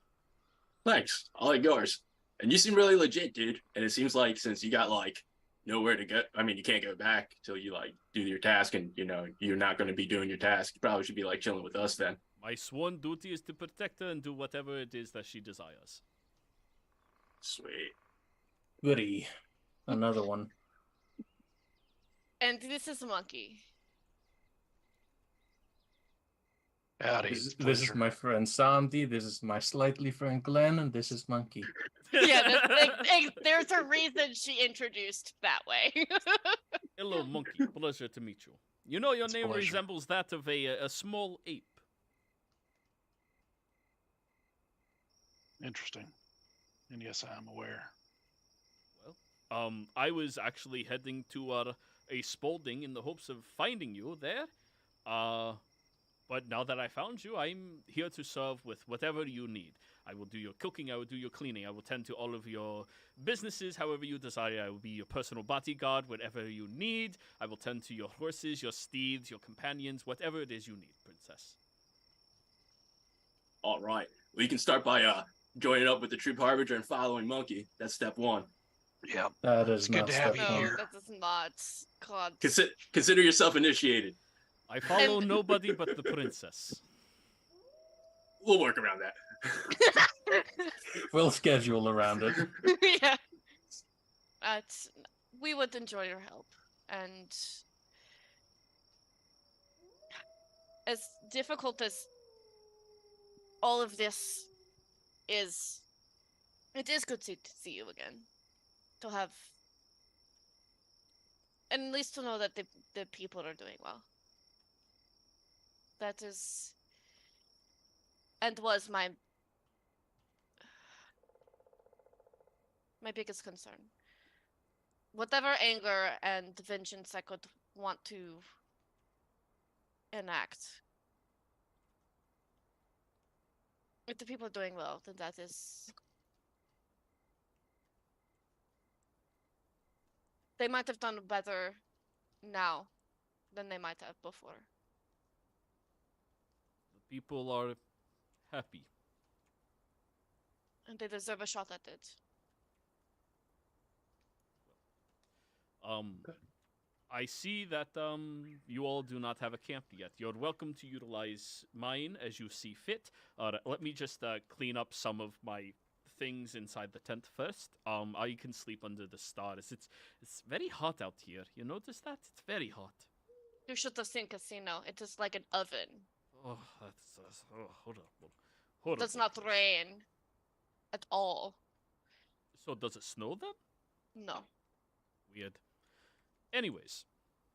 S5: Thanks. I like yours. And you seem really legit, dude. And it seems like since you got like nowhere to go, I mean, you can't go back till you like do your task, and you know you're not going to be doing your task. You probably should be like chilling with us then.
S1: My sworn duty is to protect her and do whatever it is that she desires.
S5: Sweet.
S6: Goody. Another one.
S2: And this is Monkey.
S4: Howdy.
S6: This is my friend Sandy. This is my slightly friend Glenn, and this is Monkey.
S2: Yeah, there's a reason she introduced that way.
S1: Hello, Monkey. Pleasure to meet you. You know your name
S4: pleasure.
S1: resembles that of a small ape.
S4: Interesting. And yes, I am aware.
S1: Well, I was actually heading to a Spalding in the hopes of finding you there. But now that I found you, I'm here to serve with whatever you need. I will do your cooking, I will do your cleaning, I will tend to all of your businesses however you desire. I will be your personal bodyguard, whatever you need. I will tend to your horses, your steeds, your companions, whatever it is you need, princess.
S5: All right. Well, you can start by joining up with the troop harbinger and following Monkey. That's step one.
S4: Yeah.
S6: That is
S4: It's good
S6: not
S4: to have
S6: step
S4: you
S2: No,
S6: one.
S4: here.
S2: that is not. God.
S5: Consider yourself initiated.
S1: I follow nobody but the princess.
S5: We'll work around that.
S6: We'll schedule around it.
S2: Yeah. We would enjoy your help. And as difficult as all of this is, it is good to see you again. To have, and at least to know that the people are doing well. That is, and was my biggest concern. Whatever anger and vengeance I could want to enact, if the people are doing well, then that is. They might have done better now than they might have before.
S1: The people are happy.
S2: And they deserve a shot at it.
S1: I see that you all do not have a camp yet. You're welcome to utilize mine as you see fit. Let me just clean up some of my things inside the tent first. I can sleep under the stars. It's very hot out here. You notice that? It's very hot.
S2: You should have seen Casino. It is like an oven.
S1: Oh, hold on. Hold on.
S2: Does not rain at all.
S1: So does it snow then?
S2: No.
S1: Weird. Anyways,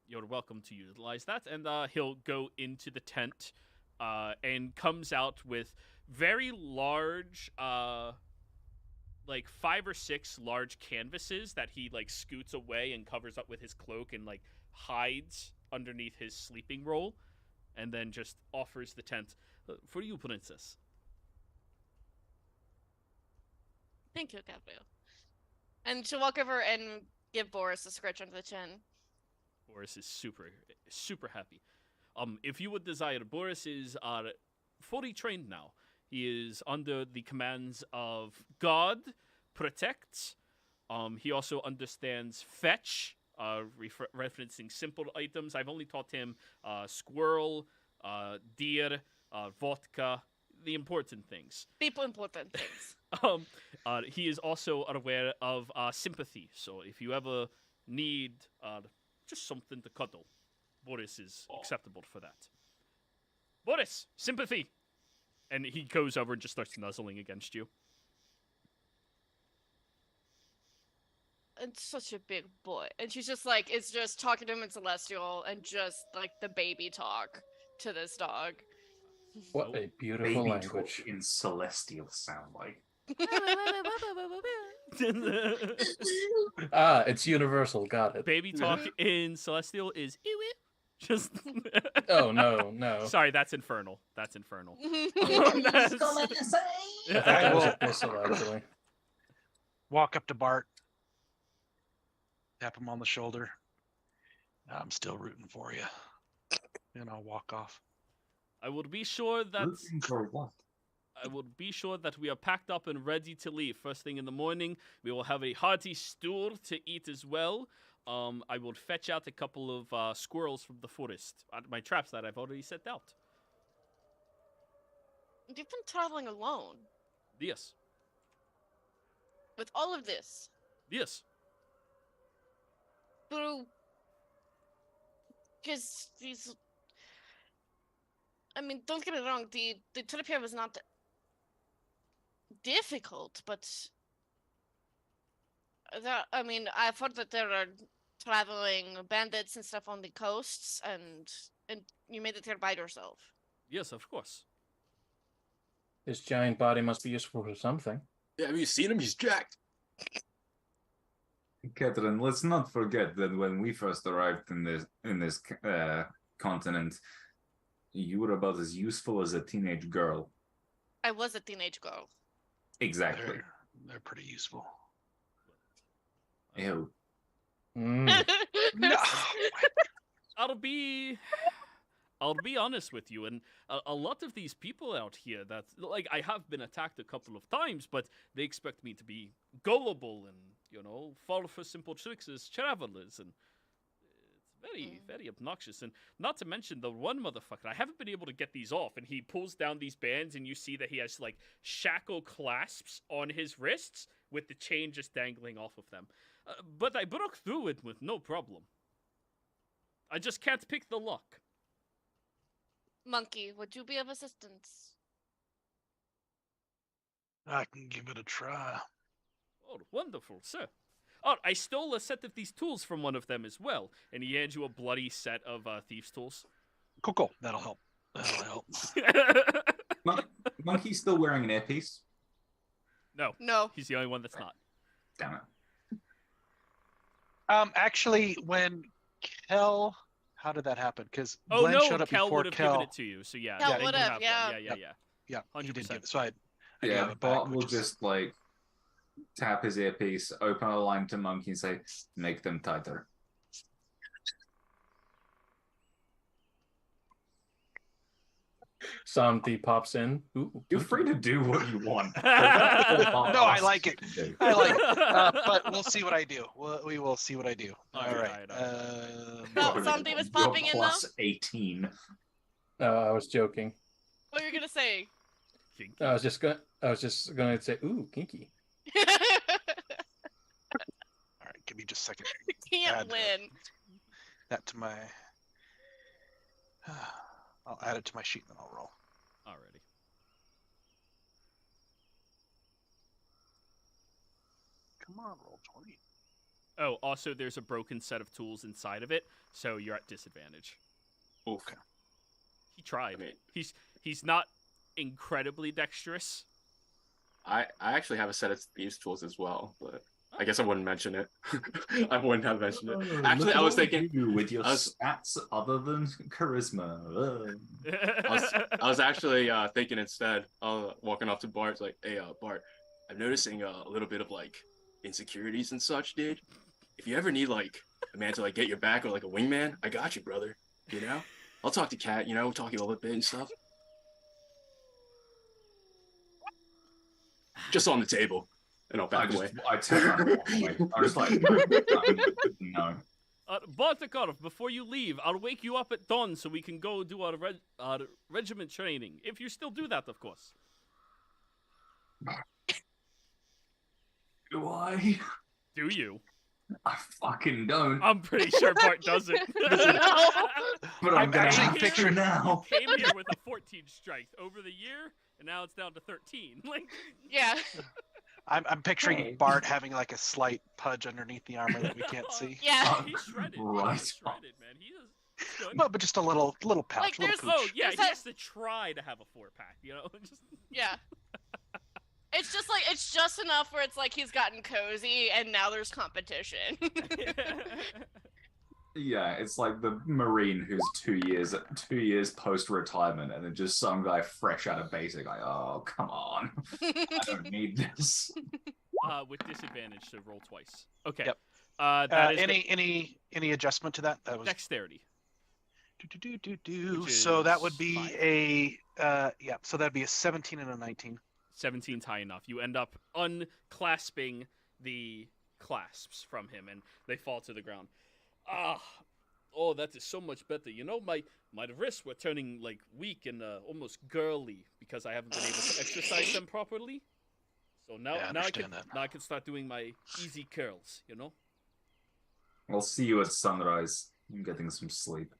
S1: you're welcome to utilize that, and he'll go into the tent, and comes out with very large, like 5 or 6 large canvases that he like scoots away and covers up with his cloak and like hides underneath his sleeping roll, and then just offers the tent for you, princess.
S2: Thank you, Gabriel. And she'll walk over and give Boris a scratch under the chin.
S1: Boris is super happy. If you would desire, Boris is fully trained now. He is under the commands of God, Protect. He also understands Fetch, referencing simple items. I've only taught him squirrel, deer, vodka, the important things.
S2: People important things.
S1: He is also aware of sympathy. So if you ever need just something to cuddle, Boris is acceptable for that. Boris, sympathy! And he goes over and just starts nuzzling against you.
S2: And such a big boy. And she's just like, it's just talking to him in Celestial and just like the baby talk to this dog.
S6: What a beautiful
S3: Baby
S6: language.
S3: talk in Celestial sound like.
S6: Ah, it's universal. Got it.
S1: Baby talk in Celestial is just.
S6: Oh no.
S1: Sorry, that's infernal. That's infernal.
S6: I thought that was abyssal, actually.
S4: Walk up to Bart, tap him on the shoulder. I'm still rooting for you. And I'll walk off.
S1: I will be sure that
S3: Rooting for what?
S1: I will be sure that we are packed up and ready to leave. First thing in the morning, we will have a hearty stew to eat as well. I will fetch out a couple of squirrels from the forest. My traps that I've already set out.
S2: You've been traveling alone
S1: Yes.
S2: with all of this
S1: Yes.
S2: through. Because these. I mean, don't get me wrong. The trip here was not difficult, but I mean, I've heard that there are traveling bandits and stuff on the coasts, and you made it here by yourself.
S1: Yes, of course.
S6: His giant body must be useful for something.
S5: Yeah, have you seen him? He's jacked.
S3: Catherine, let's not forget that when we first arrived in this continent, you were about as useful as a teenage girl.
S2: I was a teenage girl.
S3: Exactly.
S4: They're pretty useful.
S3: Ew.
S6: Mm.
S4: No.
S1: I'll be honest with you, and a lot of these people out here that, like, I have been attacked a couple of times, but they expect me to be gullible and, fall for simple tricks as travelers, and it's very obnoxious. And not to mention the one motherfucker, I haven't been able to get these off, and he pulls down these bands, and you see that he has, like, shackle clasps on his wrists with the chain just dangling off of them. But I broke through it with no problem. I just can't pick the lock.
S2: Monkey, would you be of assistance?
S4: I can give it a try.
S1: Oh, wonderful, sir. Oh, I stole a set of these tools from one of them as well. And he hands you a bloody set of thieves' tools.
S4: Cool. That'll help. That'll help.
S3: Monkey's still wearing an earpiece.
S2: No.
S1: He's the only one that's not.
S3: Damn it.
S4: Actually, when Kel, how did that happen? Because
S1: Oh,
S4: Glenn
S1: no,
S4: showed up
S1: Kel
S4: before
S1: would have
S4: Kel.
S1: given it to you. So, yeah.
S2: Kel
S1: then you
S2: would have,
S1: one.
S2: yeah.
S1: Yeah.
S4: Yeah, he did
S1: 100%.
S4: give it. So I
S3: Yeah,
S4: gave it back,
S3: Bart will
S4: which is-
S3: just like tap his earpiece, open a line to Monkey, and say, "Make them tighter."
S6: Santi pops in. Ooh,
S3: You're free to do what you want.
S4: No, I like it. I like it. But we'll see what I do. We will see what I do. All right.
S2: No, somebody was popping in, though?
S3: Plus 18.
S6: I was joking.
S2: What were you gonna say?
S1: Kinky.
S6: I was just going to say, ooh, kinky.
S4: All right. Give me just a second.
S2: Can't
S4: Add
S2: win.
S4: that to my I'll add it to my sheet and then I'll roll.
S1: Alrighty.
S4: Come on, roll 20.
S1: Oh, also, there's a broken set of tools inside of it, so you're at disadvantage.
S5: Okay.
S1: He tried.
S5: I mean-
S1: He's not incredibly dexterous.
S5: I actually have a set of thieves tools as well, but I guess I wouldn't mention it. I wouldn't have mentioned it. Actually, I was thinking
S3: you with your
S5: I was-
S3: stats other than charisma.
S5: I was actually thinking instead, walking up to Bart, it's like, hey, Bart, I'm noticing a little bit of like insecurities and such, dude. If you ever need like a man to like get your back or like a wingman, I got you, brother. You know, I'll talk to Kat. You know, talk you a little bit and stuff. Just on the table, and I'll back away.
S3: I took that away. I was like, no.
S1: Bartakov, before you leave, I'll wake you up at dawn so we can go do our regiment training. If you still do that, of course.
S3: Do I?
S1: Do you?
S3: I fucking don't.
S1: I'm pretty sure Bart doesn't.
S2: No.
S3: But
S4: I'm
S3: I'm gonna
S4: actually
S3: have to
S4: picturing-
S3: now.
S1: You came here with a 14 strength over the year, and now it's down to 13. Like,
S2: Yeah.
S4: I'm picturing
S3: Hey.
S4: Bart having like a slight pudge underneath the armor that we can't see.
S2: Yeah.
S1: he's shredded.
S3: Right.
S1: He's shredded, man. He is good.
S4: But just a little pouch,
S2: Like,
S4: little
S2: there's-
S4: pooch.
S1: Oh yeah, he
S2: There's
S1: has to try to have a 4-pack, you know. Just...
S2: Yeah. It's just like it's just enough where it's like he's gotten cozy and now there's competition.
S3: Yeah, it's like the Marine who's 2 years post retirement, and then just some guy fresh out of basic. Like, oh come on, I don't need this.
S1: With disadvantage, so roll twice. Okay.
S4: Yep.
S1: That is
S4: Any adjustment to that? That was
S1: dexterity. Which
S4: So that would
S1: is
S4: be
S1: 5.
S4: So that'd be a 17 and a 19.
S1: 17's high enough. You end up unclasping the clasps from him, and they fall to the ground. Oh, that is so much better. You know, my wrists were turning like weak and almost girly because I haven't been able to exercise them properly. So now,
S4: Yeah, I understand that.
S1: now I can start doing my easy curls. You know,
S3: I'll see you at sunrise. I'm getting some sleep.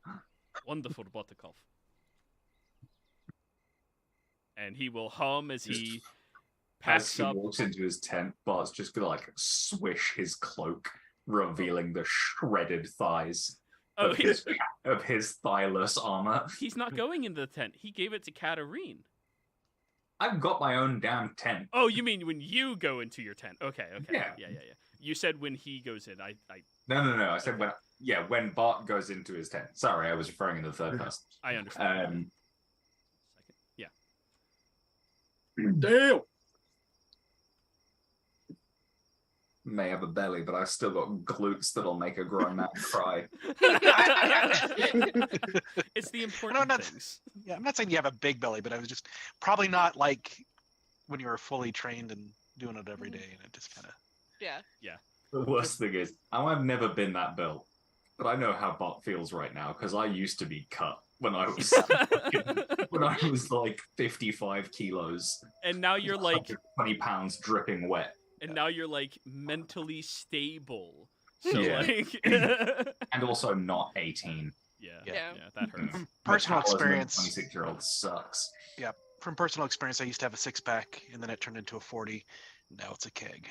S1: wonderful, Botakov. And he will hum as he
S3: As
S1: packs
S3: he
S1: up.
S3: walks into his tent, Bart's just gonna like swish his cloak, revealing the shredded thighs
S1: Oh,
S3: of his thighless armor.
S1: he's not going into the tent. He gave it to Katarine.
S3: I've got my own damn tent.
S1: Oh, you mean when you go into your tent? Okay.
S3: Yeah.
S1: Yeah. You said when he goes in. I
S3: No. I said when Bart goes into his tent. Sorry, I was referring to the third person.
S1: I understand.
S3: Um,
S1: Second. Yeah.
S5: Damn.
S3: may have a belly, but I've still got glutes that'll make a grown man cry.
S1: It's the important
S4: that's-
S1: things.
S4: Yeah, I'm not saying you have a big belly, but I was just probably not like when you were fully trained and doing it every day, and it just kind of.
S2: Yeah.
S3: The worst thing is, I've never been that built, but I know how Bart feels right now because I used to be cut when I was when I was like 55 kilos,
S1: And now you're like,
S3: 20 pounds dripping wet.
S1: mentally stable. So
S3: Yeah.
S1: like,
S3: And also not 18.
S1: yeah,
S2: Yeah.
S1: that hurts.
S4: Personal
S3: Metabolism of
S4: experience.
S3: 26-year-old sucks.
S4: From personal experience, I used to have a 6-pack, and then it turned into a 40. Now it's a keg.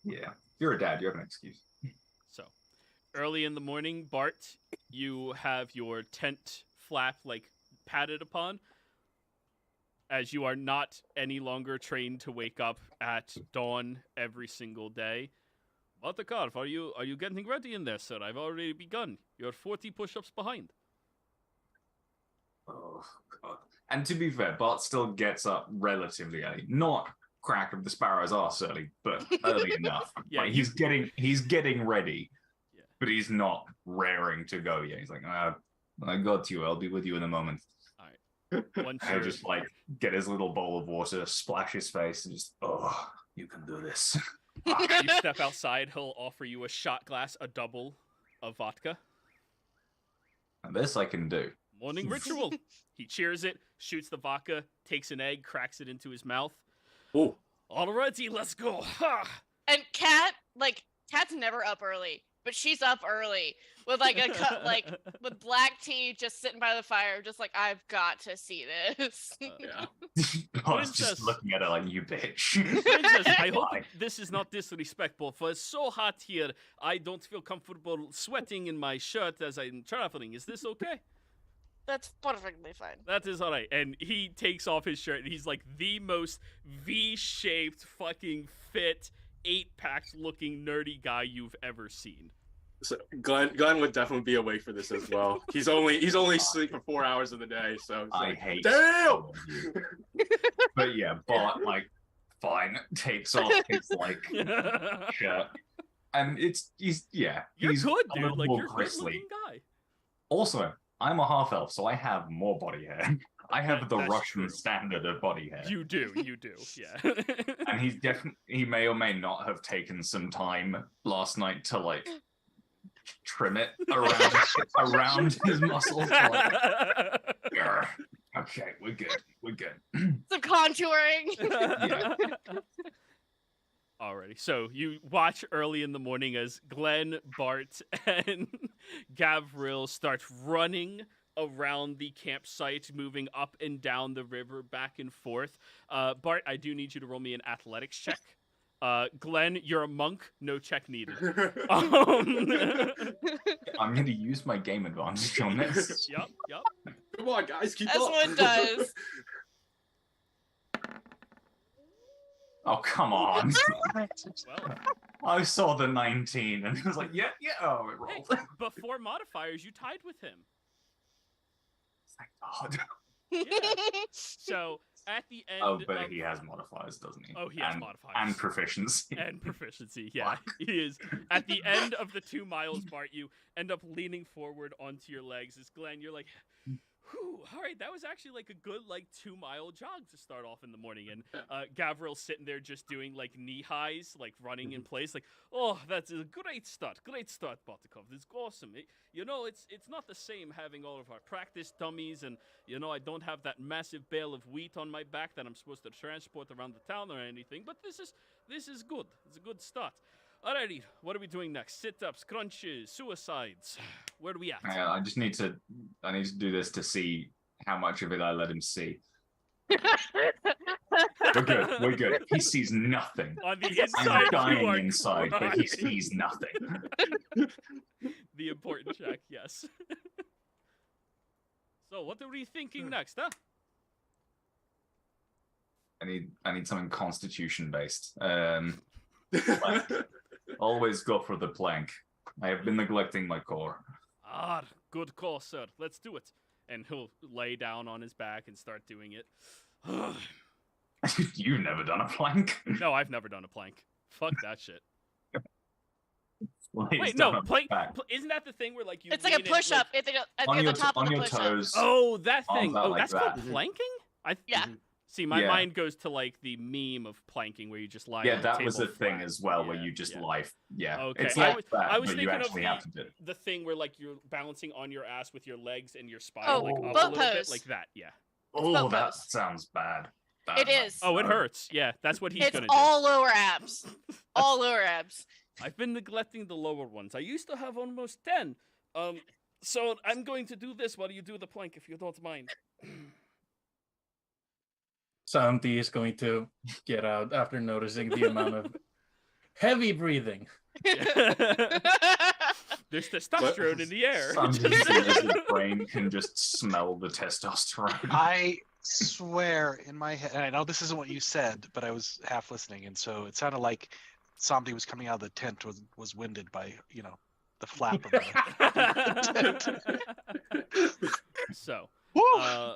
S3: Yeah. You're a dad, you have an excuse.
S1: So, early in the morning, Bart, you have your tent flap like padded upon, as you are not any longer trained to wake up at dawn every single day. Bartakov, are you getting ready in there, sir? I've already begun. You're 40 push-ups behind.
S3: Oh, God. And to be fair, Bart still gets up relatively early. Not crack of the sparrow's arse early, but early enough.
S1: Yeah,
S3: Like, he's getting ready,
S1: Yeah.
S3: but he's not raring to go yet. He's like, I got you. I'll be with you in a moment.
S1: Once
S3: He'll
S1: you're
S3: just like get his little bowl of water, splash his face, and just, oh, you can do this.
S1: you step outside, he'll offer you a shot glass, a double of vodka.
S3: And this I can do.
S1: Morning ritual. He cheers it, shoots the vodka, takes an egg, cracks it into his mouth.
S5: Oh,
S1: Alrighty, let's go. Ha!
S2: And Cat's never up early. but she's up early with like with black tea, just sitting by the fire, just like I've got to see this.
S5: Yeah.
S3: I was
S1: Princess.
S3: just looking at her like, you bitch.
S1: Princess, I hope
S3: Why?
S1: this is not disrespectful, for it's so hot here, I don't feel comfortable sweating in my shirt as I'm traveling. Is this okay?
S2: That's perfectly fine.
S1: That is alright. And he takes off his shirt, and he's like the most V-shaped, fucking fit, 8-pack looking nerdy guy you've ever seen.
S5: So Glenn would definitely be awake for this as well. He's only sleeping for 4 hours of the day, so it's
S3: I
S5: like,
S3: hate
S5: damn.
S3: all of you. But yeah, Bart, like, fine, takes off his, like, shirt. And he's
S1: You're
S3: he's
S1: good,
S3: a
S1: dude.
S3: little
S1: Like,
S3: more
S1: you're a
S3: bristly.
S1: good-looking guy.
S3: Also, I'm a half-elf, so I have more body hair. I have the
S1: That's
S3: Russian
S1: true.
S3: standard of body hair.
S1: You do, yeah.
S3: And he may or may not have taken some time last night to, like, trim it around his muscles. Like, "Grr. Okay, we're good.
S2: Some contouring.
S3: Yeah.
S1: Alrighty, so you watch early in the morning as Glenn, Bart, and Gavril start running around the campsite, moving up and down the river, back and forth. Bart, I do need you to roll me an athletics check. Glenn, you're a monk, no check needed.
S3: I'm going to use my game advantage on this.
S1: Yep.
S5: Come on, guys, keep
S2: That's
S5: up.
S2: what it does.
S3: Oh, come on.
S1: Well,
S3: I saw the 19 and I was like, yeah, oh, it
S1: hey,
S3: rolled.
S1: before modifiers, you tied with him.
S3: Thank God.
S1: Yeah. So at the end.
S3: Oh, but
S1: of...
S3: he has modifiers, doesn't he?
S1: Oh, he has modifiers.
S3: And proficiency.
S1: And proficiency, yeah. He is. At the end of the 2 miles, Bart, you end up leaning forward onto your legs. As Glenn, you're like, whew, all right, that was actually like a good 2-mile jog to start off in the morning. And Gavril's sitting there just doing like knee highs, like running in place. Like, oh, that's a great start, Buttercup. It's awesome. It's not the same having all of our practice dummies, and I don't have that massive bale of wheat on my back that I'm supposed to transport around the town or anything. But this is good. It's a good start. Alrighty, what are we doing next? Sit-ups, crunches, suicides. Where are we at?
S3: I need to do this to see how much of it I let him see. We're good. He sees nothing.
S1: On the inside,
S3: I'm
S1: you
S3: dying
S1: are
S3: inside, but he
S1: crying.
S3: sees nothing.
S1: The important check, yes. So, what are we thinking next, huh?
S3: I need something constitution based. Always go for the plank. I have been neglecting my core.
S1: Ah, good call, sir. Let's do it. And he'll lay down on his back and start doing it.
S3: You've never done a plank?
S1: No, I've never done a plank. Fuck that shit.
S3: Lays
S1: Wait,
S3: down
S1: no,
S3: on
S1: plank.
S3: his back.
S1: Isn't that the thing where you?
S2: It's like a
S1: lean in,
S2: push-up. At the top of the
S3: your
S2: push-up.
S3: toes.
S1: Oh, that
S3: Arms
S1: thing.
S3: out
S1: Oh,
S3: like
S1: that's
S3: that.
S1: called planking.
S2: Yeah.
S1: See, my
S3: Yeah.
S1: mind goes to the meme of planking where you just lie.
S3: Yeah,
S1: on the
S3: that was
S1: table
S3: a thing
S1: flat.
S3: as well, where
S1: Yeah,
S3: you just
S1: yeah.
S3: lie. Yeah,
S1: Okay,
S3: it's
S1: I
S3: like
S1: was-
S3: that,
S1: I was
S3: but you
S1: thinking of
S3: actually
S1: the-
S3: have to do it.
S1: The thing where you're balancing on your ass with your legs and your spine
S2: Oh,
S1: up a
S2: boat
S1: little bit,
S2: pose.
S1: like that. Yeah.
S3: Oh,
S2: boat
S3: that
S2: pose.
S3: sounds bad.
S2: It is.
S1: Oh, it hurts. Yeah, that's what he's
S2: It's
S1: gonna
S2: all lower abs. All lower abs.
S1: do. I've been neglecting the lower ones. I used to have almost 10. So I'm going to do this while you do the plank, if you don't mind.
S6: Santi is going to get out after noticing the amount of heavy breathing.
S1: There's testosterone in the air.
S3: Some his brain can just smell the testosterone.
S4: I swear in my head, and I know this isn't what you said, but I was half listening, and so it sounded like somebody was coming out of the tent was winded by the flap of the
S1: So,
S4: Woo!
S1: now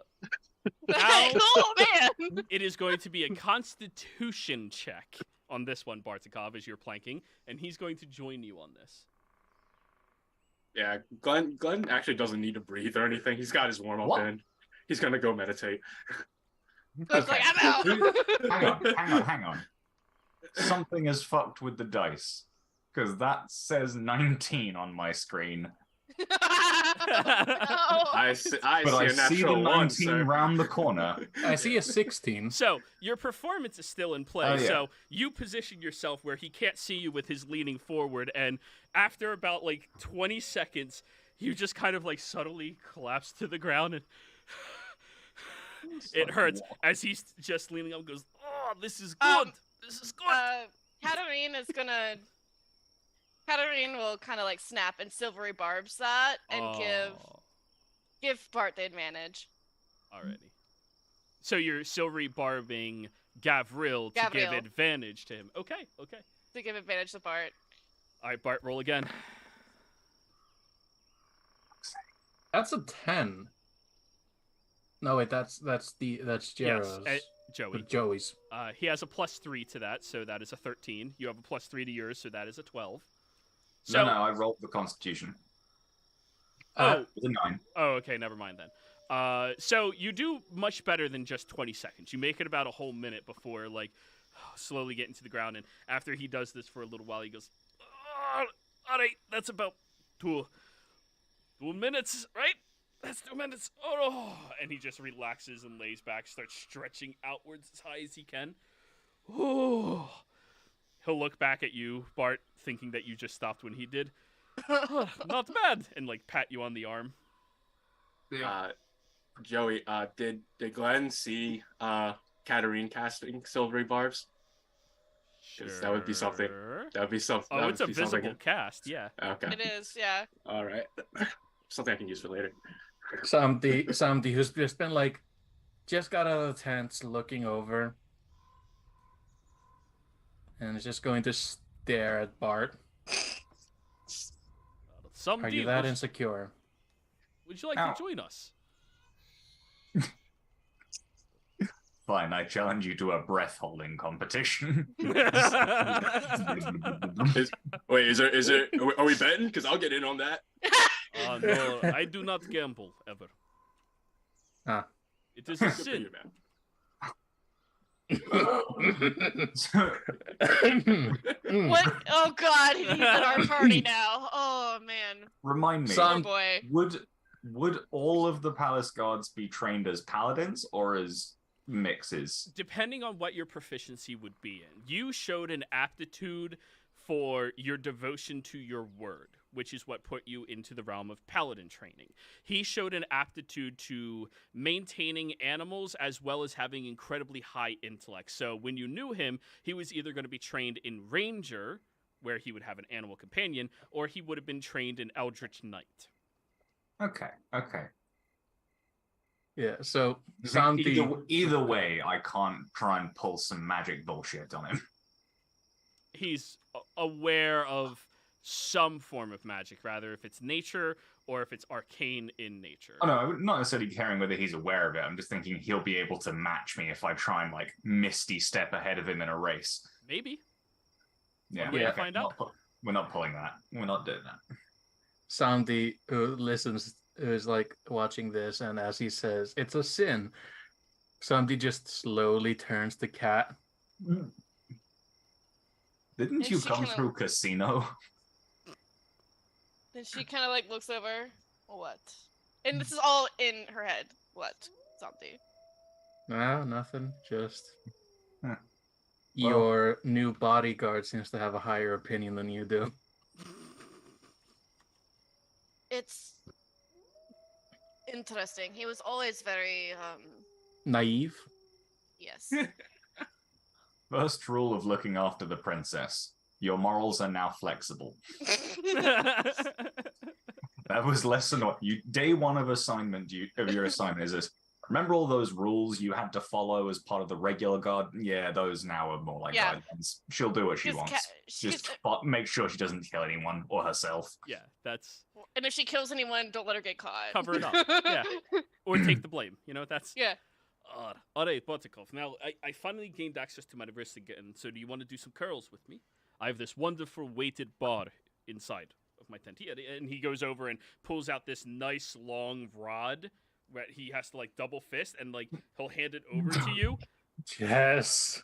S2: Oh man.
S1: it is going to be a constitution check on this one, Bartikov, as you're planking, and he's going to join you on this.
S5: Yeah, Glenn actually doesn't need to breathe or anything. He's got his warm up
S3: What?
S5: in. He's gonna go meditate.
S2: It's like I'm out.
S3: Hang on. Something is fucked with the dice. Because that says 19 on my screen,
S5: I see
S3: But I
S5: a
S3: see the
S5: natural
S3: 19
S5: one, sir.
S3: round the corner.
S6: I see a 16.
S1: So your performance is still in play.
S3: Oh, yeah.
S1: So you position yourself where he can't see you with his leaning forward, and after about like 20 seconds, you just kind of like subtly collapse to the ground, and it hurts as he's just leaning up. And goes, "Oh, this is good. This is good."
S2: Katarine will kind of like snap and silvery barbs that and give Bart the advantage.
S1: Alrighty. So you're silvery barbing Gavril to give
S2: Gavril.
S1: advantage to him. Okay.
S2: To give advantage to Bart.
S1: All right, Bart, roll again.
S6: That's a 10. No, wait, that's Jero's.
S1: Yes, Joey.
S6: But Joey's.
S1: He has a +3 to that, so that is a 13. You have a +3 to yours, so that is a 12. So,
S3: No, I rolled the Constitution.
S1: Oh.
S3: It was a 9.
S1: Oh, okay, never mind then. So you do much better than just 20 seconds. You make it about a whole minute before, like, slowly getting to the ground. And after he does this for a little while, he goes, all right, that's about 2 minutes, right? That's 2 minutes. Oh, and he just relaxes and lays back, starts stretching outwards as high as he can. Oh, he'll look back at you, Bart, thinking that you just stopped when he did. Not bad, and like pat you on the arm.
S5: Joey, did Glenn see Katarine casting silvery barbs? 'Cause that would be something. That would be something.
S1: Oh, it's a visible cast, yeah.
S5: Okay.
S2: It is, yeah.
S5: All right. Something I can use for later.
S6: Somebody who's just been like, just got out of the tent, looking over, and is just going to stare at Bart. Are you that insecure?
S1: Would you like to join us?
S3: Fine, I challenge you to a breath holding competition.
S5: Is there? Are we betting? Because I'll get in on that.
S1: No, I do not gamble ever.
S6: Ah.
S1: It is a sin.
S2: What? Oh God, he's at our party now. Oh man.
S3: Remind me,
S2: Poor boy.
S3: would all of the palace guards be trained as paladins or as mixes?
S1: Depending on what your proficiency would be in. You showed an aptitude for your devotion to your word, which is what put you into the realm of paladin training. He showed an aptitude to maintaining animals as well as having incredibly high intellect. So when you knew him, he was either going to be trained in ranger, where he would have an animal companion, or he would have been trained in eldritch knight.
S3: Okay.
S6: Yeah, so
S3: Either way, I can't try and pull some magic bullshit on him.
S1: He's aware of some form of magic, rather if it's nature or if it's arcane in nature.
S3: Oh no, I'm not necessarily caring whether he's aware of it. I'm just thinking he'll be able to match me if I try and like misty step ahead of him in a race.
S1: Maybe.
S3: Yeah,
S1: We'll find out.
S3: We're not pulling that. We're not doing that.
S6: Sandy, who listens, who's like watching this, and as he says, it's a sin. Sandy just slowly turns the cat.
S3: Didn't you come through casino?
S2: Then she kind of like looks over. What? And this is all in her head. What? Something.
S6: No, nothing. Just
S3: Huh.
S6: your new bodyguard seems to have a higher opinion than you do.
S2: It's interesting. He was always very
S6: Naive.
S2: yes.
S3: First rule of looking after the princess. Your morals are now flexible. That was lesson one. Day one of your assignment is this. Remember all those rules you had to follow as part of the regular guard? Yeah, those now are more like guidelines. She'll do what she wants. Just make sure she doesn't kill anyone or herself.
S1: Yeah, that's...
S2: And if she kills anyone, don't let her get caught.
S1: Cover it up, yeah. Or take the blame, that's...
S2: Yeah.
S1: Alright, Buttercup. Now, I finally gained access to my wrist again, so do you want to do some curls with me? I have this wonderful weighted bar inside of my tent. And he goes over and pulls out this nice long rod where he has to, like, double fist, and, like, he'll hand it over to you.
S6: Yes.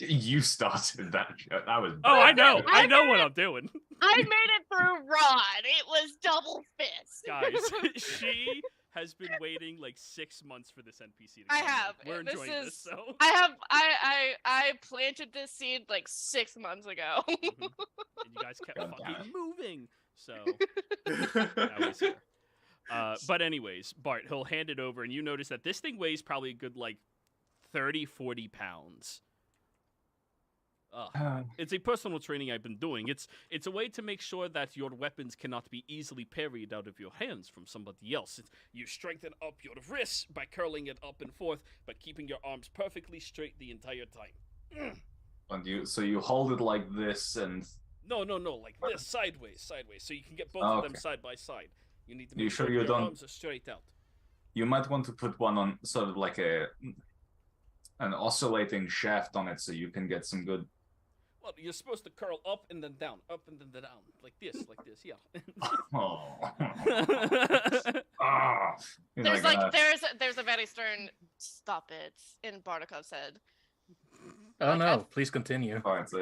S3: You started that. That was.
S1: Oh, I know.
S2: I
S1: I know
S2: made
S1: what
S2: it-
S1: I'm doing.
S2: I made it through Rod. It was double fist.
S1: Guys, she has been waiting like 6 months for this NPC to come
S2: I
S1: in.
S2: have.
S1: We're
S2: This
S1: enjoying this,
S2: is-
S1: so.
S2: I planted this seed like 6 months ago.
S1: Mhm. And you guys kept
S3: God damn
S1: fucking moving. So now he's here. But anyways, Bart, he'll hand it over, and you notice that this thing weighs probably a good like 30, 40 pounds. It's a personal training I've been doing. It's a way to make sure that your weapons cannot be easily parried out of your hands from somebody else. You strengthen up your wrists by curling it up and forth, but keeping your arms perfectly straight the entire time.
S3: And so you hold it like this, and
S1: No, like this, sideways, so you can get both of them
S3: Okay.
S1: side by side. You need to
S3: You
S1: make
S3: sure
S1: sure
S3: you
S1: your
S3: don't-
S1: arms are straight out.
S3: you might want to put one on sort of like an oscillating shaft on it, so you can get some good.
S1: Well, you're supposed to curl up and then down, like this, yeah.
S3: Oh. Ah. You're
S2: There's
S3: not
S2: like
S3: gonna-
S2: there's a very stern stop it in Bardakov's head.
S6: Oh
S2: Like,
S6: no, please continue.
S3: Oh, it's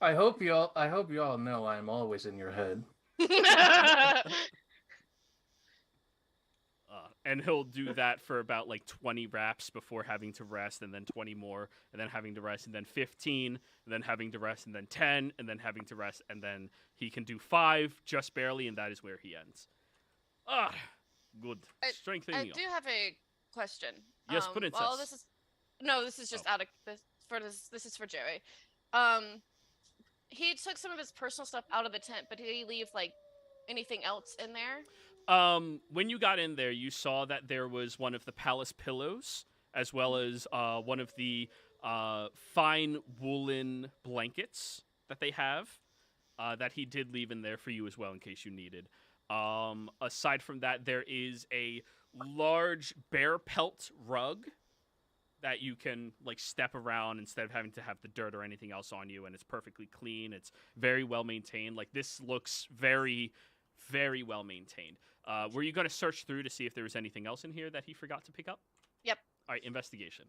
S6: I hope you all know I'm always in your head.
S1: And he'll do that for about like 20 reps before having to rest, and then 20 more, and then having to rest, and then 15, and then having to rest, and then 10, and then having to rest, and then he can do 5 just barely, and that is where he ends. Good.
S2: I
S1: Strengthening you.
S2: do have a question.
S1: Yes, princess.
S2: Well, this is just
S1: Oh.
S2: out of this is for Jerry. He took some of his personal stuff out of the tent, but did he leave like anything else in there?
S1: When you got in there, you saw that there was one of the palace pillows, as well as one of the fine woolen blankets that they have, that he did leave in there for you as well in case you needed. Aside from that, there is a large bear pelt rug that you can like step around instead of having to have the dirt or anything else on you, and it's perfectly clean. It's very well maintained. Like, this looks very, very well maintained. Were you going to search through to see if there was anything else in here that he forgot to pick up?
S2: Yep.
S1: All right, investigation.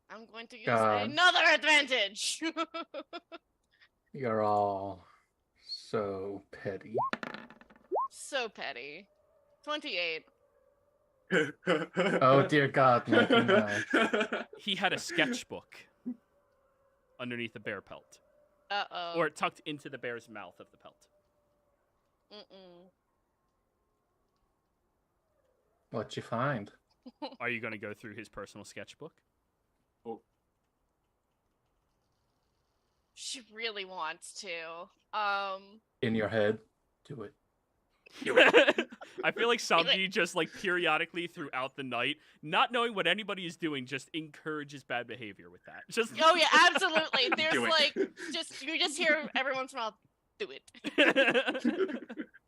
S2: I'm going to use
S6: God.
S2: another advantage.
S6: You're all so petty.
S2: So petty. 28.
S6: Oh dear God, Mikey, no.
S1: He had a sketchbook underneath the bear pelt,
S2: Uh-oh.
S1: or tucked into the bear's mouth of the pelt.
S2: Mm-mm.
S6: What'd you find?
S1: Are you going to go through his personal sketchbook?
S2: She really wants to.
S6: In your head? Do it.
S1: I feel like Samdi just like periodically throughout the night, not knowing what anybody is doing, just encourages bad behavior with that. Just
S2: Oh yeah, absolutely. There's
S5: Do it.
S2: like you just hear every once in a while, do it.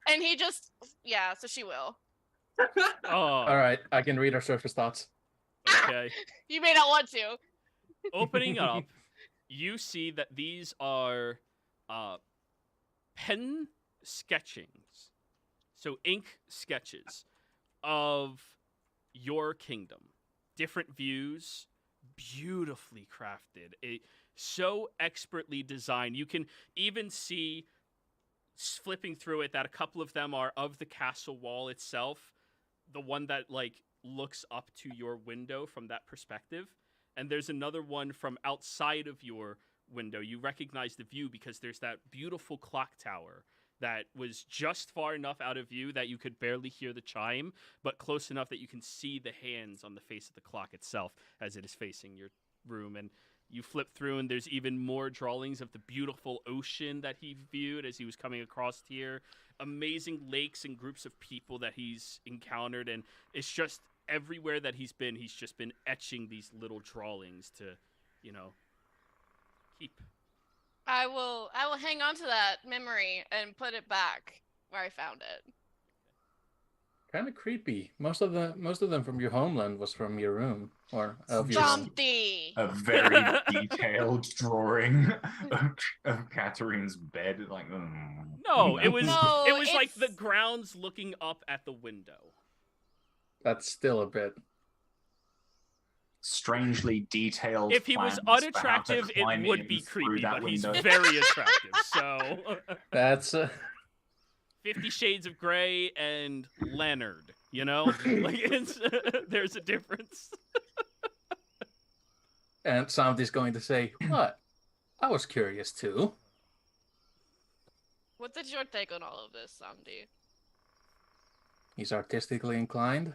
S2: And he just so she will.
S1: Oh,
S6: All right, I can read our surface thoughts.
S1: okay.
S2: You may not want to.
S1: Opening up, you see that these are pen sketchings, so ink sketches of your kingdom, different views, beautifully crafted, so expertly designed. You can even see, flipping through it, that a couple of them are of the castle wall itself, the one that like looks up to your window from that perspective, and there's another one from outside of your window. You recognize the view because there's that beautiful clock tower that was just far enough out of view that you could barely hear the chime, but close enough that you can see the hands on the face of the clock itself as it is facing your room. And you flip through, and there's even more drawings of the beautiful ocean that he viewed as he was coming across here, amazing lakes and groups of people that he's encountered, and it's just everywhere that he's just been etching these little drawings to, keep.
S2: I will hang on to that memory and put it back where I found it.
S6: Kind of creepy. Most of them from your homeland was from your room or of your room.
S2: Jumpy.
S3: a very detailed drawing of Catherine's bed. Like,
S1: No, it was
S2: No,
S1: it was like
S2: it's-
S1: the grounds looking up at the window.
S6: That's still a bit
S3: strangely detailed.
S1: If he was
S3: plans for how to
S1: unattractive, it
S3: climb
S1: would
S3: in
S1: be
S3: through
S1: creepy,
S3: that
S1: but he's
S3: window.
S1: very attractive. So,
S6: That's
S1: 50 Shades of Grey and Leonard, you know? Like, it's, there's a difference.
S6: and somebody's going to say, "What? I was curious too."
S2: What is your take on all of this, Sandy?
S6: He's artistically inclined.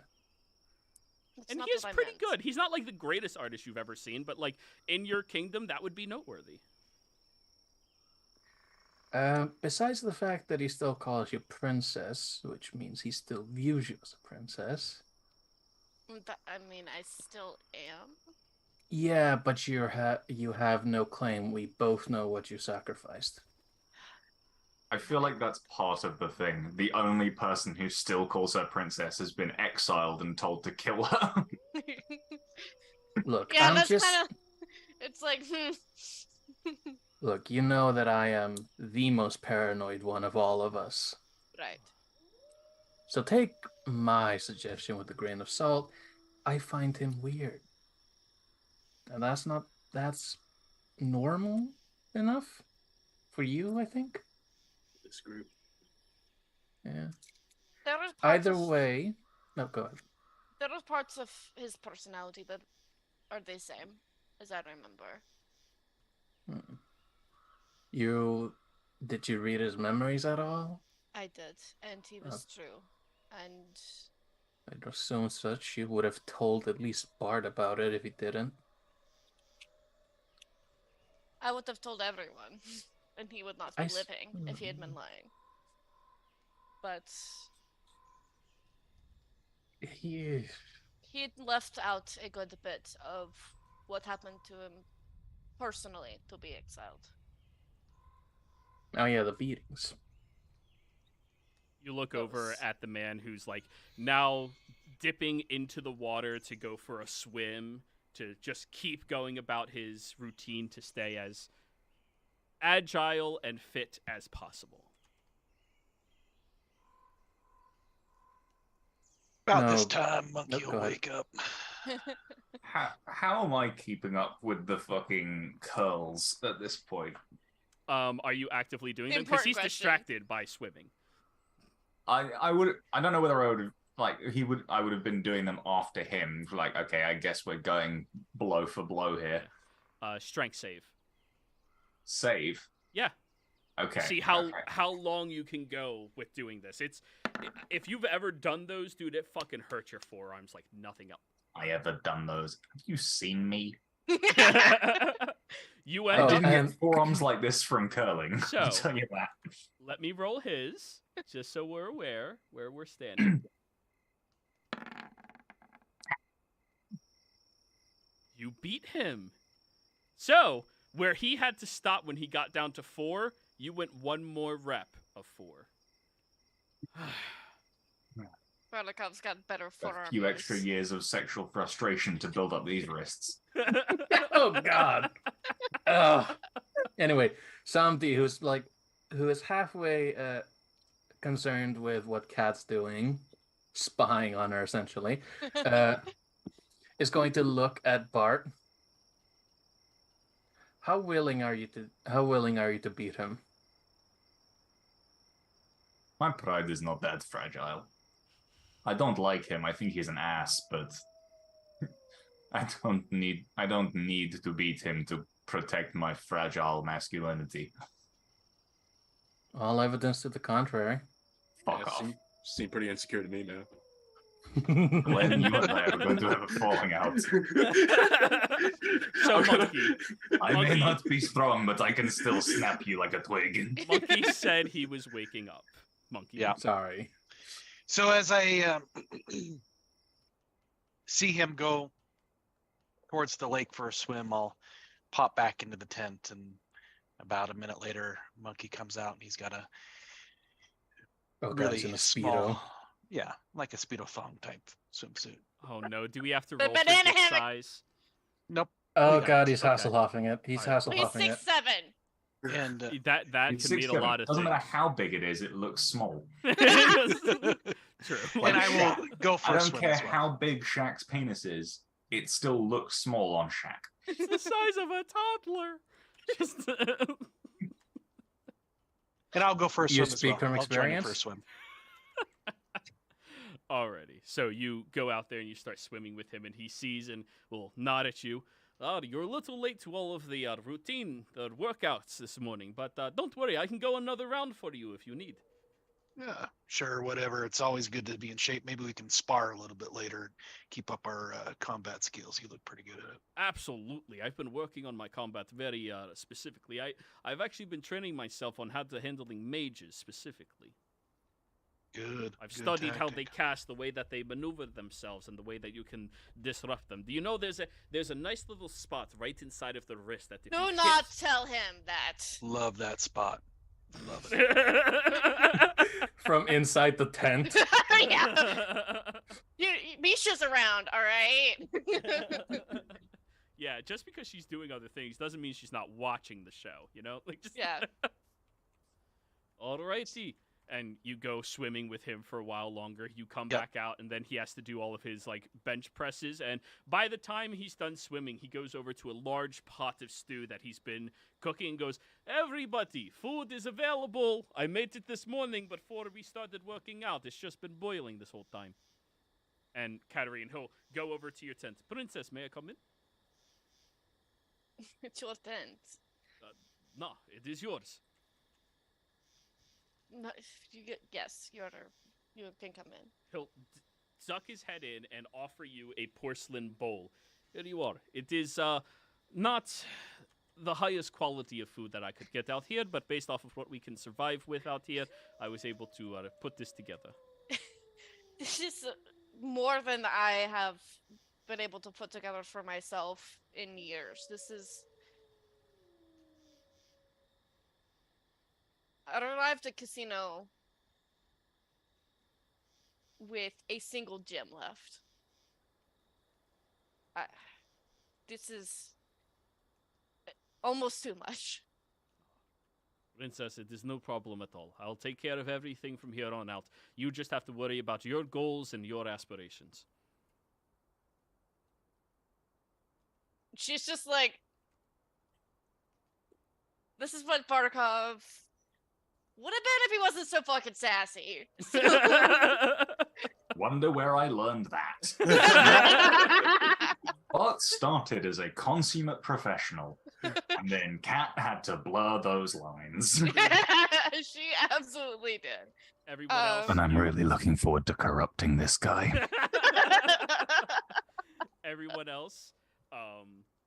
S2: That's
S1: And
S2: not
S1: he is
S2: what I
S1: pretty
S2: meant.
S1: good. He's not like the greatest artist you've ever seen, but like in your kingdom, that would be noteworthy.
S6: Besides the fact that he still calls you princess, which means he still views you as a princess.
S2: I mean, I still am.
S6: Yeah, but you have no claim. We both know what you sacrificed.
S3: I feel like that's part of the thing. The only person who still calls her princess has been exiled and told to kill her.
S6: Look,
S2: Yeah,
S6: I'm
S2: that's
S6: just
S2: kind of. It's like,
S6: look. You know that I am the most paranoid one of all of us.
S2: right.
S6: So take my suggestion with a grain of salt. I find him weird, and that's normal enough for you, I think.
S5: This group.
S6: Yeah.
S2: There are parts
S6: Either
S2: of,
S6: way, no, go ahead.
S2: there are parts of his personality that are the same, as I remember.
S6: Did you read his memories at all?
S2: I did, and he was true. And
S6: I'd assume such. You would have told at least Bart about it if he didn't.
S2: I would have told everyone, and he would not be living if he had been lying. But
S6: He
S2: he left out a good bit of what happened to him personally to be exiled.
S6: Oh yeah, the beatings.
S1: You look over at the man who's like now dipping into the water to go for a swim, to just keep going about his routine to stay as agile and fit as possible.
S4: About this
S6: No.
S4: time, Monkey
S6: Go
S4: will
S6: ahead.
S4: wake up.
S3: How am I keeping up with the fucking curls at this point?
S1: Are you actively doing them? Because
S2: Important
S1: he's
S2: question.
S1: distracted by swimming.
S3: I don't know whether I would have I would have been doing them after him. Like, okay, I guess we're going blow for blow here.
S1: Strength save.
S3: Save.
S1: Yeah.
S3: Okay.
S1: See how long you can go with doing this. If you've ever done those, dude, it fucking hurts your forearms like nothing else.
S3: I ever done those? Have you seen me?
S1: You
S3: I
S1: end
S3: didn't
S1: up.
S3: get forearms like this from curling.
S1: So-
S3: I'll tell you that.
S1: Let me roll his, just so we're aware where we're standing. You beat him. So, where he had to stop when he got down to 4, you went one more rep of 4.
S2: Varlakov's got better forearms.
S3: A few extra years of sexual frustration to build up these wrists.
S6: Oh God. Anyway, Samdi, who is halfway concerned with what Kat's doing, spying on her essentially, is going to look at Bart. How willing are you to beat him?
S3: My pride is not that fragile. I don't like him. I think he's an ass, but I don't need to beat him to protect my fragile masculinity.
S6: All evidence to the contrary.
S3: Fuck off.
S5: Seem pretty insecure to me now.
S3: Glenn, you and I are going to have a falling out.
S1: So, Monkey.
S3: I
S1: Monkey-
S3: may not be strong, but I can still snap you like a twig.
S1: Monkey said he was waking up. Monkey.
S4: Yeah.
S6: Sorry.
S4: So as I see him go towards the lake for a swim, I'll pop back into the tent, and about a minute later, Monkey comes out and he's got a
S6: Oh God,
S4: really
S6: he's in a
S4: small,
S6: Speedo.
S4: yeah, like a Speedo thong type swimsuit.
S1: Oh no, do we have to
S2: The
S1: roll for
S2: banana
S1: dick
S2: hammock.
S1: size?
S4: Nope.
S6: Oh
S4: We
S6: God,
S4: got
S6: he's
S1: Okay.
S6: Hasselhoffing it. He's
S1: Alright.
S2: He's
S6: Hasselhoffing it.
S2: 6'7".
S4: And
S1: That
S3: It's
S1: can mean a lot of
S3: Doesn't
S1: things.
S3: matter how big it is, it looks small.
S1: True.
S4: and I will go
S3: I
S4: for a
S3: don't
S4: swim
S3: care
S4: as well.
S3: how big Shaq's penis is. it still looks small on Shaq.
S1: It's the size of a toddler. Just
S4: And I'll go for a
S6: You
S4: swim as
S6: speak
S4: well.
S6: from
S4: I'll join you for a
S6: experience?
S4: swim.
S1: Alrighty. So you go out there and you start swimming with him, and he sees and will nod at you. You're a little late to all of the routine workouts this morning, but don't worry, I can go another round for you if you need.
S4: Yeah, sure, whatever. It's always good to be in shape. Maybe we can spar a little bit later, keep up our combat skills. You look pretty good at it.
S1: Absolutely. I've been working on my combat very specifically. I've actually been training myself on how to handling mages specifically.
S4: Good.
S1: I've
S4: good
S1: studied how they
S4: tactic.
S1: cast, the way that they maneuver themselves, and the way that you can disrupt them. Do you know there's a nice little spot right inside of the wrist that if
S2: Do
S1: you
S2: not
S1: hit...
S2: tell him that.
S4: Love that spot. Love it.
S6: From inside the tent.
S2: Yeah. Misha's around, all right?
S1: Yeah, just because she's doing other things doesn't mean she's not watching the show, you know? Like just
S2: Yeah.
S1: Alrighty. And you go swimming with him for a while longer. You come
S4: Yep.
S1: back out, and then he has to do all of his like bench presses. And by the time he's done swimming, he goes over to a large pot of stew that he's been cooking and goes, "Everybody, food is available. I made it this morning before we started working out. It's just been boiling this whole time." And Katarine, he'll go over to your tent. "Princess, may I come in?"
S2: It's your tent.
S1: "No, it is yours."
S2: No, yes, you can come in.
S1: He'll suck his head in and offer you a porcelain bowl. "Here you are. It is not the highest quality of food that I could get out here, but based off of what we can survive with out here, I was able to put this together."
S2: This is more than I have been able to put together for myself in years. I arrived at casino with a single gem left. This is almost too much.
S1: "Princess, it is no problem at all. I'll take care of everything from here on out. You just have to worry about your goals and your aspirations."
S2: She's just like, this is what Barkov would have been if he wasn't so fucking sassy.
S3: Wonder where I learned that. Bart started as a consummate professional, and then Kat had to blur those lines.
S2: She absolutely did.
S1: Everyone else.
S3: And I'm really looking forward to corrupting this guy.
S1: Everyone else,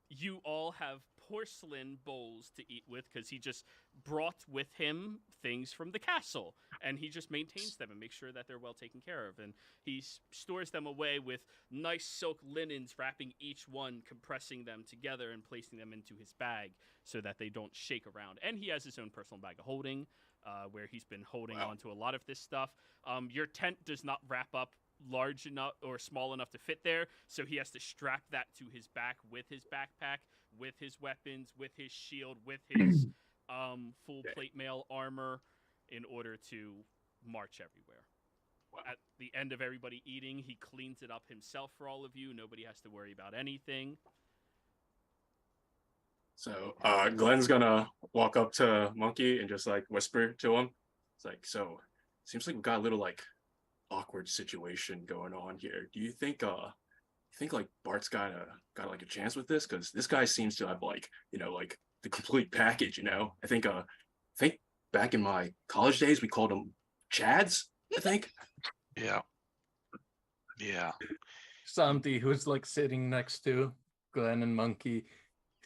S1: you all have porcelain bowls to eat with because he just brought with him things from the castle, and he just maintains them and makes sure that they're well taken care of, and he stores them away with nice silk linens, wrapping each one, compressing them together and placing them into his bag so that they don't shake around. And he has his own personal bag of holding, where he's been holding on to a lot of this stuff. Your tent does not wrap up large enough or small enough to fit there, so he has to strap that to his back with his backpack, with his weapons, with his shield, with his full plate mail armor in order to march everywhere. At the end of everybody eating, he cleans it up himself for all of you. Nobody has to worry about anything.
S5: So Glenn's gonna walk up to Monkey and just like whisper to him. It's like, "So seems like we got a little like awkward situation going on here. Do you think like Bart's got like a chance with this? Because this guy seems to have like, you know, like the complete package, you know. I think back in my college days we called them Chads, I think."
S4: Yeah. Yeah.
S6: Santi, who's like sitting next to Glenn and Monkey,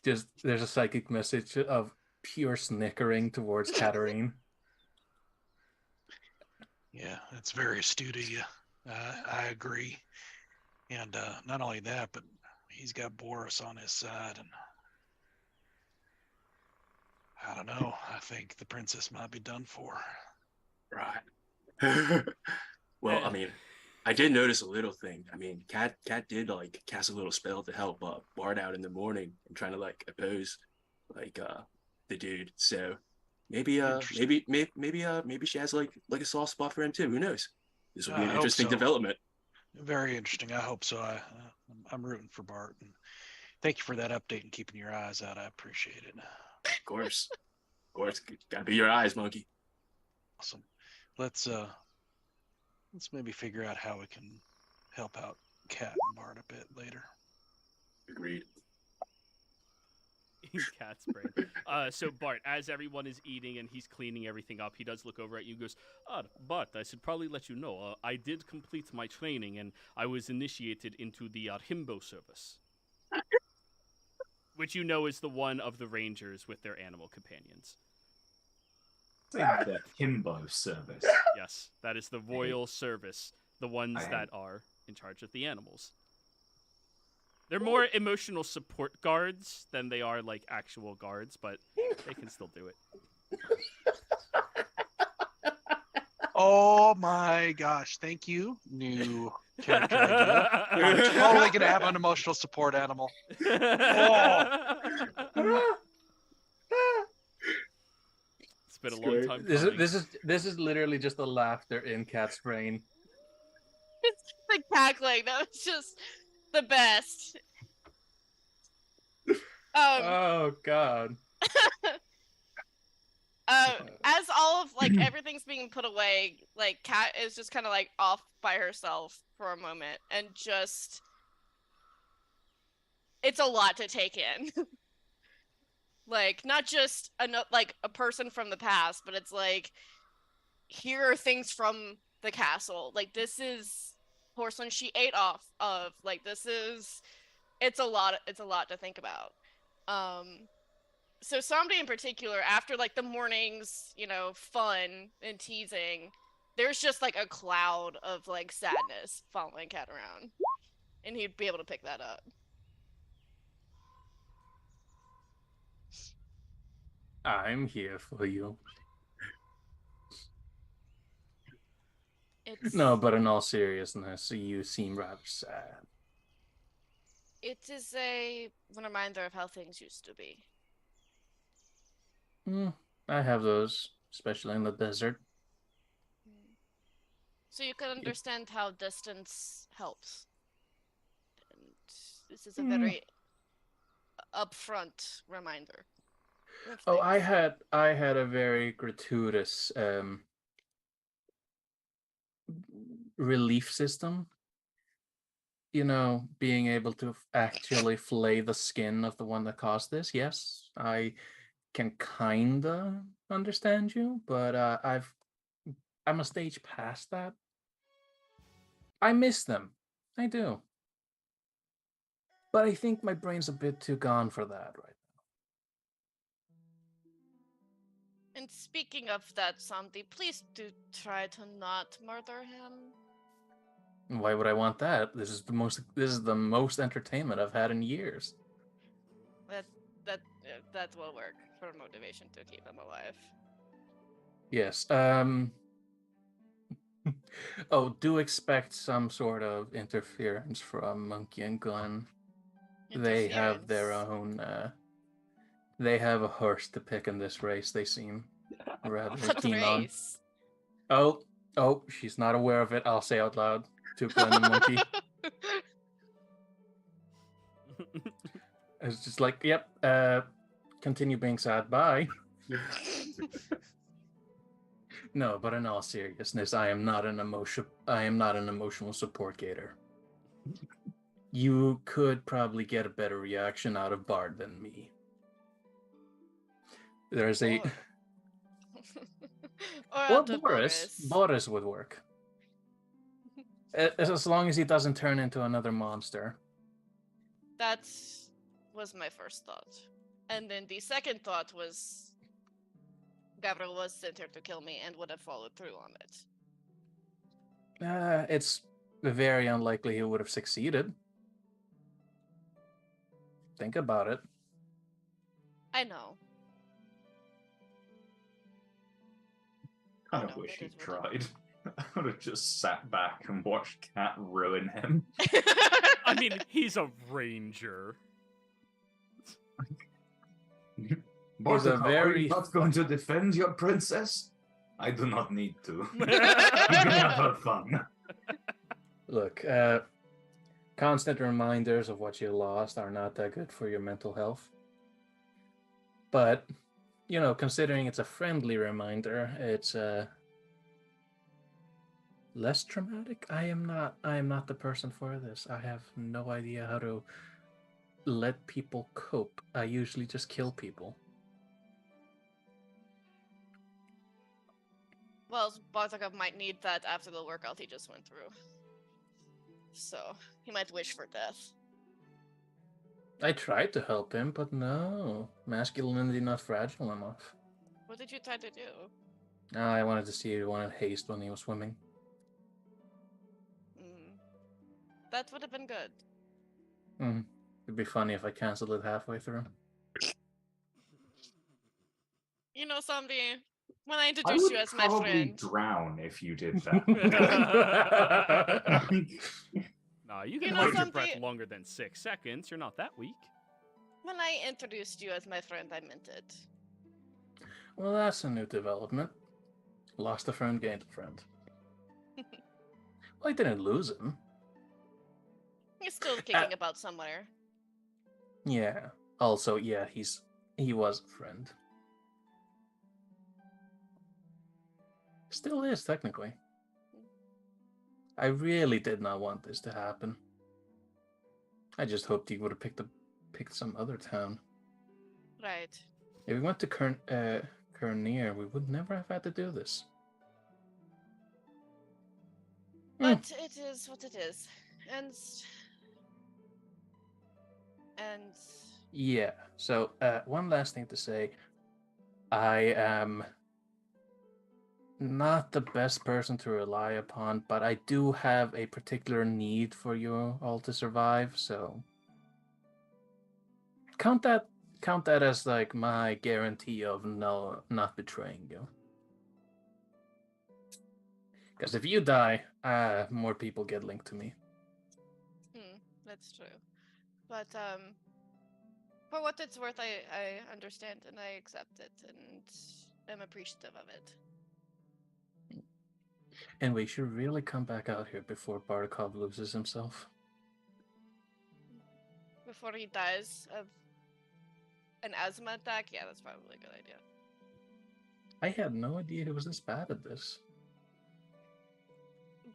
S6: just there's a psychic message of pure snickering towards Katarine.
S4: Yeah, that's very astute of you. I agree. And not only that, but he's got Boris on his side, and I don't know. I think the princess might be done for.
S5: Right. Well, I mean, I did notice a little thing. I mean, Kat did like cast a little spell to help Bart out in the morning and trying to like oppose like the dude. So maybe maybe she has like a soft spot for him too. Who knows? This will be
S4: I
S5: an
S4: hope
S5: interesting
S4: so.
S5: development.
S4: Very interesting. I hope so. I'm I'm rooting for Bart, and thank you for that update and keeping your eyes out. I appreciate it.
S5: Of course. Gotta be your eyes, monkey.
S4: Awesome. Let's maybe figure out how we can help out Cat and Bart a bit later.
S5: Agreed.
S1: Cat's brain. So Bart, as everyone is eating and he's cleaning everything up, he does look over at you and goes, Bart, I should probably let you know, I did complete my training and I was initiated into the himbo service. Which you know is the one of the rangers with their animal companions.
S3: The himbo service.
S1: Yes, that is the royal service, the ones that are in charge of the animals. They're more emotional support guards than they are like actual guards, but they can still do it.
S4: Oh my gosh! Thank you, new character idea. I'm totally gonna have an emotional support animal.
S1: It's been a long
S5: great.
S1: time.
S6: This is literally just the laughter in Cat's brain.
S2: It's the cackling. That was just the best.
S6: Oh God.
S2: As all of like everything's being put away, like Kat is just kind of like off by herself for a moment, and just it's a lot to take in. Like not just a person from the past, but it's like here are things from the castle. Like this is porcelain she ate off of. Like this is it's a lot to think about. So somebody in particular, after like the morning's, fun and teasing, there's just like a cloud of like sadness following Cat around. And he'd be able to pick that up.
S6: I'm here for you. No, but in all seriousness, you seem rather sad.
S2: It is a reminder of how things used to be.
S6: I have those, especially in the desert.
S2: So you can understand how distance helps. And this is a very upfront reminder.
S6: Oh, I had a very gratuitous relief system. Being able to actually flay the skin of the one that caused this. Yes, I can kinda understand you, but I'm a stage past that. I miss them. I do. But I think my brain's a bit too gone for that right now.
S2: And speaking of that, Sandy, please do try to not murder him.
S6: Why would I want that? This is the most entertainment I've had in years.
S2: That will work for motivation to keep him alive.
S6: Yes. Oh, do expect some sort of interference from Monkey and Glenn. They have their own. They have a horse to pick in this race. They seem rather keen on. Oh, she's not aware of it. I'll say out loud to Glenn and Monkey. It's just like, yep. Continue being sad. Bye. No, but in all seriousness, I am not an emotional support gator. You could probably get a better reaction out of Bard than me. There's a or Boris. Boris would work. As long as he doesn't turn into another monster.
S2: That was my first thought. And then the second thought was Gabriel was sent here to kill me and would have followed through on it.
S6: It's very unlikely he would have succeeded. Think about it.
S2: I know.
S3: I kind of wish he tried. I would have just sat back and watched Cat ruin him.
S1: I mean, he's a ranger.
S3: Bartek, are you not going to defend your princess? I do not need to. You can have her fun.
S6: Look, Constant reminders of what you lost are not that good for your mental health. But, considering it's a friendly reminder, it's less traumatic. I am not the person for this. I have no idea how to let people cope. I usually just kill people.
S2: Well, Bartakov might need that after the workout he just went through. So, he might wish for death.
S6: I tried to help him, but no. Masculinity not fragile enough.
S2: What did you try to do?
S6: I wanted to see if he wanted haste when he was swimming.
S2: That would have been good.
S6: It'd be funny if I canceled it halfway through.
S2: You know, Somebody, when I
S3: I
S2: introduced
S3: would
S2: you as my
S3: probably
S2: friend,
S3: drown if you did that.
S1: No, you
S2: You
S1: can
S2: know
S1: hold your breath
S2: something-
S1: longer than 6 seconds. You're not that weak.
S2: when I introduced you as my friend, I meant it.
S6: Well, that's a new development. Lost a friend, gained a friend. Well, I didn't lose him.
S2: He's still kicking about somewhere.
S6: Yeah. Also, yeah, he was a friend. Still is, technically. I really did not want this to happen. I just hoped he would have picked some other town.
S2: Right.
S6: If we went to Kernier, we would never have had to do this.
S2: But it is what it is. And
S6: Yeah, so one last thing to say. I am not the best person to rely upon, but I do have a particular need for you all to survive, so count that as like my guarantee of not betraying you. Because if you die, more people get linked to me.
S2: that's true. But for what it's worth, I understand and I accept it and am appreciative of it.
S6: And we should really come back out here before Bartakov loses himself.
S2: Before he dies of an asthma attack, yeah, that's probably a good idea.
S6: I had no idea he was this bad at this.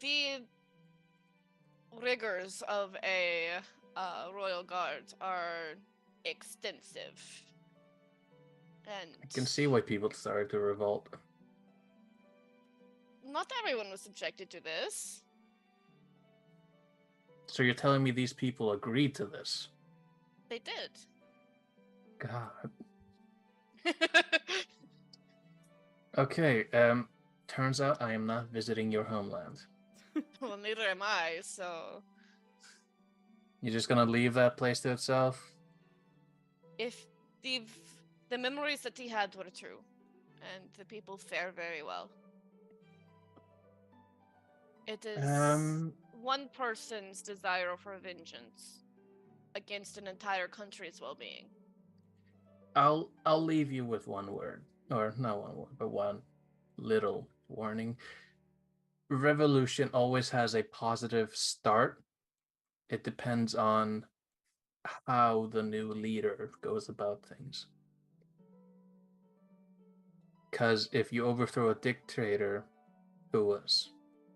S2: The rigors of a royal guard are extensive. And
S6: I can see why people started to revolt.
S2: not everyone was subjected to this.
S6: So you're telling me these people agreed to this?
S2: They did.
S6: God. Okay, turns out I am not visiting your homeland.
S2: Well, neither am I, so
S6: You're just gonna leave that place to itself?
S2: if the memories that he had were true, and the people fare very well. It is one person's desire for vengeance against an entire country's well-being.
S6: I'll leave you with one word. Or not one word, but one little warning. Revolution always has a positive start. It depends on how the new leader goes about things. Because if you overthrow a dictator who was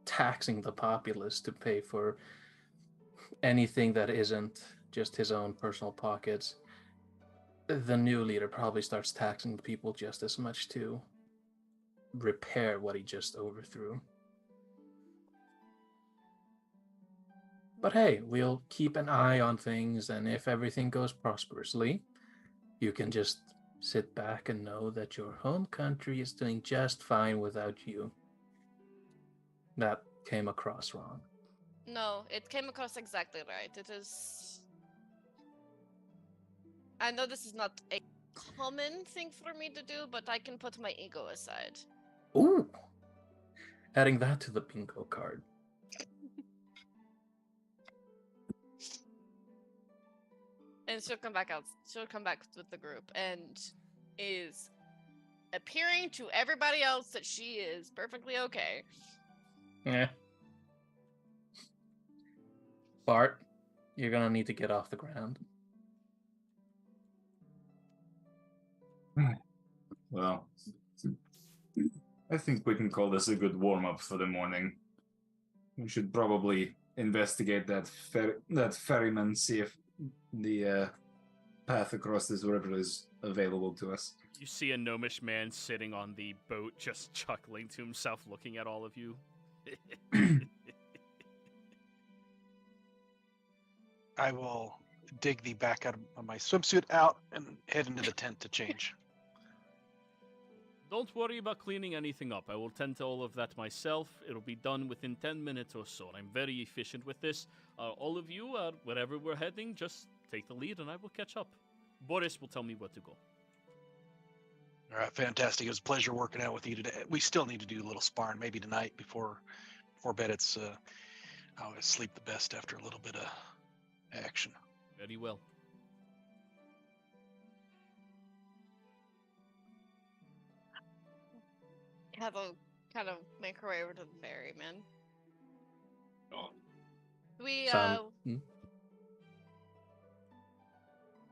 S6: taxing the populace to pay for anything that isn't just his own personal pockets, the new leader probably starts taxing the people just as much to repair what he just overthrew. But hey, we'll keep an eye on things, and if everything goes prosperously, you can just sit back and know that your home country is doing just fine without you. That came across wrong.
S2: No, it came across exactly right. It is. I know this is not a common thing for me to do, but I can put my ego aside.
S6: Ooh! Adding that to the bingo card.
S2: And she'll come back out. She'll come back with the group and is appearing to everybody else that she is perfectly okay.
S6: Yeah. Bart, You're gonna need to get off the ground.
S3: Well, I think we can call this a good warm-up for the morning. We should probably investigate that ferryman, see if the path across this river is available to us.
S1: You see a gnomish man sitting on the boat, just chuckling to himself, looking at all of you.
S4: I will dig the back out of my swimsuit out and head into the tent to change.
S1: Don't worry about cleaning anything up. I will tend to all of that myself. It'll be done within 10 minutes or so. I'm very efficient with this. All of you, wherever we're heading, just take the lead and I will catch up. Boris will tell me where to go.
S4: All right, fantastic. It was a pleasure working out with you today. We still need to do a little sparring, maybe tonight before bed. It's I always sleep the best after a little bit of action.
S1: Very well.
S2: Have a kind of make our way over to the ferry, man.
S5: Oh.
S2: We
S6: Hmm?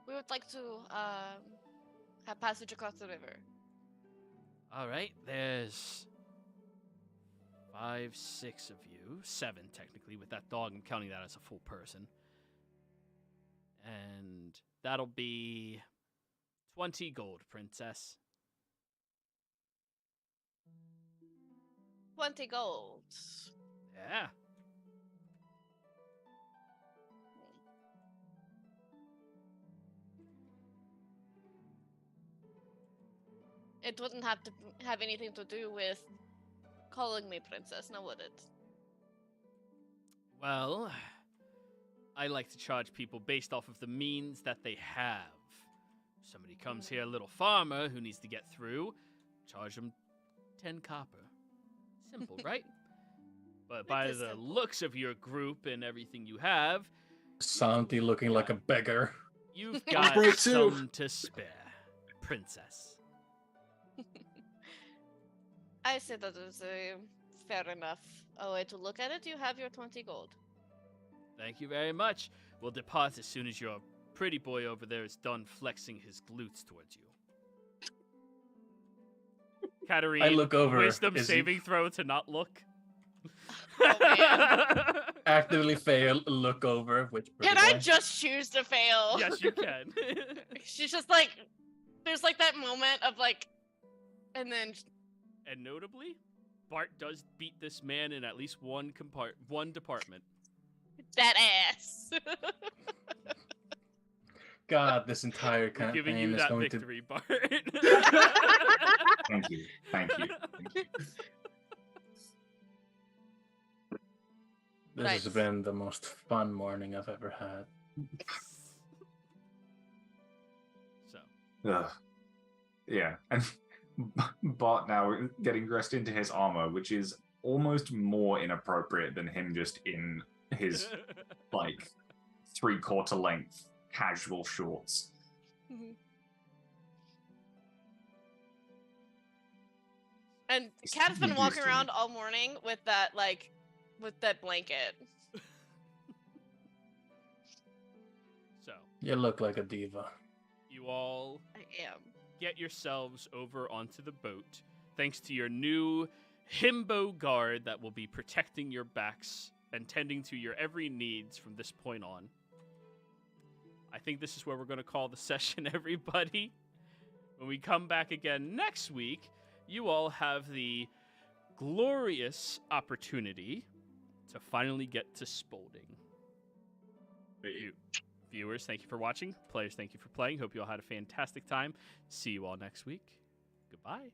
S2: we would like to have passage across the river.
S1: All right, there's 5, 6 of you. 7, technically, with that dog. I'm counting that as a full person. And that'll be 20 gold, princess.
S2: 20 gold.
S1: Yeah.
S2: It wouldn't have to have anything to do with calling me princess, now would it?
S1: Well, I like to charge people based off of the means that they have. Somebody comes here, a little farmer who needs to get through, charge them 10 copper. Simple, right? But by
S2: is
S1: the
S2: simple.
S1: looks of your group and everything you have,
S6: Santi looking like a beggar.
S1: you've got
S5: great too.
S1: some to spare, princess.
S2: I say that is a fair enough way to look at it. You have your 20 gold.
S1: Thank you very much. We'll depart as soon as your pretty boy over there is done flexing his glutes towards you. Katarine,
S6: I look over.
S1: wisdom
S6: Is he-
S1: saving throw to not look.
S2: Oh, man.
S6: Actively fail, look over. Which
S2: Can
S6: pretty
S2: I
S6: boy?
S2: just choose to fail?
S1: Yes, you can.
S2: She's just like, there's like that moment of like, and then
S1: And notably, Bart does beat this man in at least one department.
S2: that ass.
S6: God, this entire
S1: We're
S6: campaign
S1: giving you
S6: is
S1: that
S6: going
S1: victory, Bart.
S3: Thank you. Thank you. Thank you.
S6: This has
S2: Right.
S6: been the most fun morning I've ever had.
S1: So,
S3: Ugh. Yeah, and Bart now getting dressed into his armor, which is almost more inappropriate than him just in his like 3/4 length casual shorts.
S2: And
S3: He's
S2: Kat has been
S3: used
S2: walking
S3: to
S2: around
S3: it.
S2: all morning with that with that blanket.
S1: so
S6: You look like a diva.
S1: you all
S2: I am.
S1: get yourselves over onto the boat, thanks to your new himbo guard that will be protecting your backs and tending to your every needs from this point on. I think this is where we're going to call the session, everybody. When we come back again next week, you all have the glorious opportunity to finally get to Spalding. Viewers, thank you for watching. Players, thank you for playing. Hope you all had a fantastic time. See you all next week. Goodbye.